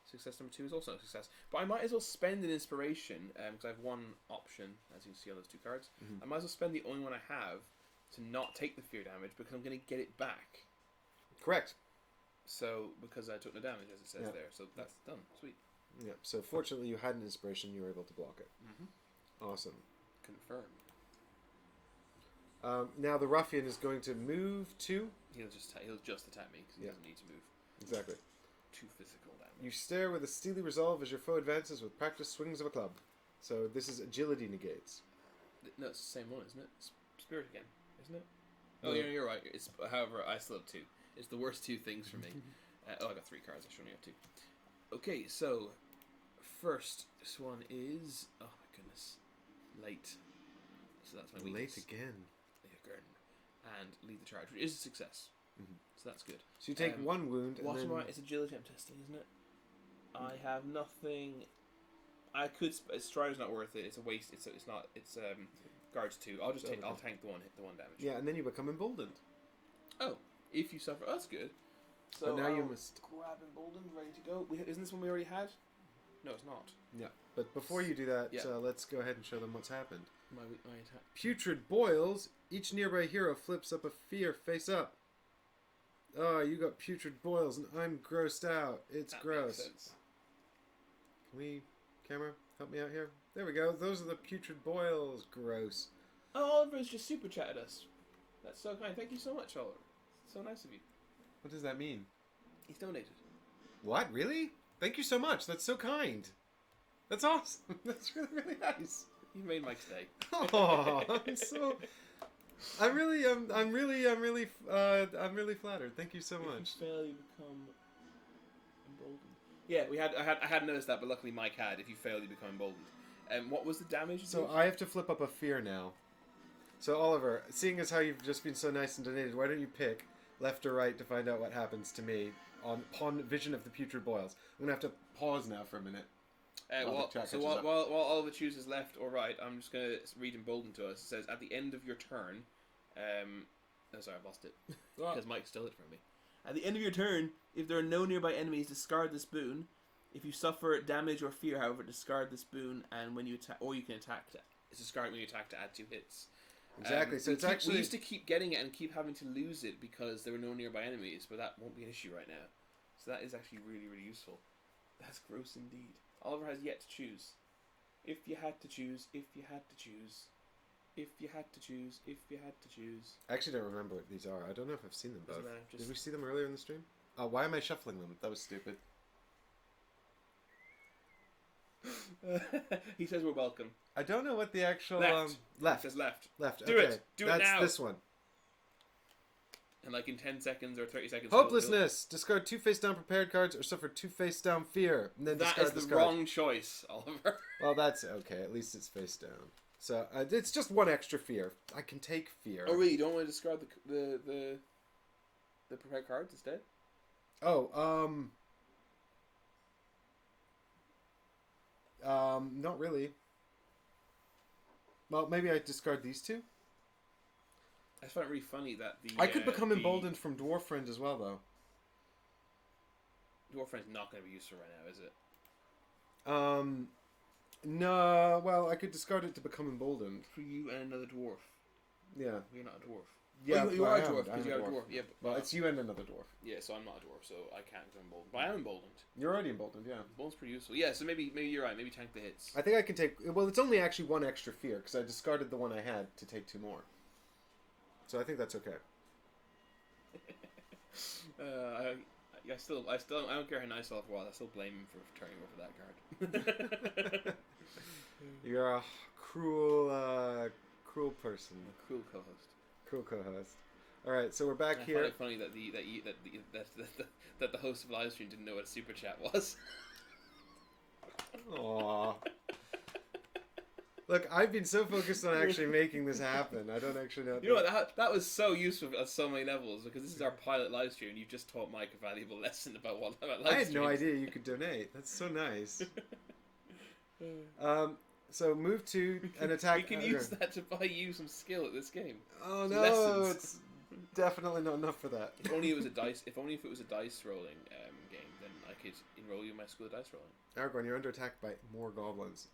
Success number 2 is also a success. But I might as well spend an inspiration, because I have 1 option, as you can see on those 2 cards. I might as well spend the only one I have to not take the fear damage, because I'm going to get it back. Correct. So, because I took no damage, as it says there. So that's done. Sweet. Yeah, so fortunately you had an inspiration, you were able to block it. Awesome. Confirmed. Now the ruffian is going to move to... He'll just attack me, because he doesn't need to move. Exactly. 2 physical damage. You stare with a steely resolve as your foe advances with practiced swings of a club. So this is agility negates. No, it's the same one, isn't it? Spirit again, isn't it? No. Oh, yeah, you're right. However, I still have 2. It's the worst 2 things for me. I got 3 cards. I should only have 2. Okay, so first, this one is... Oh my goodness. Late. So that's my weakness. Late again. And lead the charge, which is a success. So that's good. So you take 1 wound and then... It's agility I'm testing, isn't it? I have nothing... I could... Strider's not worth it. It's a waste. It's not... It's guards 2. I'll just take... I'll tank the 1 damage. Yeah, and then you become emboldened. Oh, if you suffer... Oh, that's good. So but now you must... grab emboldened, ready to go. Isn't this one we already had? No, it's not. Yeah, but before you do that, Yeah. let's go ahead and show them what's happened. My attack. Putrid boils. Each nearby hero flips up a fear face up. Oh, you got putrid boils and I'm grossed out. It's That gross. makes sense. Can we, camera, help me out here? There we go. Those are the putrid boils. Gross. Oh, Oliver's just super chatted us. That's so kind. Thank you so much, Oliver. So nice of you. What does that mean? He's donated. What? Really? Thank you so much. That's so kind. That's awesome. That's really, really nice. You made Mike's day. Oh, I'm really flattered. Thank you so much. If you fail, you become emboldened. Yeah, I had noticed that, but luckily Mike had. If you fail, you become emboldened. What was the damage? So I have to flip up a fear now. So Oliver, seeing as how you've just been so nice and donated, why don't you pick left or right to find out what happens to me upon vision of the putrid boils? I'm gonna have to pause now for a minute. While Oliver chooses left or right, I'm just going to read emboldened to us. It says, at the end of your turn... sorry, I've lost it. Because Mike stole it from me. At the end of your turn, if there are no nearby enemies, discard this boon. If you suffer damage or fear, however, discard this boon, and when you attack... Or you can attack to... Discard when you attack to add 2 hits. Exactly, so we used to keep getting it and keep having to lose it because there were no nearby enemies, but that won't be an issue right now. So that is actually really, really useful. That's gross indeed. Oliver has yet to choose. If you had to choose, if you had to choose, if you had to choose, if you had to choose. I actually don't remember what these are. I don't know if I've seen them both. Just... Did we see them earlier in the stream? Oh, why am I shuffling them? That was stupid. He says we're welcome. I don't know what the actual... Left. It says left. Left, Do okay. it! Do it now! That's this one. And like in 10 seconds or 30 seconds... Hopelessness! Discard 2 face-down prepared cards or suffer 2 face-down fear. And then that is the wrong choice, Oliver. Well, that's okay. At least it's face-down. So, it's just 1 extra fear. I can take fear. Oh, really? You don't want to discard the prepared cards instead? Oh, not really. Well, maybe I discard these 2. I find it really funny that I could become emboldened from Dwarf Friend as well, though. Dwarf Friend's not going to be useful right now, is it? No. Well, I could discard it to become emboldened. For you and another dwarf. Yeah. You're not a dwarf. Yeah, you are a dwarf because you're a dwarf. Yeah, but, well, it's you and another dwarf. Yeah, so I'm not a dwarf, so I can't become emboldened. But I am emboldened. You're already emboldened, yeah. Emboldened's pretty useful. Yeah, so maybe you're right. Maybe tank the hits. I think I can take... Well, it's only actually 1 extra fear because I discarded the one I had to take 2 more. So I think that's okay. I don't care how nice Oliver was. I still blame him for turning over that card. You're a cruel person. A cruel co-host. Cool co-host. All right, so we're back here. I find it funny that the host of the live stream didn't know what a super chat was. Aww. Look, I've been so focused on actually making this happen. I don't actually know. You know what? That was so useful at so many levels because this is our pilot live stream, and you've just taught Mike a valuable lesson about live streams. I had no idea you could donate. That's so nice. So move to an attack. We can use that to buy you some skill at this game. Oh no, Lessons. it's definitely not enough for that. If only it was a dice. If only if it was a dice rolling game, then I could enroll you in my school of dice rolling. Aragorn, you're under attack by more goblins.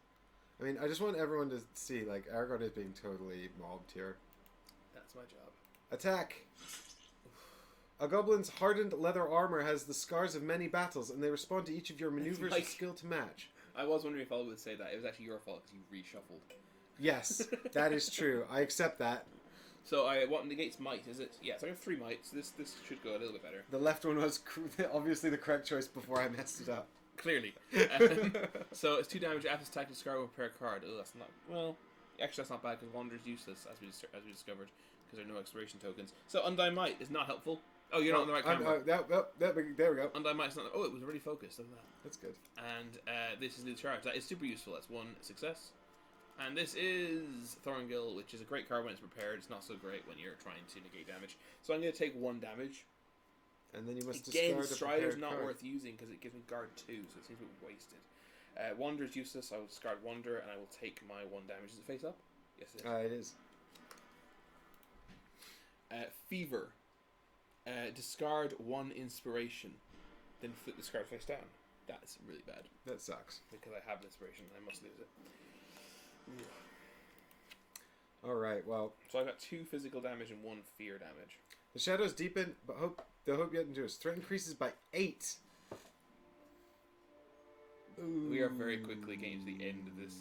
I mean, I just want everyone to see, like, Aragorn is being totally mobbed here. That's my job. Attack! A goblin's hardened leather armor has the scars of many battles, and they respond to each of your maneuvers with skill to match. I was wondering if I would say that. It was actually your fault because you reshuffled. Yes, that is true. I accept that. So, what negates might, is it? Yeah, so I have 3 might, so this should go a little bit better. The left one was obviously the correct choice before I messed it up. Clearly. So it's 2 damage after attack to discard with a pair card. Oh, that's not... Well, actually that's not bad because Wander's useless, as we discovered, because there are no expiration tokens. So Undying Might is not helpful. Oh, you're not on the right camera. There we go. Undying Might is not... Oh, it was already focused. Look at that. That's good. And this is the charge. That is super useful. That's 1 success. And this is Thorngill, which is a great card when it's prepared. It's not so great when you're trying to negate damage. So I'm going to take 1 damage. And then you must discard a Strider's not card. worth using because it gives me guard 2, so it seems a bit wasted. Wander's useless. I will discard Wander and I will take my 1 damage. Is it face up? Yes, it is. It is. Fever. Discard 1 inspiration. Then flip this card face down. That's really bad. That sucks. Because I have an inspiration and I must lose it. Alright, well. So I got 2 physical damage and 1 fear damage. The shadows deepen, but the hope yet endures. Threat increases by 8. Ooh. We are very quickly getting to the end of this.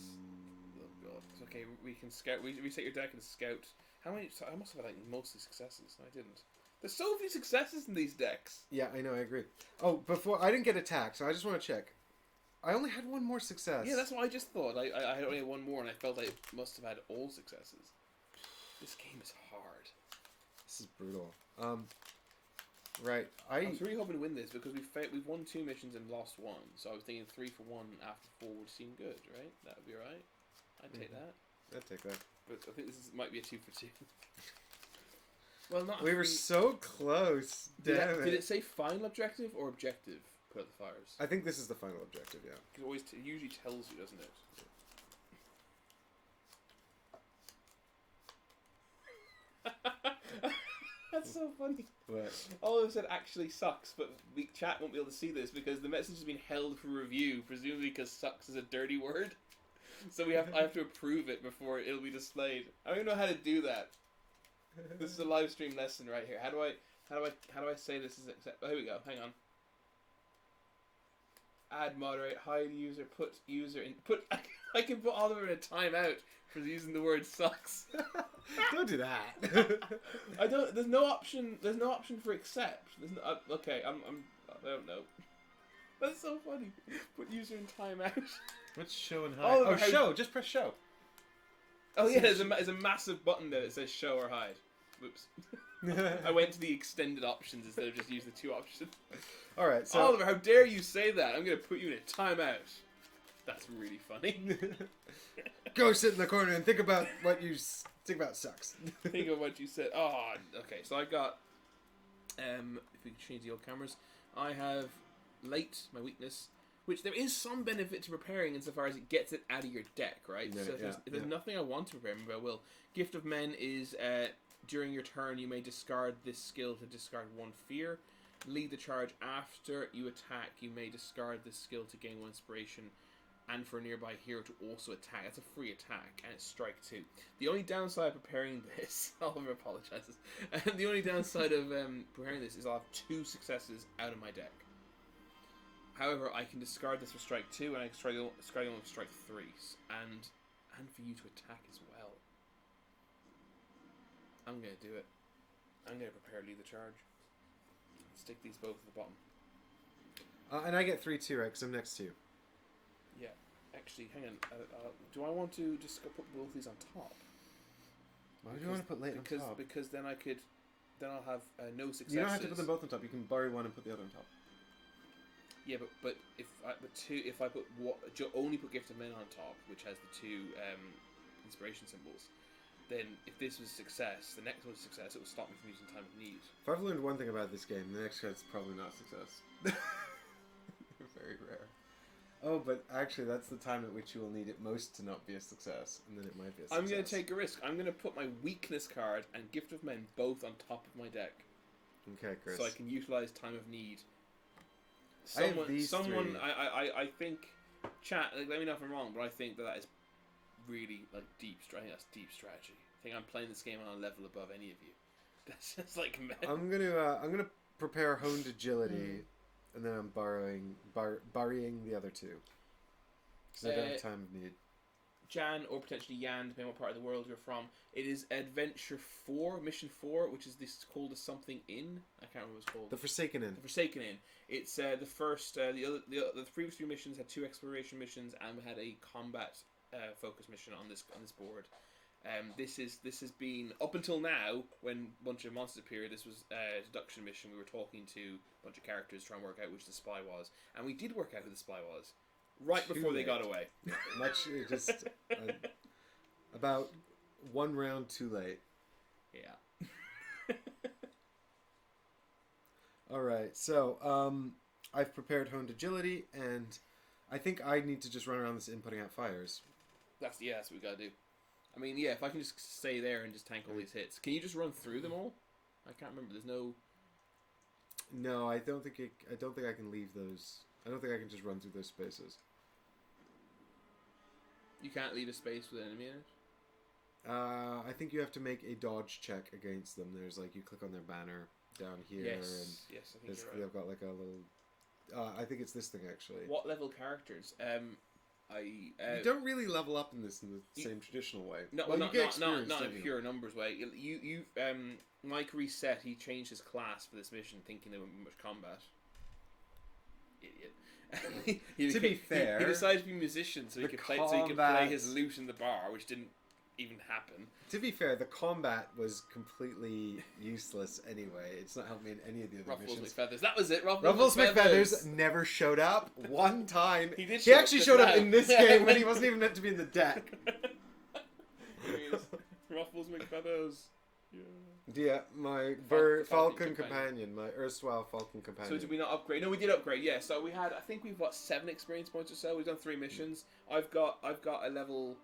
Oh god. It's okay, we can scout. We reset your deck and scout. How many? I must have had like mostly successes. No, I didn't. There's so few successes in these decks. Yeah, I know, I agree. Oh, before I didn't get attacked, so I just want to check. I only had 1 more success. Yeah, that's what I just thought. I had only 1 more, and I felt I must have had all successes. This game is hard. This is brutal. Right. I was really hoping to win this because we've won 2 missions and lost 1. So I was thinking 3 for 1 after 4 would seem good, right? That would be alright. I'd take that. I'd take that. But I think might be a 2 for 2. Well, not. We were so close. Damn it. Did it say final objective or objective? put out the fires. I think this is the final objective, yeah. It always it usually tells you, doesn't it? That's so funny. What? All of it actually sucks, but chat won't be able to see this because the message has been held for review, presumably because sucks is a dirty word. So I have to approve it before it'll be displayed. I don't even know how to do that. This is a live stream lesson right here. How do I say this is accept? Oh, here we go. Hang on. Add moderate, hide user, put user in put. I can put Oliver in a timeout for using the word sucks. Don't do that. I don't. There's no option. There's no option for accept. There's no. Okay. I don't know. That's so funny. Put user in timeout. What's show and hide? Oh, show. Just press show. Oh yeah, there's a massive button there that says show or hide. Whoops. I went to the extended options instead of just use the 2 options. All right. So Oliver, how dare you say that? I'm gonna put you in a timeout. That's really funny. Go sit in the corner and think about what you think about sucks. Think of what you said. Oh, okay. So I got. If we can change the old cameras, I have late, my weakness, which there is some benefit to preparing insofar as it gets it out of your deck, right? Yeah, so if there's nothing I want to prepare, maybe I will. Gift of Men is during your turn you may discard this skill to discard 1 fear. Lead the charge after you attack, you may discard this skill to gain 1 inspiration, and for a nearby hero to also attack. That's a free attack, and it's strike 2. The only downside of preparing this, Oliver apologizes. The only downside of preparing this is I'll have 2 successes out of my deck. However, I can discard this for strike 2, and I can discard it for strike 3, and for you to attack as well. I'm gonna do it. I'm gonna prepare lead the charge. Stick these both at the bottom. And I get 3 too, right? Because I'm next to you. Yeah. Actually, hang on. Do I want to just put both these on top? Why do you want to put late on top? Because then then I'll have no successes. You don't have to put them both on top. You can borrow one and put the other on top. Yeah, but if I only put Gift of Men on top, which has the 2 inspiration symbols, then if this was a success, the next one's a success, it will stop me from using Time of Need. If I've learned one thing about this game, the next guy's probably not a success. Very rare. Oh, but actually, that's the time at which you will need it most to not be a success, and then it might be a success. I'm going to take a risk. I'm going to put my weakness card and Gift of Men both on top of my deck. Okay, Chris. So I can utilize Time of Need. I have these 3. I think, chat, let me know if I'm wrong, but I think that is really deep. I think that's deep strategy. I think I'm playing this game on a level above any of you. That's just like I'm gonna prepare honed agility, and then I'm burying the other 2 because I don't have Time of Need. Jan or potentially Yan, depending on what part of the world you're from. It is Adventure 4, Mission 4, which is called as something in. I can't remember what it's called. The Forsaken Inn. The Forsaken Inn. It's the first. The previous 2 missions had 2 exploration missions, and we had a combat focus mission on this board. This has been up until now when a bunch of monsters appeared. This was a deduction mission. We were talking to a bunch of characters trying to work out which the spy was, and we did work out who the spy was. Right before they got away. About 1 round too late. Yeah. Alright, so I've prepared honed agility, and I think I need to just run around this inn putting out fires. That's what we gotta do. I mean, yeah, if I can just stay there and just tank all these hits. Can you just run through them all? I can't remember. There's no... No, I don't think I can leave those. I don't think I can just run through those spaces. You can't leave a space with an enemy in it? I think you have to make a dodge check against them. There's you click on their banner down here, and yes, I think you're right. They've got a little. I think it's this thing actually. What level characters? You don't really level up in this in the same traditional way. No, well, not you get experience, in a pure numbers way. Mike reset. He changed his class for this mission, thinking there wouldn't be much combat. Idiot. To be fair, he decided to be a musician so he could play his lute in the bar, which didn't even happen. To be fair, the combat was completely useless anyway. It's not helped me in any of the other Ruffles missions. McFeathers. That was it. Ruffles McFeathers never showed up one time. He actually showed up in this game when he wasn't even meant to be in the deck. Ruffles McFeathers. Yeah, my Falcon Falcon companion. companion, my erstwhile Falcon companion. So did we not upgrade? No, we did upgrade. Yeah. So we had. I think we've got 7 experience points or so. We've done 3 missions. I've got a level.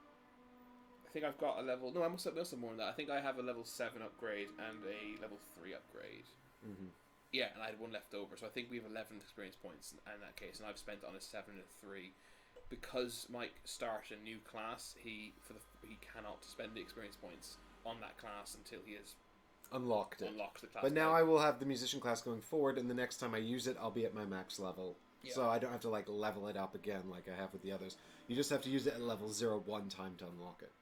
I think I've got a level. No, I must have more than that. I think I have a level 7 upgrade and a level 3 upgrade. Mm-hmm. Yeah, and I had 1 left over. So I think we have 11 experience points in that case, and I've spent on a 7 and a 3. Because Mike started a new class, he cannot spend the experience points on that class until he has unlocked the class. But now I will have the musician class going forward, and the next time I use it, I'll be at my max level. Yeah. So I don't have to like level it up again like I have with the others. You just have to use it at level 0 one time to unlock it.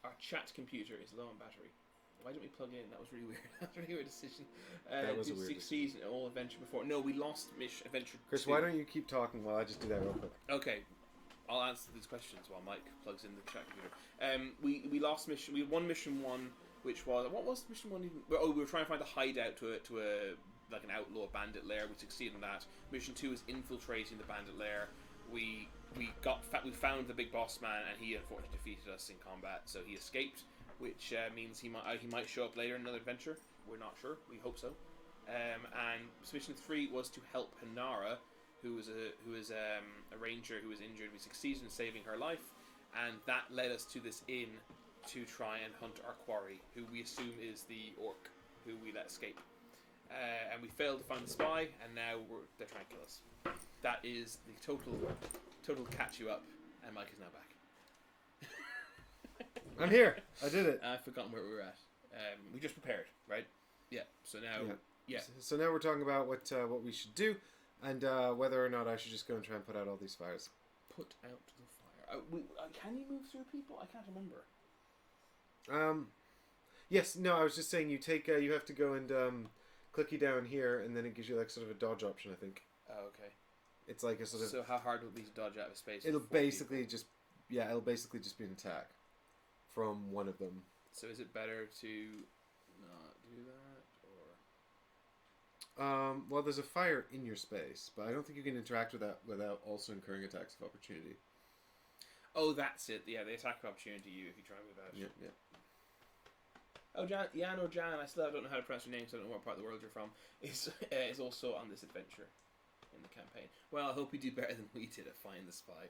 Our chat computer is low on battery. Why didn't we plug in? That was really weird. That was a really weird decision. That was a weird succeed in all adventure before. No, we lost adventure. Chris, 2. why don't you keep talking while I just do that real quick? Okay. I'll answer these questions while Mike plugs in the chat computer. We lost mission. We won mission 1, which was what was mission 1 even? Oh, we were trying to find a hideout to a like an outlaw bandit lair. We succeeded in that. Mission 2 is infiltrating the bandit lair. We found the big boss man, and he unfortunately defeated us in combat. So he escaped, which means he might show up later in another adventure. We're not sure. We hope so. And mission 3 was to help Hinara, who is a ranger who was injured. We succeeded in saving her life, and that led us to this inn to try and hunt our quarry, who we assume is the orc who we let escape. And we failed to find the spy, and now they're trying to kill us. That is the total catch you up, and Mike is now back. I'm here. I did it. I've forgotten where we were at. We just prepared, right? Yeah. So now, yeah. So now we're talking about what we should do. And whether or not I should just go and try and put out all these fires. Put out the fire. Can you move through people? I can't remember. Yes. No. I was just saying you take. You have to go and clicky down here, and then it gives you like sort of a dodge option. I think. Oh, okay. It's like a sort of. So how hard would it be to dodge out of space? It'll basically just be an attack from one of them. So is it better to not do that? Well, there's a fire in your space, but I don't think you can interact with that without also incurring attacks of opportunity. Oh, that's it. Yeah, the attack of opportunity you if you try and move out. Yeah. Oh, Jan or Jan, I still don't know how to pronounce your name, so I don't know what part of the world you're from, is also on this adventure in the campaign. Well, I hope you do better than we did at Find the Spy.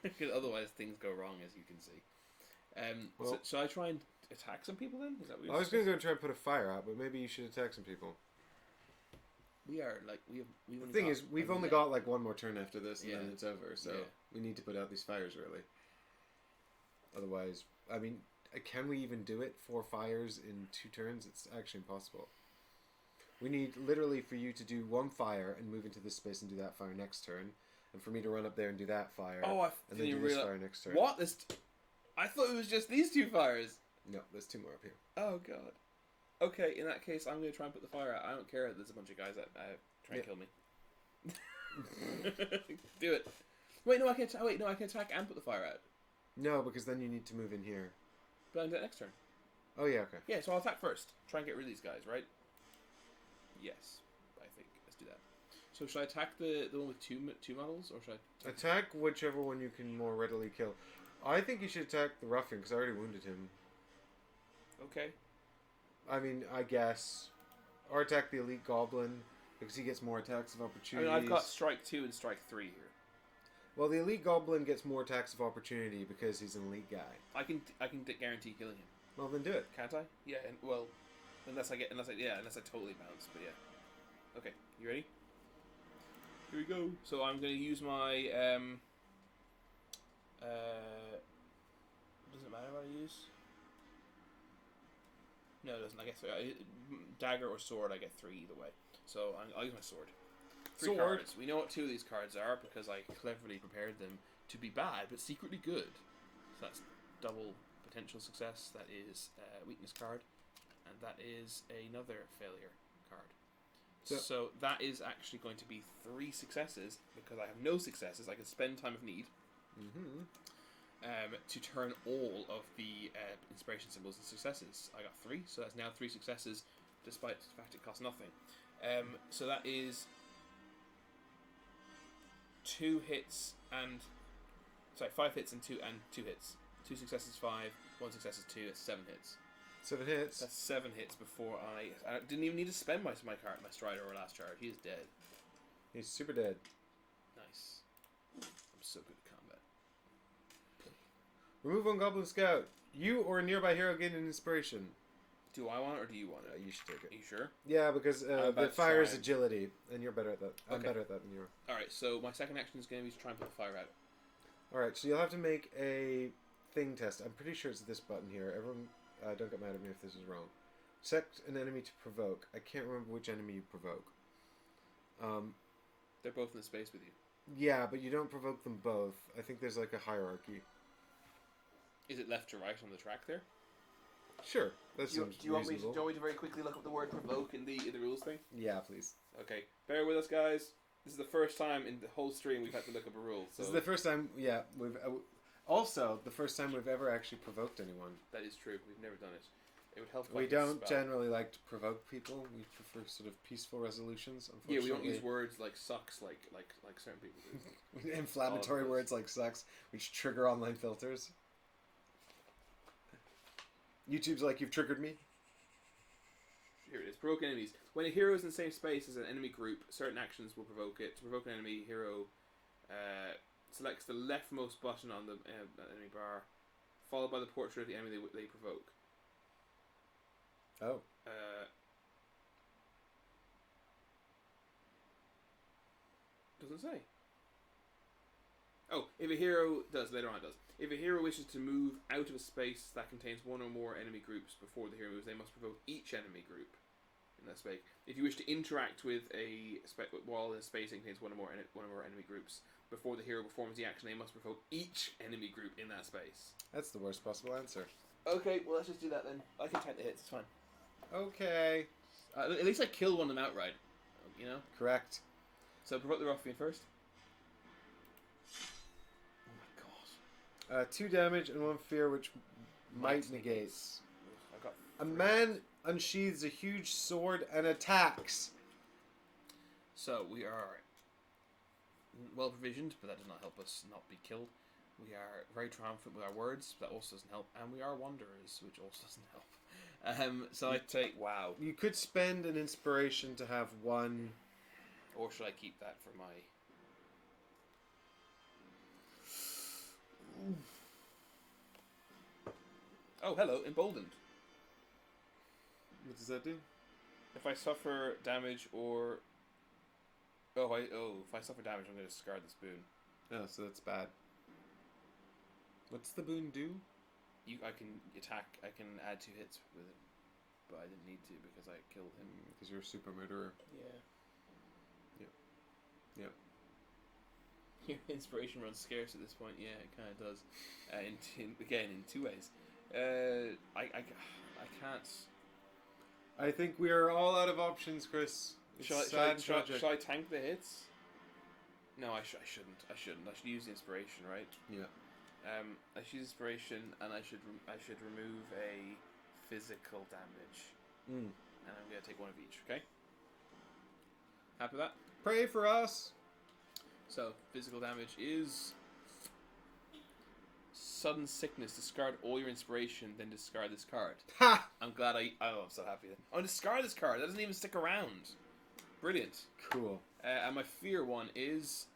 Because otherwise things go wrong, as you can see. So I try and attack some people then? Is that what I was going to go try and put a fire out, but maybe you should attack some people. We are like we've only got like one more turn after this, and then it's over. So yeah. We need to put out these fires early. Otherwise, I mean, can we even do it 4 fires in 2 turns? It's actually impossible. We need literally for you to do 1 fire and move into this space and do that fire next turn, and for me to run up there and do that fire. And then do this fire next turn. What? I thought it was just these 2 fires. No, there's 2 more up here. Oh god. Okay, in that case, I'm going to try and put the fire out. I don't care that there's a bunch of guys that try and kill me. Do it. Wait, no, I can attack and put the fire out. No, because then you need to move in here. But I'll do that next turn. Oh, yeah, okay. Yeah, so I'll attack first. Try and get rid of these guys, right? Yes, I think. Let's do that. So should I attack the one with two models, or should I... Attack whichever one you can more readily kill. I think you should attack the ruffian, because I already wounded him. Okay. I mean, I guess. Or attack the elite goblin, because he gets more attacks of opportunity. I mean, I've got strike 2 and strike 3 here. Well, the elite goblin gets more attacks of opportunity because he's an elite guy. I can guarantee killing him. Well, then do it. Can't I? Yeah, unless I totally bounce, but yeah. Okay, you ready? Here we go. So I'm going to use my doesn't matter what I use. No, it doesn't. I get dagger or sword. I get 3 either way. So I'll use my sword. 3 cards. We know what 2 of these cards are because I cleverly prepared them to be bad but secretly good. So that's double potential success. That is a weakness card, and that is another failure card. So that is actually going to be 3 successes because I have no successes. I can spend time of need. To turn all of the inspiration symbols into successes. I got 3, so that's now 3 successes, despite the fact it costs nothing. So that is 5 hits and 2 hits. 2 successes 5, 1 success is 2. That's 7 hits. 7 hits. That's 7 hits before I didn't even need to spend my strider or last charge. He is dead. He's super dead. Nice. I'm so good at combat. Remove 1 Goblin Scout. You or a nearby hero gain an inspiration. Do I want it or do you want it? You should take it. Are you sure? Yeah, because the fire is agility, and you're better at that. I'm Okay. better at that than you are. Alright, so my second action is going to be to try and put the fire out. Alright, so you'll have to make a thing test. I'm pretty sure it's this button here. Everyone, don't get mad at me if this is wrong. Select an enemy to provoke. I can't remember which enemy you provoke. They're both in the space with you. Yeah, but you don't provoke them both. I think there's like a hierarchy. Is it left to right on the track there? Sure, that Do seems you want me reasonable. to very quickly look up the word provoke in the rules thing? Yeah, please. Okay, bear with us, guys. This is the first time in the whole stream we've had to look up a rule. So This is the first time, yeah, we've... also, the first time we've ever actually provoked anyone. that is true. We've never done it. It would help. If I We could don't spell. generally like to provoke people. We prefer sort of peaceful resolutions, Yeah, unfortunately. we don't use words like sucks like certain people do. Inflammatory All of words like sucks, which trigger online filters. YouTube's like, you've triggered me. Here it is. Provoke enemies. When a hero is in the same space as an enemy group, certain actions will provoke it. To provoke an enemy, hero selects the leftmost button on the enemy bar, followed by the portrait of the enemy they provoke. Oh. Doesn't say. Oh, if a hero does later on it does. If a hero wishes to move out of a space that contains one or more enemy groups before the hero moves, they must provoke each enemy group in that space. If you wish to interact with a wall in a space that contains one or more enemy groups before the hero performs the action, they must provoke each enemy group in that space. That's the worst possible answer. Okay, well let's just do that then. I can tank the hits. It's fine. Okay. At least I killed one of them outright. You know. Correct. So provoke the ruffian first. Oh my god. 2 damage and 1 fear, which might negate. I got A man unsheathes a huge sword and attacks. So we are well provisioned, but that does not help us not be killed. We are very triumphant with our words, but that also doesn't help. And we are wanderers, which also doesn't help. So I take wow. You could spend an inspiration to have 1. Or should I keep that for my? Oh, hello, emboldened. What does that do? If I suffer damage or if I suffer damage, I'm going to discard this boon. Oh, so that's bad. What's the boon do? I can attack. I can add 2 hits with it, but I didn't need to because I killed him. Because you're a super murderer. Yeah. Yep. Your inspiration runs scarce at this point. Yeah, it kind of does. In 2 ways. I can't. I think we are all out of options, Chris. It's sad and tragic. Shall I tank the hits? No, I shouldn't. I should use the inspiration, right? Yeah. I should use inspiration, and I should remove a physical damage, and I'm gonna take 1 of each. Okay. Happy with that? Pray for us. So physical damage is sudden sickness. Discard all your inspiration, then discard this card. Ha! I'm glad I'm so happy. Oh, discard this card. That doesn't even stick around. Brilliant. Cool. And my fear one is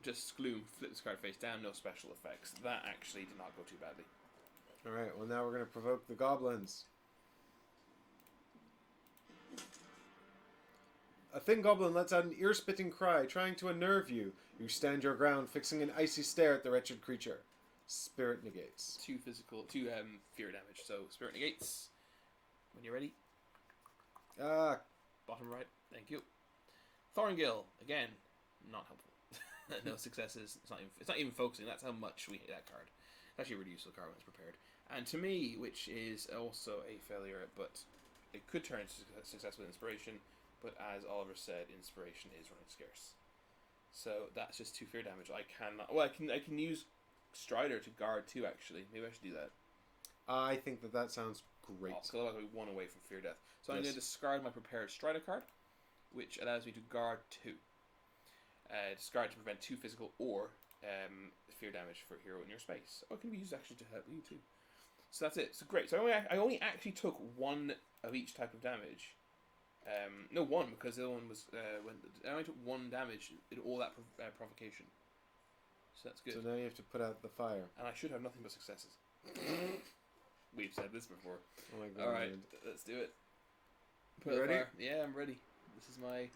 just gloom. Flip this card face down. No special effects. That actually did not go too badly. Alright, well now we're going to provoke the goblins. A thin goblin lets out an ear-spitting cry, trying to unnerve you. You stand your ground, fixing an icy stare at the wretched creature. Spirit negates. 2 fear damage. So spirit negates. When you're ready. Ah, Bottom right. Thank you. Thorngill again. Not helpful. No successes. It's not even focusing. That's how much we hate that card. It's actually a really useful card when it's prepared. And to me, which is also a failure, but it could turn into success with inspiration. But as Oliver said, inspiration is running scarce. So that's just 2 fear damage. I cannot. Well, I can use Strider to guard 2. Actually, maybe I should do that. I think that sounds great. Because otherwise I'll be 1 away from fear death. So I'm Yes. going to discard my prepared Strider card, which allows me to guard 2. Discard to prevent 2 physical or fear damage for a hero in your space. Oh, it can be used actually to help you too. So that's it. So great. So I only actually took one of each type of damage. No, one, because the other one was when I only took one damage in all that provocation. So that's good. So now you have to put out the fire. And I should have nothing but successes. We've said this before. Oh my god. All right, let's do it. You ready? Fire. Yeah, I'm ready. This is my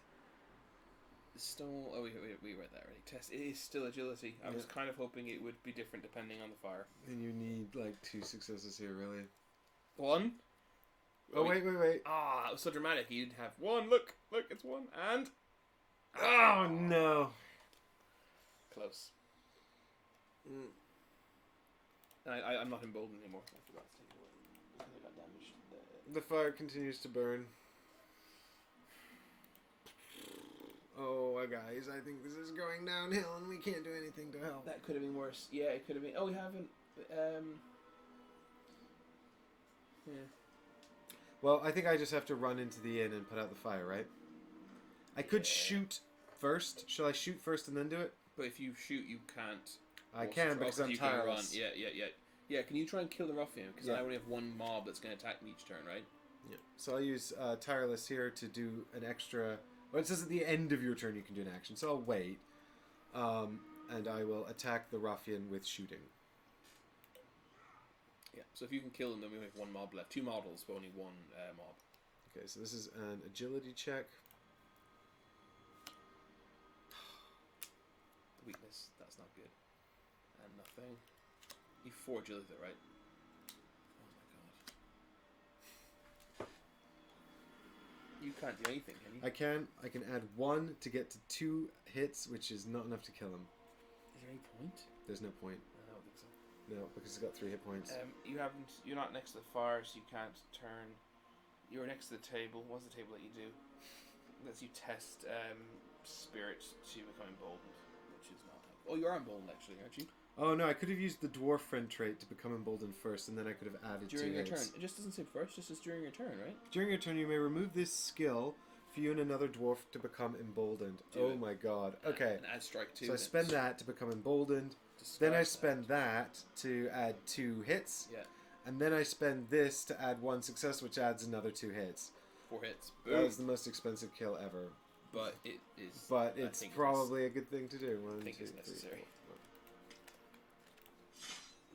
stone. Oh, we read that already. Test. It is still agility. I was kind of hoping it would be different depending on the fire. And you need like 2 successes here, really. One. Oh wait. Ah, that was so dramatic. You'd have one. Look, it's one, and oh no. Close. I'm not emboldened anymore. I forgot to take it away because I got damaged. The fire continues to burn. Oh, guys, I think this is going downhill and we can't do anything to help. That could have been worse. Yeah, it could have been. Oh, we haven't. Yeah. Well, I think I just have to run into the inn and put out the fire, right? I could shoot first. Shall I shoot first and then do it? But if you shoot, you can't. I can because I'm tireless. Yeah, can you try and kill the ruffian? Because I only have one mob that's going to attack me each turn, right? Yeah. So I'll use tireless here to do an extra... Well, it says at the end of your turn you can do an action, so I'll wait. And I will attack the ruffian with shooting. Yeah, so if you can kill him, then we have one mob left. 2 models, but only one mob. Okay, so this is an agility check. The weakness, that's not good. And nothing. You 4 agility, right? Oh my god. You can't do anything, can you? I can add 1 to get to 2 hits, which is not enough to kill him. Is there any point? There's no point. I don't think so. No, because he's got 3 hit points. You're not next to the fire, so you can't turn. You're next to the table. What's the table that you do? Lets you test spirit to become emboldened, which is not. Oh, you are emboldened actually, aren't you? Oh no, I could have used the dwarf friend trait to become emboldened first, and then I could have added during 2 your hits. turn. It just doesn't say first; just says during your turn, right? During your turn, you may remove this skill for you and another dwarf to become emboldened. My god. Okay. And add strike 2. So I spend that to become emboldened. Then I spend that to add 2 hits. Yeah. And then I spend this to add 1 success, which adds another 2 hits. 4 hits. Boom. That was the most expensive kill ever. But it is. But it's probably a good thing to do. I think it's necessary.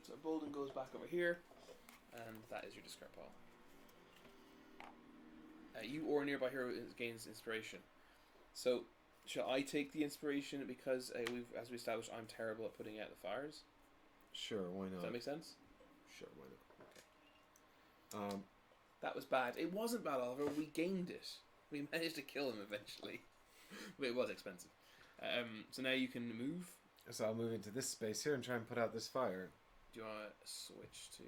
So emboldened goes back over here, and that is your discard pile. You or a nearby hero gains inspiration. So, shall I take the inspiration because as we established, I'm terrible at putting out the fires? Sure, why not? Does that make sense? Sure, why not? Okay. That was bad. It wasn't bad, Oliver. We gained it. We managed to kill him eventually. But it was expensive. So now you can move. So I'll move into this space here and try and put out this fire. Do you want to switch to...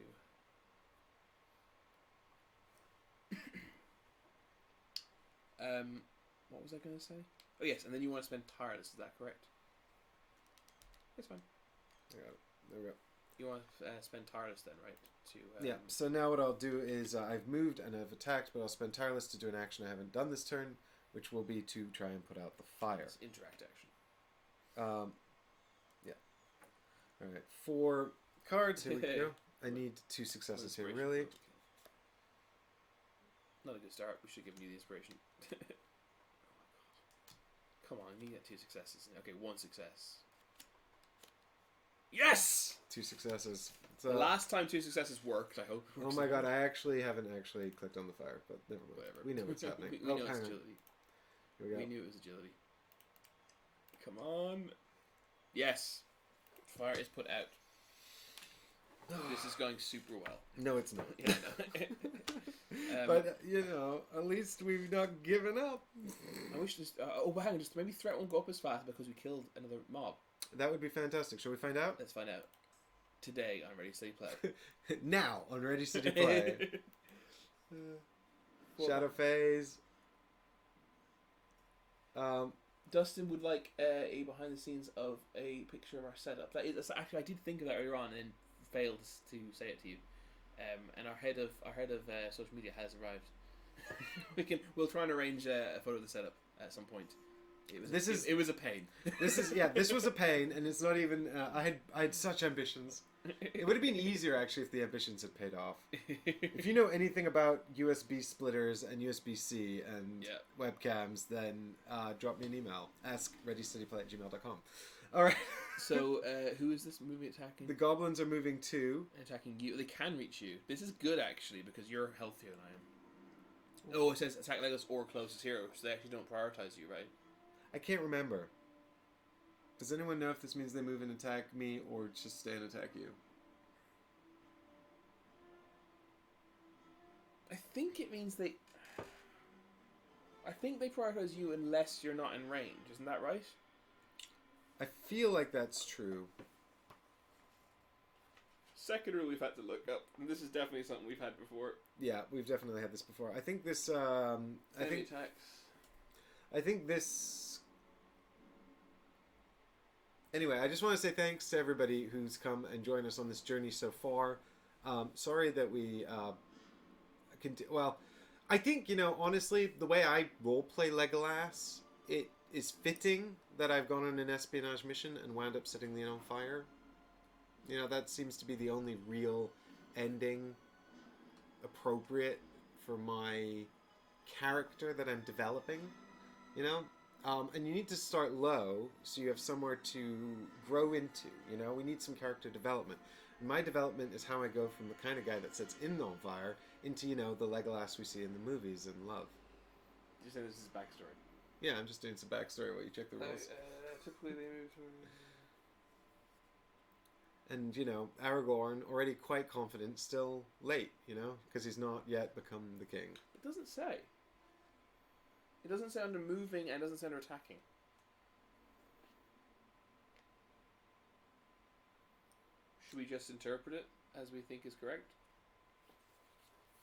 what was I going to say? Oh yes, and then you want to spend tireless, is that correct? It's fine. I got it. There we go. You want to spend tireless then, right? To yeah, so now what I'll do is I've moved and I've attacked, but I'll spend tireless to do an action I haven't done this turn, which will be to try and put out the fire. It's interact action. Yeah. Alright, 4 cards, here we go. I need 2 successes here, really. Not a good start, we should have given you the inspiration. Come on, you get 2 successes. Okay, 1 success. Yes! 2 successes. So, the last time 2 successes worked, I hope. Oh my god, I actually haven't clicked on the fire, but never mind. Whatever. We know what's happening. we know it's agility. Here we go. We knew it was agility. Come on. Yes. Fire is put out. This is going super well. No, it's not. Yeah, no. But, you know, at least we've not given up. I wish this... hang on, just maybe threat won't go up as fast because we killed another mob. That would be fantastic. Shall we find out? Let's find out. Today on Ready Steady Play. Now on Ready Steady Play. Shadow phase. Dustin would like a behind the scenes of a picture of our setup. That's actually, I did think of that earlier on and then failed to say it to you. And our head of social media has arrived. We'll try and arrange a photo of the setup at some point. It was a pain. This was a pain, and it's not even. I had such ambitions. It would have been easier, actually, if the ambitions had paid off. If you know anything about USB splitters and USB-C and webcams, then drop me an email. Ask readysteadyplay@gmail.com. All right. So, who is this movie attacking? The goblins are moving too. Attacking you. They can reach you. This is good, actually, because you're healthier than I am. Oh, it says attack Legolas or closest hero, so they actually don't prioritize you, right? I can't remember. Does anyone know if this means they move and attack me or just stay and attack you? I think it means they... I think they prioritize you unless you're not in range. Isn't that right? I feel like that's true. Second rule we've had to look up. And this is definitely something we've had before. Yeah, we've definitely had this before. I think this... attacks. I think this... Anyway, I just want to say thanks to everybody who's come and joined us on this journey so far. Sorry that we... well, I think, honestly, the way I roleplay Legolas, it is fitting that I've gone on an espionage mission and wound up setting the inn on fire. That seems to be the only real ending appropriate for my character that I'm developing, and you need to start low so you have somewhere to grow into, we need some character development. And my development is how I go from the kind of guy that sets inn on fire into, the Legolas we see in the movies and love. You say this is backstory? Yeah, I'm just doing some backstory while you check the rules. Typically they move to... And, Aragorn, already quite confident, still late, because he's not yet become the king. It doesn't say. It doesn't say under moving and it doesn't say under attacking. Should we just interpret it as we think is correct?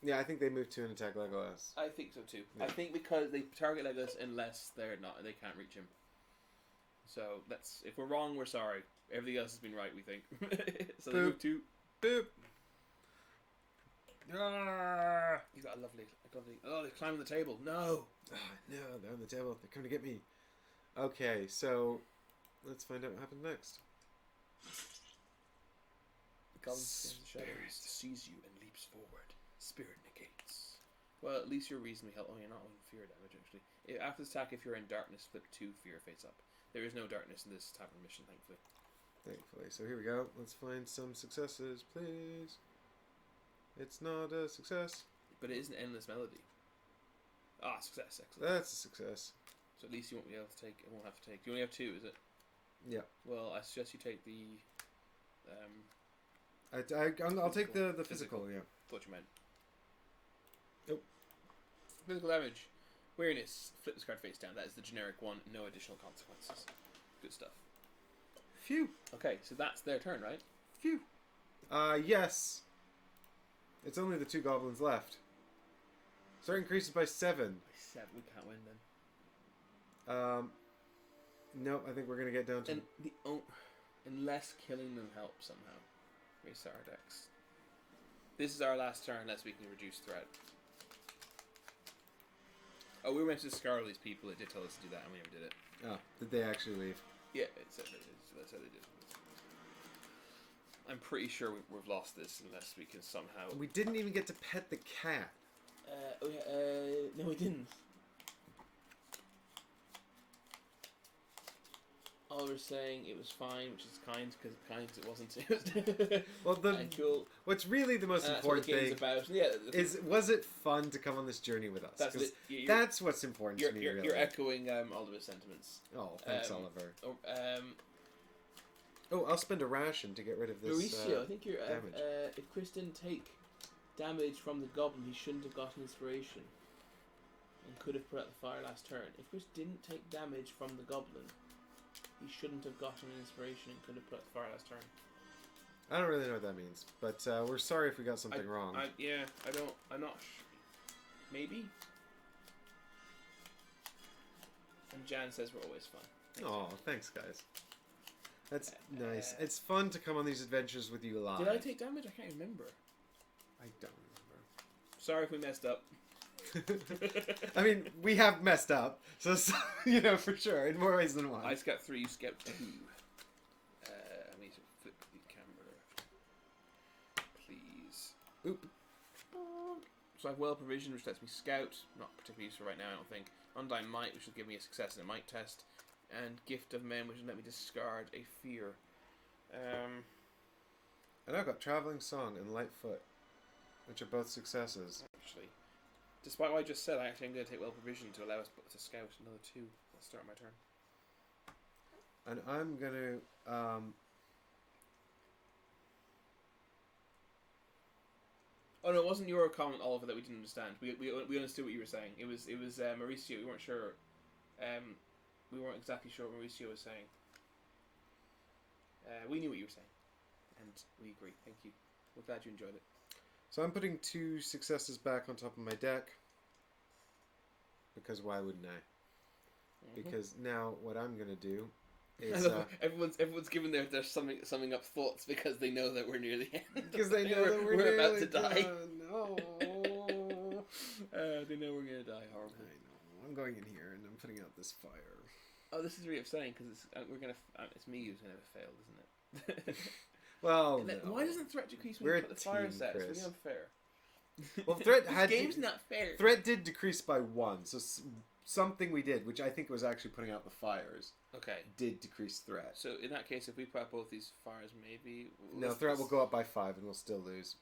Yeah, I think they move to and attack Legolas. I think so too. Yeah. I think because they target Legolas unless they can't reach him. So if we're wrong, we're sorry. Everything else has been right, we think. So they move to... Boop! Ah! You got a lovely... Oh, they climbed the table. No! Oh, no, they're on the table. They're coming to get me. Okay, so let's find out what happens next. The goblin sees you and leaps forward. Spirit negates. Well, at least you're reasonably healthy. Oh, you're not on fear damage, actually. After this attack, if you're in darkness, flip 2 fear face up. There is no darkness in this tavern mission, thankfully. Thankfully. So here we go. Let's find some successes, please. It's not a success. But it is an endless melody. Ah, success. Excellent. That's a success. So at least you won't be able to take... won't have to take... You only have 2, is it? Yeah. Well, I suggest you take the... I'll take the physical, yeah. Thought you meant. Nope. Physical damage. Weariness. Flip this card face down. That is the generic one. No additional consequences. Good stuff. Phew. Okay, so that's their turn, right? Phew. Yes. It's only the 2 goblins left. Start increases by 7. By 7. We can't win then. Nope, I think we're going to get down to... Unless killing them helps somehow. Restart our decks. This is our last turn unless we can reduce threat. Oh, we were meant to discard these people. It did tell us to do that and we never did it. Oh, did they actually leave? Yeah, it said they did. So that's how they did. I'm pretty sure we've lost this unless we can somehow... We didn't even get to pet the cat. No we didn't. All we're saying it was fine, which is kind, because it wasn't. Well, cool. What's really the most important thing about. is, was it fun to come on this journey with us? That's what's important to me, really. You're echoing Oliver's sentiments. Oh, thanks, Oliver. I'll spend a ration to get rid of this Mauricio, I think you're... damage. If Chris didn't take damage from the goblin, he shouldn't have gotten inspiration. And could have put out the fire last turn. If Chris didn't take damage from the goblin... He shouldn't have gotten an inspiration and could have put the fire last turn. I don't really know what that means, but we're sorry if we got something wrong. I'm not. Maybe. And Jan says we're always fun. Oh, thanks, guys. That's nice. It's fun to come on these adventures with you live. Did I take damage? I can't remember. I don't remember. Sorry if we messed up. I mean, we have messed up, so for sure, in more ways than one. I got 3, you skipped 2. I need to flip the camera. Oop. So I have well provision, which lets me scout. Not particularly useful right now, I don't think. Undying Might, which will give me a success in a might test. And Gift of Men, which will let me discard a fear. And I've got Traveling Song and Lightfoot, which are both successes. Actually, despite what I just said, I am going to take well provision to allow us to scout another 2. I'll start my turn. And I'm going to... Oh no, it wasn't your comment, Oliver, that we didn't understand. We understood what you were saying. It was Mauricio. We weren't sure. We weren't exactly sure what Mauricio was saying. We knew what you were saying, and we agree. Thank you. We're glad you enjoyed it. So I'm putting 2 successes back on top of my deck. Because why wouldn't I? Because now what I'm going to do is... everyone's given their summing up thoughts because they know that we're near the end. Because they know that we're about to die. No. They know we're going to die horribly. I know. I'm going in here and I'm putting out this fire. Oh, this is really upsetting because it's me who's going to fail, isn't it? Well, no. Why doesn't threat decrease when you put the fire set? It's really unfair. Well, threat this game's not fair. Threat did decrease by 1, so something we did, which I think was actually putting out the fires, okay, did decrease threat. So in that case, if we put out both these fires, maybe no, threat will go up by 5 and we'll still lose.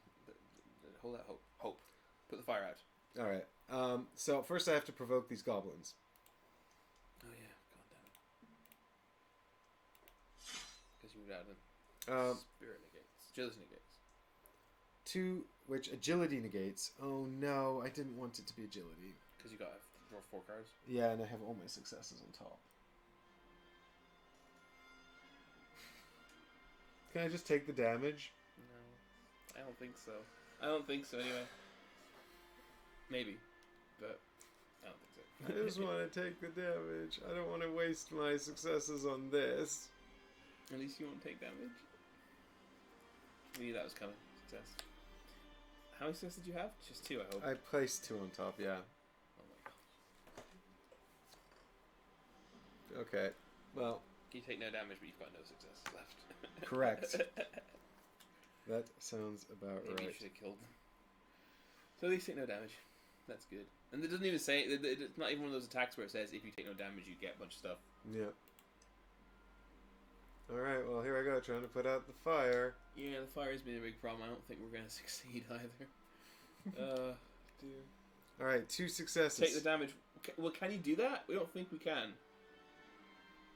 Hold that hope. Put the fire out. All right. So first I have to provoke these goblins. Oh yeah, god damn it. Because you moved out of them. Spirit negates. Agility negates. 2, which agility negates. Oh no, I didn't want it to be agility. Because you got draw 4 cards. Yeah, and I have all my successes on top. Can I just take the damage? No, I don't think so. I don't think so anyway. Maybe, but I don't think so. I just want to take the damage. I don't want to waste my successes on this. At least you won't take damage. We knew that was coming. Success. How many successes did you have? Just 2, I hope. I placed 2 on top, yeah. Oh my god. Okay, well... You take no damage, but you've got no successes left. Correct. That sounds about Maybe right. you should have killed them. So at least take no damage. That's good. And it doesn't even say... It's not even one of those attacks where it says if you take no damage, you get a bunch of stuff. Yeah. Alright, well here I go, trying to put out the fire. Yeah, the fire has been a big problem. I don't think we're going to succeed either. Dear. Alright, 2 successes. Take the damage. Well, can you do that? We don't think we can.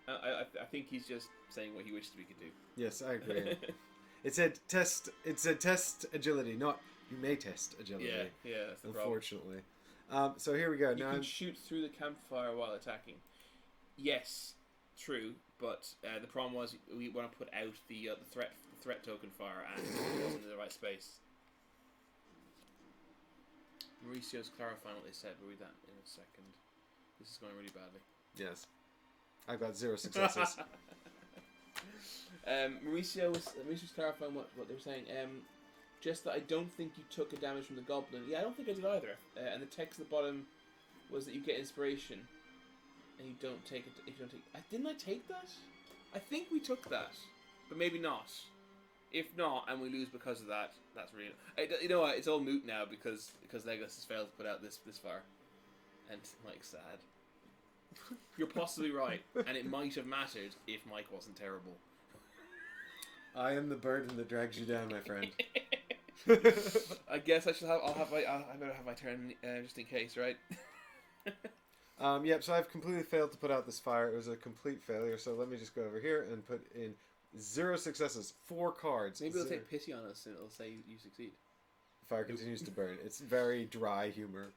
I think he's just saying what he wishes we could do. Yes, I agree. It said test agility, not you may test agility. Yeah, that's the unfortunately. So here we go. You now can shoot through the campfire while attacking. Yes, true, but the problem was we want to put out the threat token fire and it wasn't in the right space. Mauricio's clarifying what they said. We'll read that in a second. This is going really badly. Yes. I've got 0 successes. Mauricio's clarifying what they were saying. Just that I don't think you took a damage from the goblin. Yeah, I don't think I did either. And the text at the bottom was that you get inspiration, and you don't take it. If you don't take, didn't I take that? I think we took that, but maybe not. If not, and we lose because of that, that's really. You know what? It's all moot now because Legolas has failed to put out this far, and Mike's sad. You're possibly right, and it might have mattered if Mike wasn't terrible. I am the burden that drags you down, my friend. I guess I should have. I better have my turn just in case, right? Yep. So I've completely failed to put out this fire. It was a complete failure. So let me just go over here and put in 0 successes, 4 cards. Maybe it'll take pity on us and it'll say you succeed. Fire continues to burn. It's very dry humor.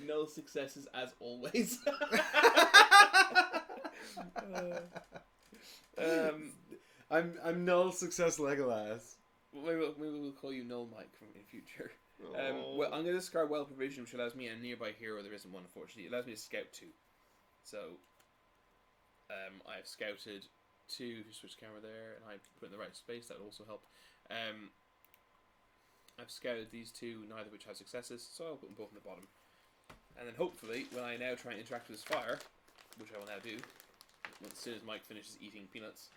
No successes as always. I'm null success Legolas. Maybe we'll call you Null Mike from in future. Well, I'm going to discard Well Provision, which allows me a nearby hero. There isn't one, unfortunately. It allows me to scout 2. So, I've scouted 2 to switch camera there, and I put in the right space. That would also help. I've scouted these 2, neither of which have successes, so I'll put them both in the bottom. And then hopefully, when I now try and interact with this fire, which I will now do, as soon as Mike finishes eating peanuts,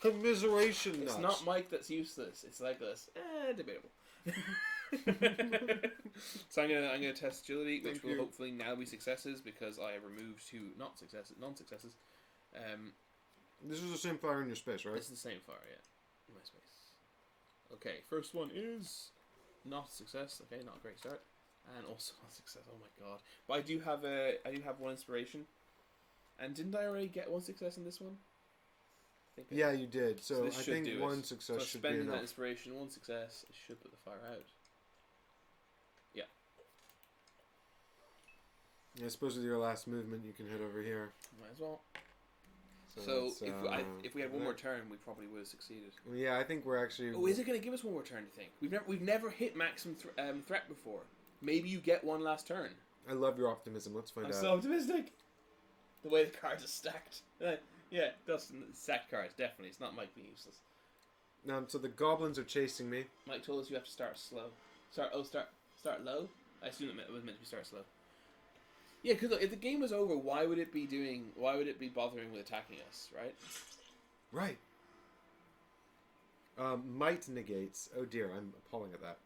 Commiseration It's nuts. not Mike that's useless. It's Legolas. Debatable. So I'm gonna test agility, which will hopefully now be successes because I have removed two non-successes. This is the same fire in your space, right? This is the same fire, yeah, in my space. Okay, first one is not a success. Okay, not a great start, and also not a success. Oh my god! But I do have one inspiration, and didn't I already get one success in this one? I think Yeah, you did. So I this should think do one it. success So should be spending enough. that inspiration, one success, it should put the fire out. Yeah. I suppose with your last movement, you can head over here. Might as well. So If we had one more turn, we probably would have succeeded. Well, yeah, I think we're actually. Oh, is it going to give us one more turn? Do you think we've never hit maximum threat before? Maybe you get one last turn. I love your optimism. Let's find out. I'm so optimistic. The way the cards are stacked. Yeah, Dustin, stacked cards definitely. It's not Mike being useless. So the goblins are chasing me. Mike told us you have to start slow. Start low. I assume it was meant to be start slow. Yeah, because look, if the game was over, why would it be bothering with attacking us, right? Right. Might negates. Oh dear, I'm appalling at that.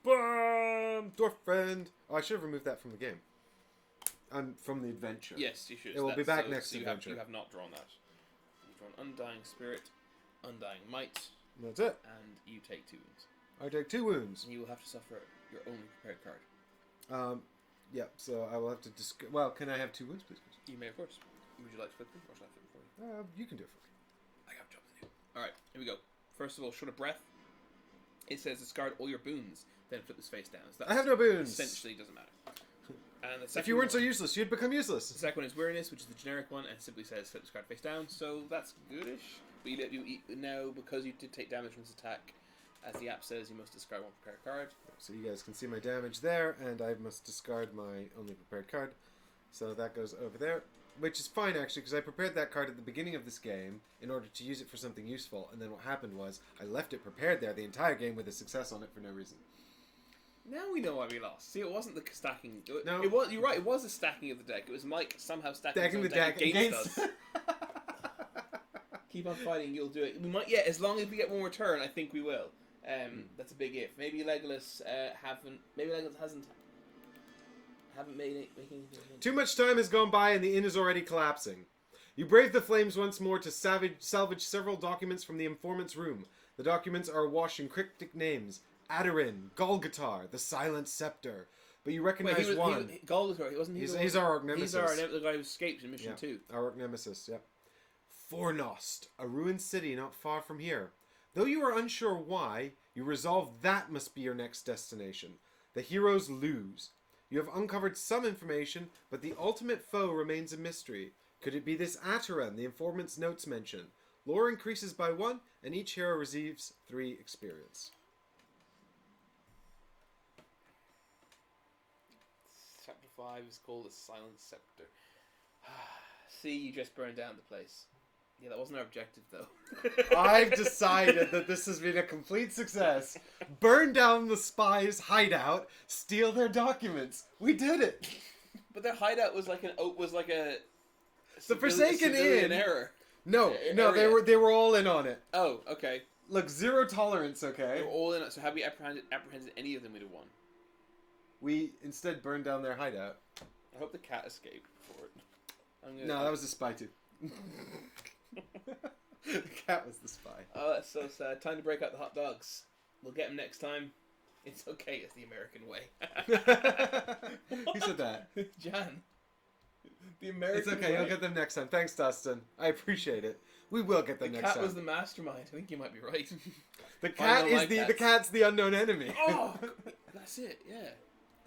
Bam! Dwarf friend! Oh, I should have removed that from the game. From the adventure. Yes, you should. It will be back next adventure. You have not drawn that. You've drawn Undying Spirit, Undying Might. That's it. And you take 2 wounds. I take 2 wounds. And you will have to suffer your only prepared card. Yeah, so I will have to well, can I have 2 wounds, please? You may, of course. Would you like to flip them, or should I flip them for you? You can do it for me. I got a job to do. Alright, here we go. First of all, short of breath. It says discard all your boons, then flip this face down. So I have no boons! Essentially doesn't matter. And the second if you weren't so useless, you'd become useless. The second one is weariness, which is the generic one, and it simply says flip this card face down, so that's goodish. But now, because you did take damage from this attack, as the app says, you must discard one prepared card. So you guys can see my damage there, and I must discard my only prepared card. So that goes over there, which is fine actually, because I prepared that card at the beginning of this game in order to use it for something useful, and then what happened was I left it prepared there the entire game with a success on it for no reason. Now we know why we lost. See, it wasn't the stacking. No. It was. You're right. It was the stacking of the deck. It was Mike somehow stacking the deck against us. Keep on fighting. You'll do it. We might. Yeah, as long as we get one more turn, I think we will. That's a big if. Maybe Legolas haven't. Maybe Legolas haven't made anything. Too much time has gone by, and the inn is already collapsing. You brave the flames once more to salvage several documents from the informant's room. The documents are awash in cryptic names. Adarin, Golgatar, the Silent Scepter. But you recognize one. Golgatar, wasn't he? He's our arch nemesis. He's the guy who escaped in Mission 2. Our arch nemesis, yep. Fornost, a ruined city not far from here. Though you are unsure why, you resolve that must be your next destination. The heroes lose. You have uncovered some information, but the ultimate foe remains a mystery. Could it be this Ataran the informant's notes mention? Lore increases by 1, and each hero receives 3 experience. Chapter 5 is called the Silent Scepter. See, you just burned down the place. Yeah, that wasn't our objective, though. I've decided that this has been a complete success. Burn down the spies' hideout, steal their documents. We did it. But their hideout was like a the Forsaken Inn. Error. No, area. they were all in on it. Oh, okay. Look, 0 tolerance, okay? They were all in it. So have we apprehended any of them, we'd have won. We instead burned down their hideout. I hope the cat escaped before it. No, that was the spy too. The cat was the spy. Oh, that's so sad. Time to break out the hot dogs. We'll get them next time. It's okay, it's the American way. Who said that? John. The American It's okay, way. I'll get them next time. Thanks, Dustin. I appreciate it. We will get them next time. The cat was the mastermind. I think you might be right. The cat is the cat's the unknown enemy. Oh, that's it. Yeah.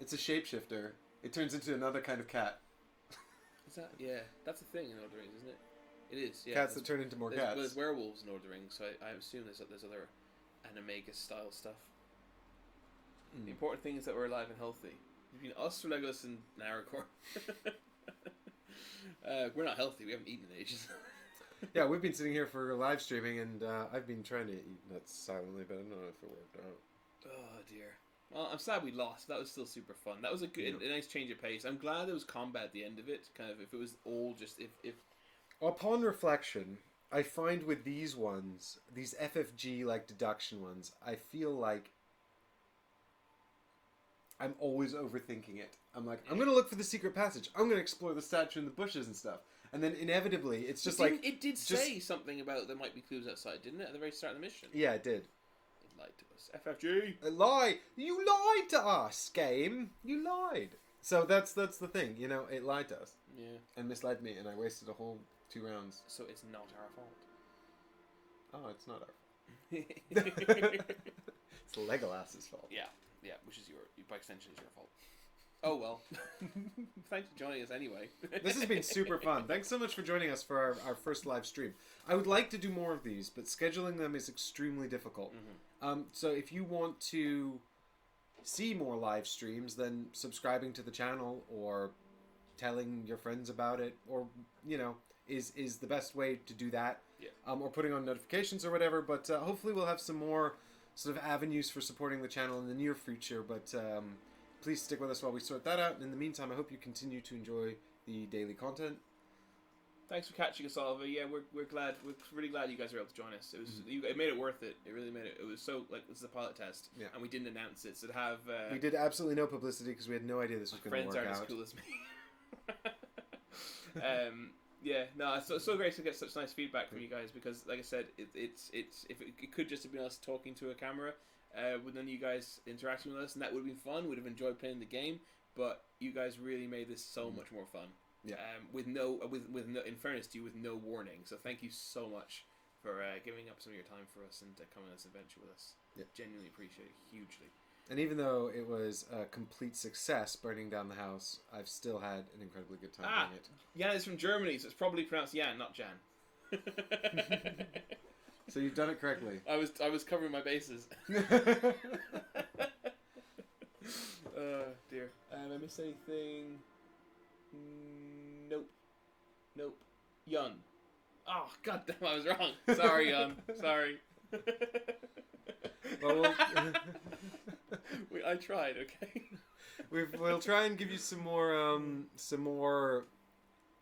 It's a shapeshifter. It turns into another kind of cat. Is that? Yeah, that's a thing in Lord of the Rings, isn't it? It is. Yeah. Cats that turn into more cats. There's werewolves in Lord of the Rings, so I assume there's other Animagus style stuff. The important thing is that we're alive and healthy. Between us, Legolas, and Aragorn. We're not healthy. We haven't eaten in ages. Yeah, we've been sitting here for live streaming, and I've been trying to eat nuts silently, but I don't know if it worked out. Oh dear. Well, I'm sad we lost. That was still super fun. That was a nice change of pace. I'm glad there was combat at the end of it. Kind of, if it was all just if Upon reflection, I find with these ones, these FFG like deduction ones, I feel like I'm always overthinking it. I'm like, I'm gonna look for the secret passage. I'm gonna explore the statue in the bushes and stuff. And then inevitably, it's just like it did say something about there might be clues outside, didn't it? At the very start of the mission. Yeah, it did. It lied to us. FFG. A lie. You lied to us, game. You lied. So that's the thing. You know, it lied to us. Yeah. And misled me, and I wasted a whole 2 rounds. So it's not our fault. Oh, it's not our fault. It's Legolas's fault. Yeah, which is by extension is your fault. Oh well. Thanks for joining us anyway. This has been super fun. Thanks so much for joining us for our first live stream. I would like to do more of these, but scheduling them is extremely difficult. Mm-hmm. So if you want to see more live streams, then subscribing to the channel or telling your friends about it, or is the best way to do that. Yeah. Or putting on notifications or whatever. But hopefully we'll have some more sort of avenues for supporting the channel in the near future. But please stick with us while we sort that out. And in the meantime, I hope you continue to enjoy the daily content. Thanks for catching us, Oliver. Yeah, we're glad. We're really glad you guys were able to join us. It was it made it worth it. It really made it. It was so this is a pilot test, and we didn't announce it. So to have we did absolutely no publicity because we had no idea this was going to work out. Friends aren't as cool as me. Yeah, no, it's so great to get such nice feedback from you guys because, like I said, it could just have been us talking to a camera, with none of you guys interacting with us, and that would have been fun. We'd have enjoyed playing the game, but you guys really made this so much more fun. Yeah. With no, in fairness to you, with no warning. So thank you so much for giving up some of your time for us and coming on this adventure with us. Yeah. Genuinely appreciate it hugely. And even though it was a complete success burning down the house, I've still had an incredibly good time doing it. Jan is from Germany, so it's probably pronounced Jan, not Jan. So you've done it correctly. I was covering my bases. Dear. I missed anything? Nope. Yun. Oh, goddamn, I was wrong. Sorry, Yun. Sorry. Well, I tried, okay? We'll try and give you some more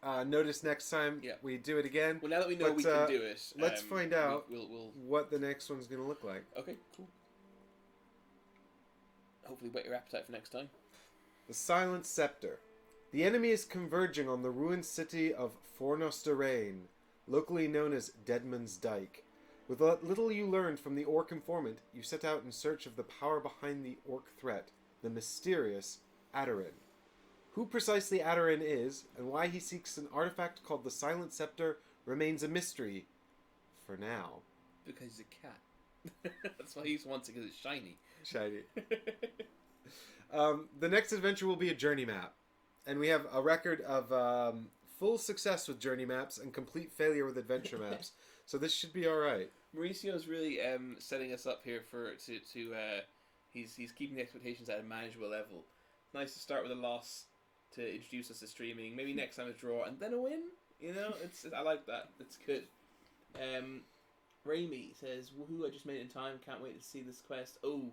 notice next time we do it again. Well, now that we know we can do it, let's find out we'll what the next one's going to look like. Okay, cool. Hopefully whet your appetite for next time. The Silent Scepter. The enemy is converging on the ruined city of Fornosterrain, locally known as Deadman's Dyke. With what little you learned from the Orc informant, you set out in search of the power behind the Orc threat, the mysterious Adarin. Who precisely Adarin is, and why he seeks an artifact called the Silent Scepter, remains a mystery. For now. Because he's a cat. That's why he wants it, because it's shiny. Shiny. The next adventure will be a journey map. And we have a record of full success with journey maps and complete failure with adventure maps. So this should be all right. Mauricio's really setting us up here he's keeping the expectations at a manageable level. Nice to start with a loss to introduce us to streaming. Maybe next time a draw and then a win. You know, I like that. It's good. Raimi says, "Woohoo! I just made it in time. Can't wait to see this quest." Ooh.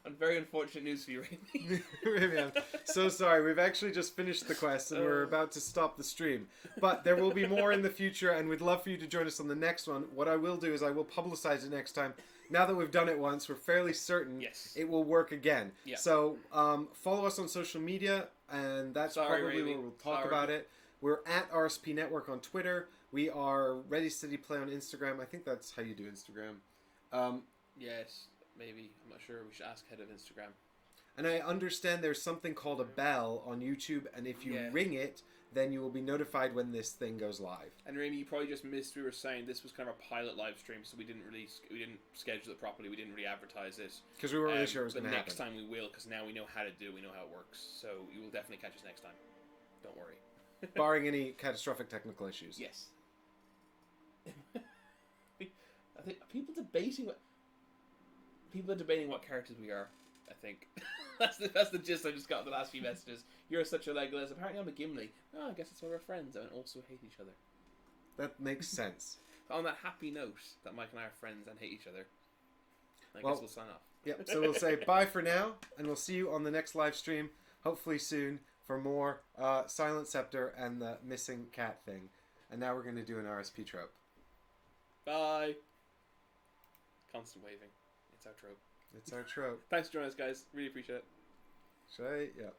And very unfortunate news for you, Raimi. Raimi, I'm so sorry. We've actually just finished the quest and we're about to stop the stream. But there will be more in the future, and we'd love for you to join us on the next one. What I will do is I will publicize it next time. Now that we've done it once, we're fairly certain it will work again. Yeah. So follow us on social media, and that's probably where we'll talk about it. We're at RSP Network on Twitter. We are Ready Steady Play on Instagram. I think that's how you do Instagram. Yes. Maybe. I'm not sure. We should ask head of Instagram. And I understand there's something called a bell on YouTube, and if you ring it, then you will be notified when this thing goes live. And Remy, you probably just missed, we were saying this was kind of a pilot live stream, so we didn't schedule it properly, we didn't really advertise it. Because we weren't really sure it was going to happen. Next time we will, because now we know how to do it, we know how it works. So you will definitely catch us next time. Don't worry. Barring any catastrophic technical issues. Yes. I think people are debating what characters we are, I think. that's the gist I just got in the last few messages. You're such a Legolas. Apparently I'm a Gimli. Oh, I guess it's why we're friends and also hate each other. That makes sense. On that happy note that Mike and I are friends and hate each other, I guess we'll sign off. Yep, so we'll say bye for now, and we'll see you on the next live stream, hopefully soon, for more Silent Scepter and the missing cat thing. And now we're going to do an RSP trope. Bye. Constant waving. It's our trope. It's our trope. Thanks for joining us, guys. Really appreciate it. Should I? Yeah.